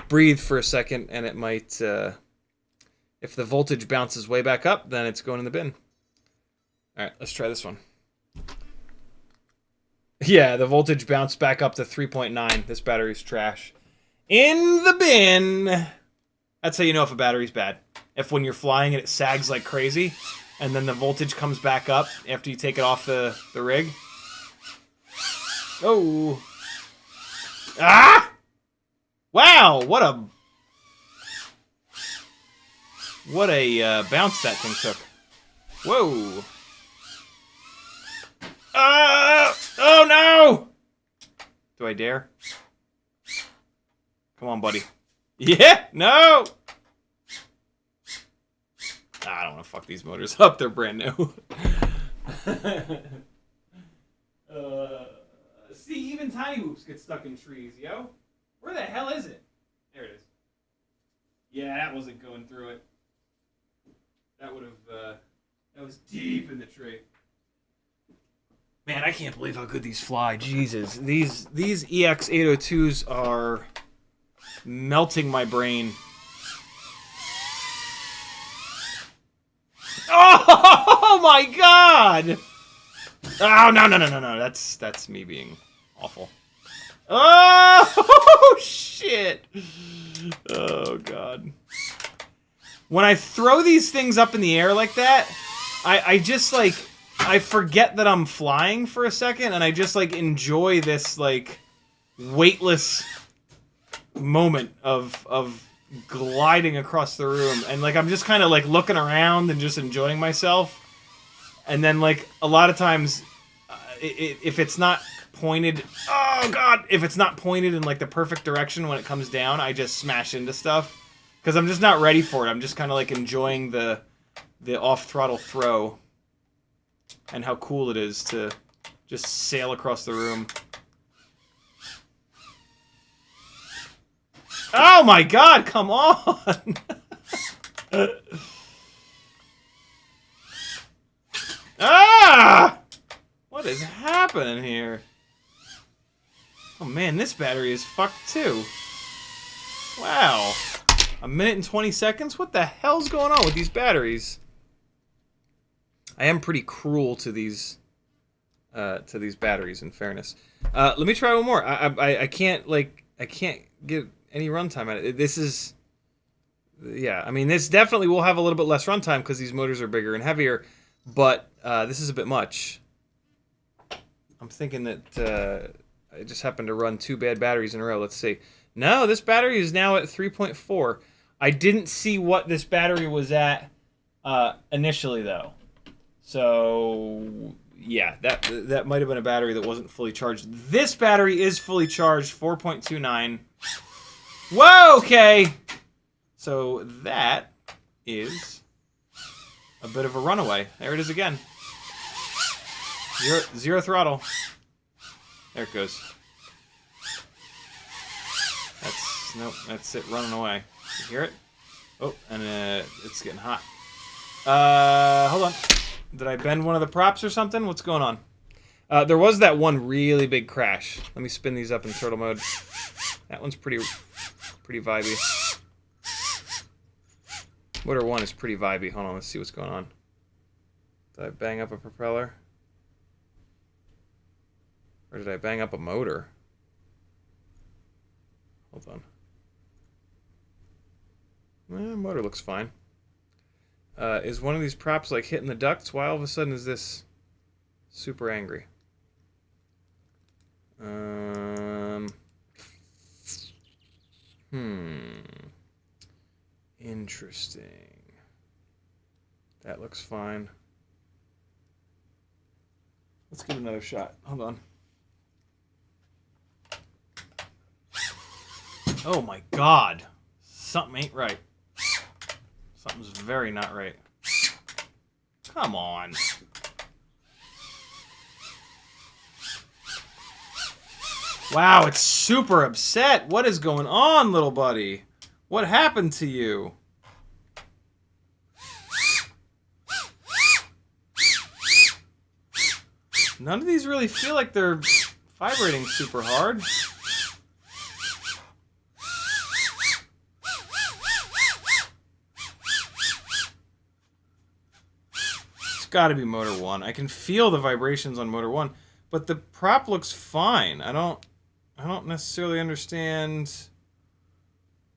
breathe for a second, and it might... if the voltage bounces way back up, then it's going in the bin. Alright, let's try this one. Yeah, the voltage bounced back up to 3.9. This battery's trash. In the bin! That's how you know if a battery's bad. If when you're flying and it sags like crazy, and then the voltage comes back up after you take it off the rig. Oh. Ah! Wow, what a bounce that thing took. Whoa. Oh no! Do I dare? Come on, buddy. Yeah, no! I don't want to fuck these motors up. They're brand new. See, even tiny whoops get stuck in trees, yo. Where the hell is it? There it is. Yeah, that wasn't going through it. That would have, that was deep in the tree. Man, I can't believe how good these fly. Jesus. These EX802s are melting my brain. Oh my god! Oh, no. That's me being awful. Oh, shit. Oh, god. When I throw these things up in the air like that, I just, like, I forget that I'm flying for a second, and I just, like, enjoy this, like, weightless moment of gliding across the room. And, like, I'm just kind of, like, looking around and just enjoying myself. And then, like, a lot of times, if it's not pointed... Oh, God! If it's not pointed in, like, the perfect direction when it comes down, I just smash into stuff. Because I'm just not ready for it. I'm just kind of, like, enjoying the off-throttle throw. And how cool it is to just sail across the room. Oh, my God! Come on! Ah! What is happening here? Oh man, this battery is fucked too. Wow. 1 minute and 20 seconds? What the hell's going on with these batteries? I am pretty cruel to these batteries, in fairness. Let me try one more. I can't get any runtime out of it. This is... Yeah, I mean, this definitely will have a little bit less runtime because these motors are bigger and heavier. But this is a bit much. I'm thinking that I just happened to run 2 bad batteries in a row. Let's see. No, this battery is now at 3.4. I didn't see what this battery was at initially, though. So, yeah, that might have been a battery that wasn't fully charged. This battery is fully charged, 4.29. Whoa, okay. So that is... a bit of a runaway. There it is again. Zero throttle. There it goes. That's it running away. You hear it? Oh, and it's getting hot. Hold on. Did I bend one of the props or something? What's going on? There was that one really big crash. Let me spin these up in turtle mode. That one's pretty vibey. Motor 1 is pretty vibey. Hold on, let's see what's going on. Did I bang up a propeller? Or did I bang up a motor? Hold on. Motor looks fine. Is one of these props like hitting the ducts? Why all of a sudden is this super angry? Interesting. That looks fine. Let's give it another shot. Hold on. Oh my god. Something ain't right. Something's very not right. Come on. Wow, it's super upset. What is going on, little buddy? What happened to you? None of these really feel like they're vibrating super hard. It's got to be motor 1. I can feel the vibrations on motor 1, but the prop looks fine. I don't necessarily understand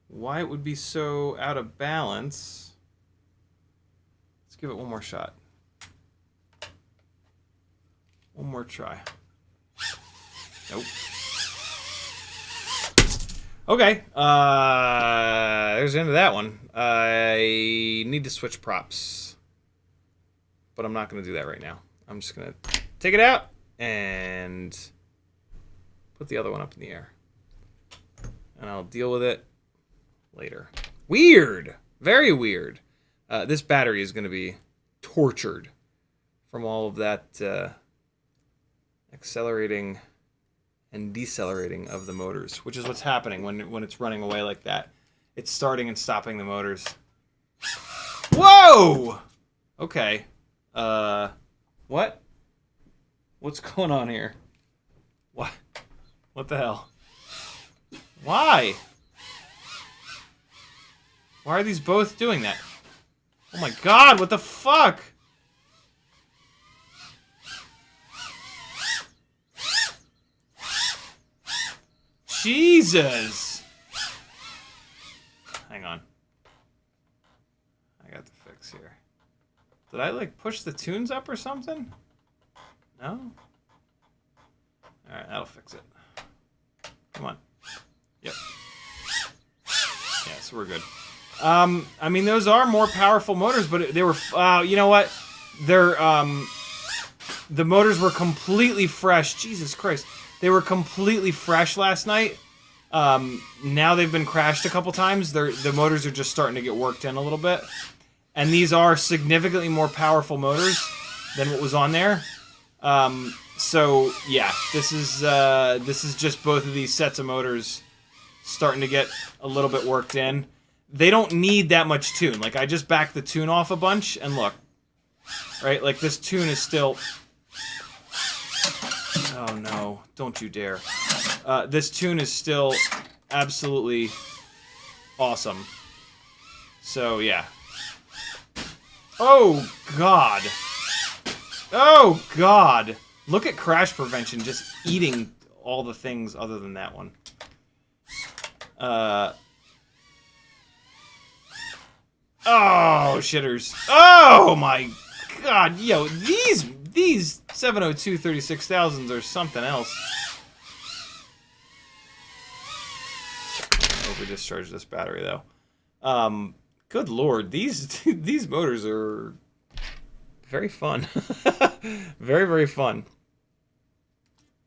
why it would be so out of balance. Let's give it one more shot. One more try. Nope. Okay. There's the end of that one. I need to switch props. But I'm not going to do that right now. I'm just going to take it out and put the other one up in the air. And I'll deal with it later. Weird. Very weird. This battery is going to be tortured from all of that accelerating and decelerating of the motors, which is what's happening when it's running away like that. It's starting and stopping the motors. Whoa! Okay. What? What's going on here? What? What the hell? Why? Why are these both doing that? Oh my god, what the fuck? Jesus! Hang on. I got the fix here. Did I, like, push the tunes up or something? No? Alright, that'll fix it. Come on. Yep. Yeah, so we're good. I mean, those are more powerful motors, but they were... you know what? They're, the motors were completely fresh. Jesus Christ. They were completely fresh last night. Now they've been crashed a couple times. The motors are just starting to get worked in a little bit. And these are significantly more powerful motors than what was on there. So, yeah, this is just both of these sets of motors starting to get a little bit worked in. They don't need that much tune. Like, I just backed the tune off a bunch, and look. Right? Like, this tune is still... Oh, no. Don't you dare. This tune is still absolutely awesome. So, yeah. Oh, God. Oh, God. Look at crash prevention just eating all the things other than that one. Oh, shitters. Oh, my God. Yo, these 702 36,000s are something else. Over discharge this battery, though. Good Lord. These motors are very fun. Very, very fun.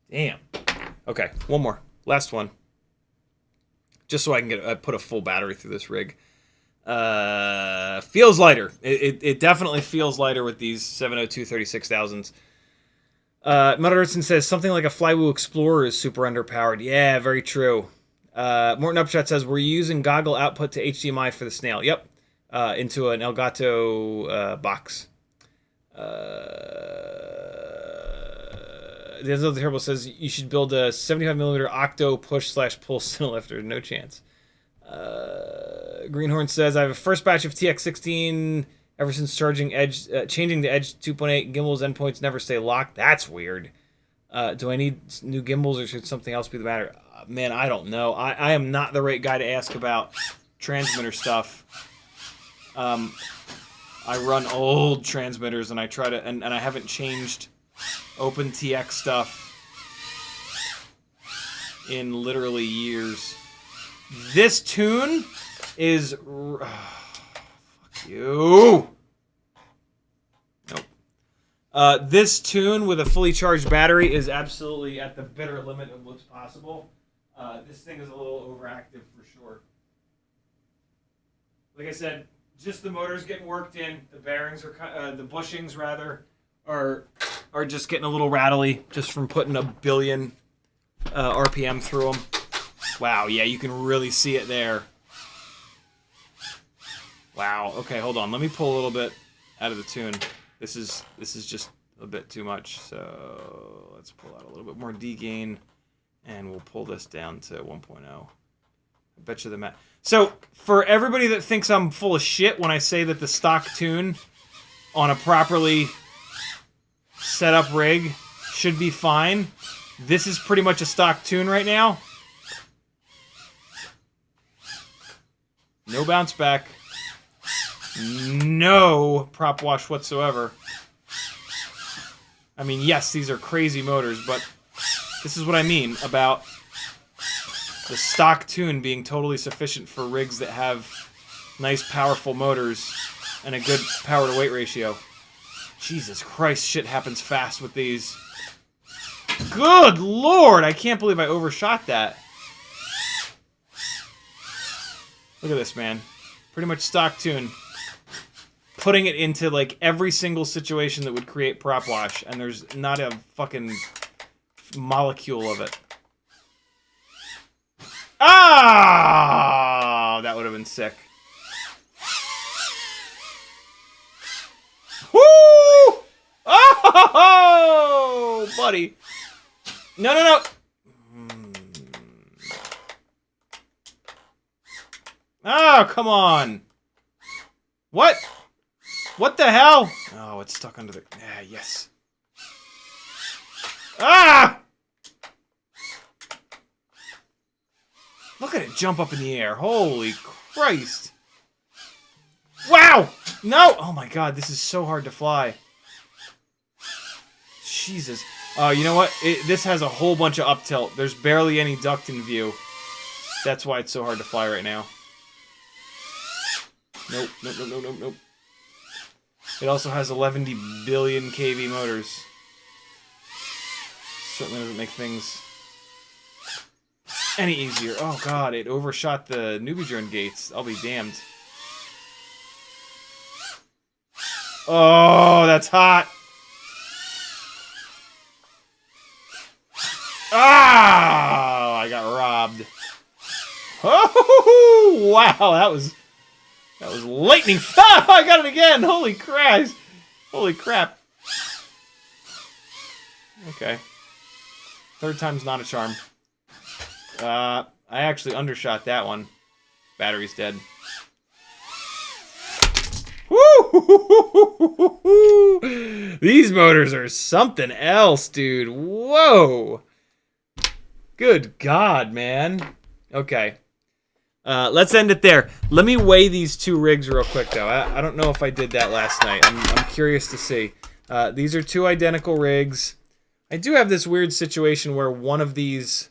Damn. Okay, one more. Last one. Just so I can get put a full battery through this rig. Feels lighter. It definitely feels lighter with these 702 36,000s. Mutterson says something like a Flywheel Explorer is super underpowered. Yeah, very true. Morton Upshot says we're using goggle output to HDMI for the Snail. Yep. Into an Elgato box. The other terrible says you should build a 75mm octo push/pull Cinelifter. No chance. Greenhorn says I have a first batch of TX16 ever since changing the Edge 2.8 gimbal's endpoints never stay locked. That's weird. Do I need new gimbals or should something else be the matter? Man, I don't know. I am not the right guy to ask about transmitter stuff. I run old transmitters and I try to and I haven't changed OpenTX stuff in literally years. This tune is fuck you. Nope. This tune with a fully charged battery is absolutely at the bitter limit of what's possible. This thing is a little overactive for sure. Like I said, just the motors getting worked in. The bearings are, the bushings rather, are just getting a little rattly just from putting a billion RPM through them. Wow, yeah, you can really see it there. Wow. Okay, hold on. Let me pull a little bit out of the tune. This is just a bit too much. So let's pull out a little bit more D gain, and we'll pull this down to 1.0. I bet you the mat. So for everybody that thinks I'm full of shit when I say that the stock tune on a properly set up rig should be fine, this is pretty much a stock tune right now. No bounce back. No prop wash whatsoever. I mean, yes, these are crazy motors, but this is what I mean about the stock tune being totally sufficient for rigs that have nice, powerful motors and a good power-to-weight ratio. Jesus Christ, shit happens fast with these. Good Lord, I can't believe I overshot that. Look at this, man. Pretty much stock tune. Putting it into, like, every single situation that would create prop wash, and there's not a fucking molecule of it. Ah! That would have been sick. Woo! Oh, buddy. No, no, no. Oh, come on. What? What the hell? Oh, it's stuck under the... Ah, yes. Ah! Look at it jump up in the air. Holy Christ. Wow! No! Oh my god, this is so hard to fly. Jesus. Oh, you know what? This has a whole bunch of up tilt. There's barely any duct in view. That's why it's so hard to fly right now. Nope, nope, nope, nope, nope, nope. It also has 11 billion kV motors. Certainly doesn't make things any easier. Oh god, it overshot the newbie drone gates. I'll be damned. Oh, that's hot. Ah, I got robbed. Oh, wow, that was lightning. Ah, I got it again. Holy Christ. Holy crap. Okay. Third time's not a charm. I actually undershot that one. Battery's dead. Woo! These motors are something else, dude. Whoa. Good God, man. Okay. Let's end it there. Let me weigh these two rigs real quick, though. I don't know if I did that last night. I'm curious to see. These are two identical rigs. I do have this weird situation where these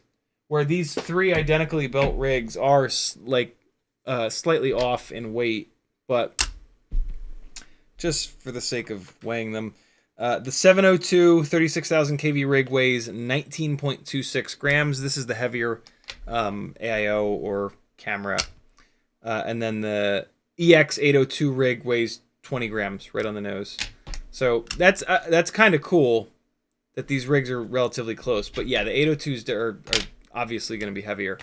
three identically built rigs are like slightly off in weight, but just for the sake of weighing them, the 702 36,000 kV rig weighs 19.26 grams. This is the heavier AIO or camera, and then the EX 802 rig weighs 20 grams, right on the nose. So that's kind of cool that these rigs are relatively close. But yeah, the 802s are obviously going to be heavier.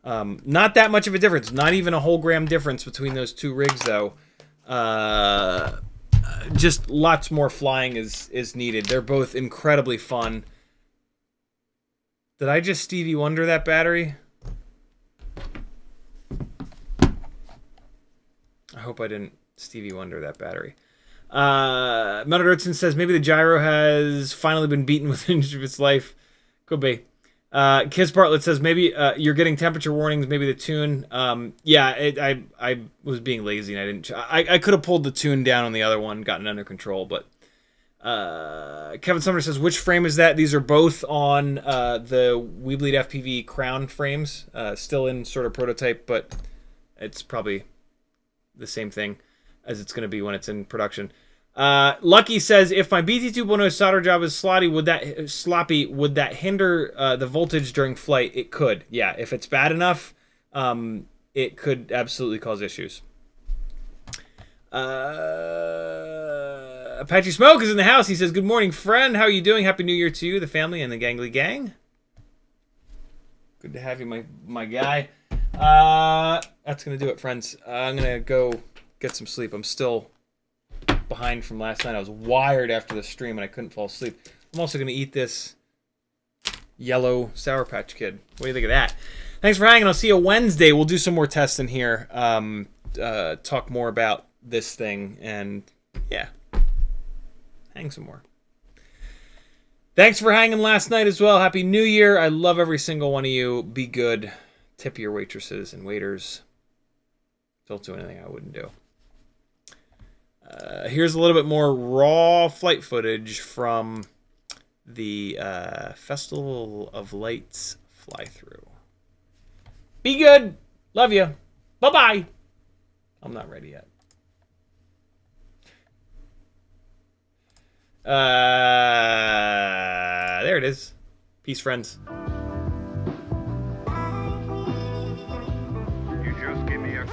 Not that much of a difference. Not even a whole gram difference between those two rigs, though. Just lots more flying is needed. They're both incredibly fun. Did I just Stevie Wonder that battery? I hope I didn't Stevie Wonder that battery. Metal Dirtson says maybe the gyro has finally been beaten within an inch of its life. Could be. Kiss Bartlett says maybe you're getting temperature warnings. Maybe the tune. Yeah, I was being lazy and I didn't. I could have pulled the tune down on the other one, gotten it under control. But Kevin Sumner says which frame is that? These are both on the We Bleed FPV crown frames. Still in sort of prototype, but it's probably the same thing as it's going to be when it's in production. Lucky says, if my BT 2.0 solder job is sloppy, would that hinder the voltage during flight? It could. Yeah, if it's bad enough, it could absolutely cause issues. Apache Smoke is in the house. He says, good morning, friend. How are you doing? Happy New Year to you, the family, and the gangly gang. Good to have you, my guy. That's going to do it, friends. I'm going to go get some sleep. I'm still behind from last night. I was wired after the stream, and I couldn't fall asleep. I'm also going to eat this yellow Sour Patch Kid. What do you think of that? Thanks for hanging. I'll see you Wednesday. We'll do some more testing here. Talk more about this thing, and yeah, hang some more. Thanks for hanging last night as well. Happy New Year. I love every single one of you. Be good. Tip your waitresses and waiters. Don't do anything I wouldn't do. Here's a little bit more raw flight footage from the Festival of Lights fly-through. Be good. Love you. Bye-bye. I'm not ready yet. There it is. Peace, friends. You just give me a...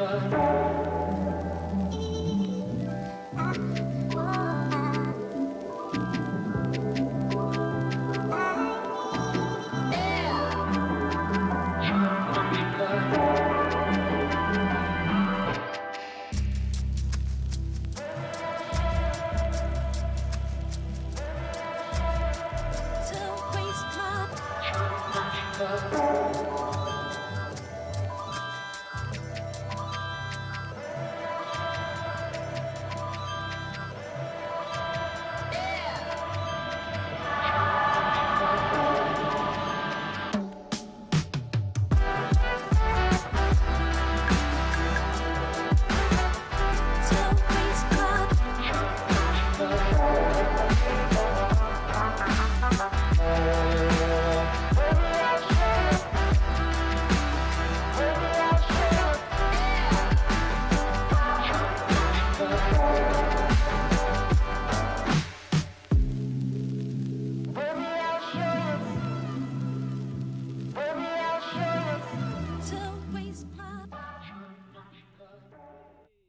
So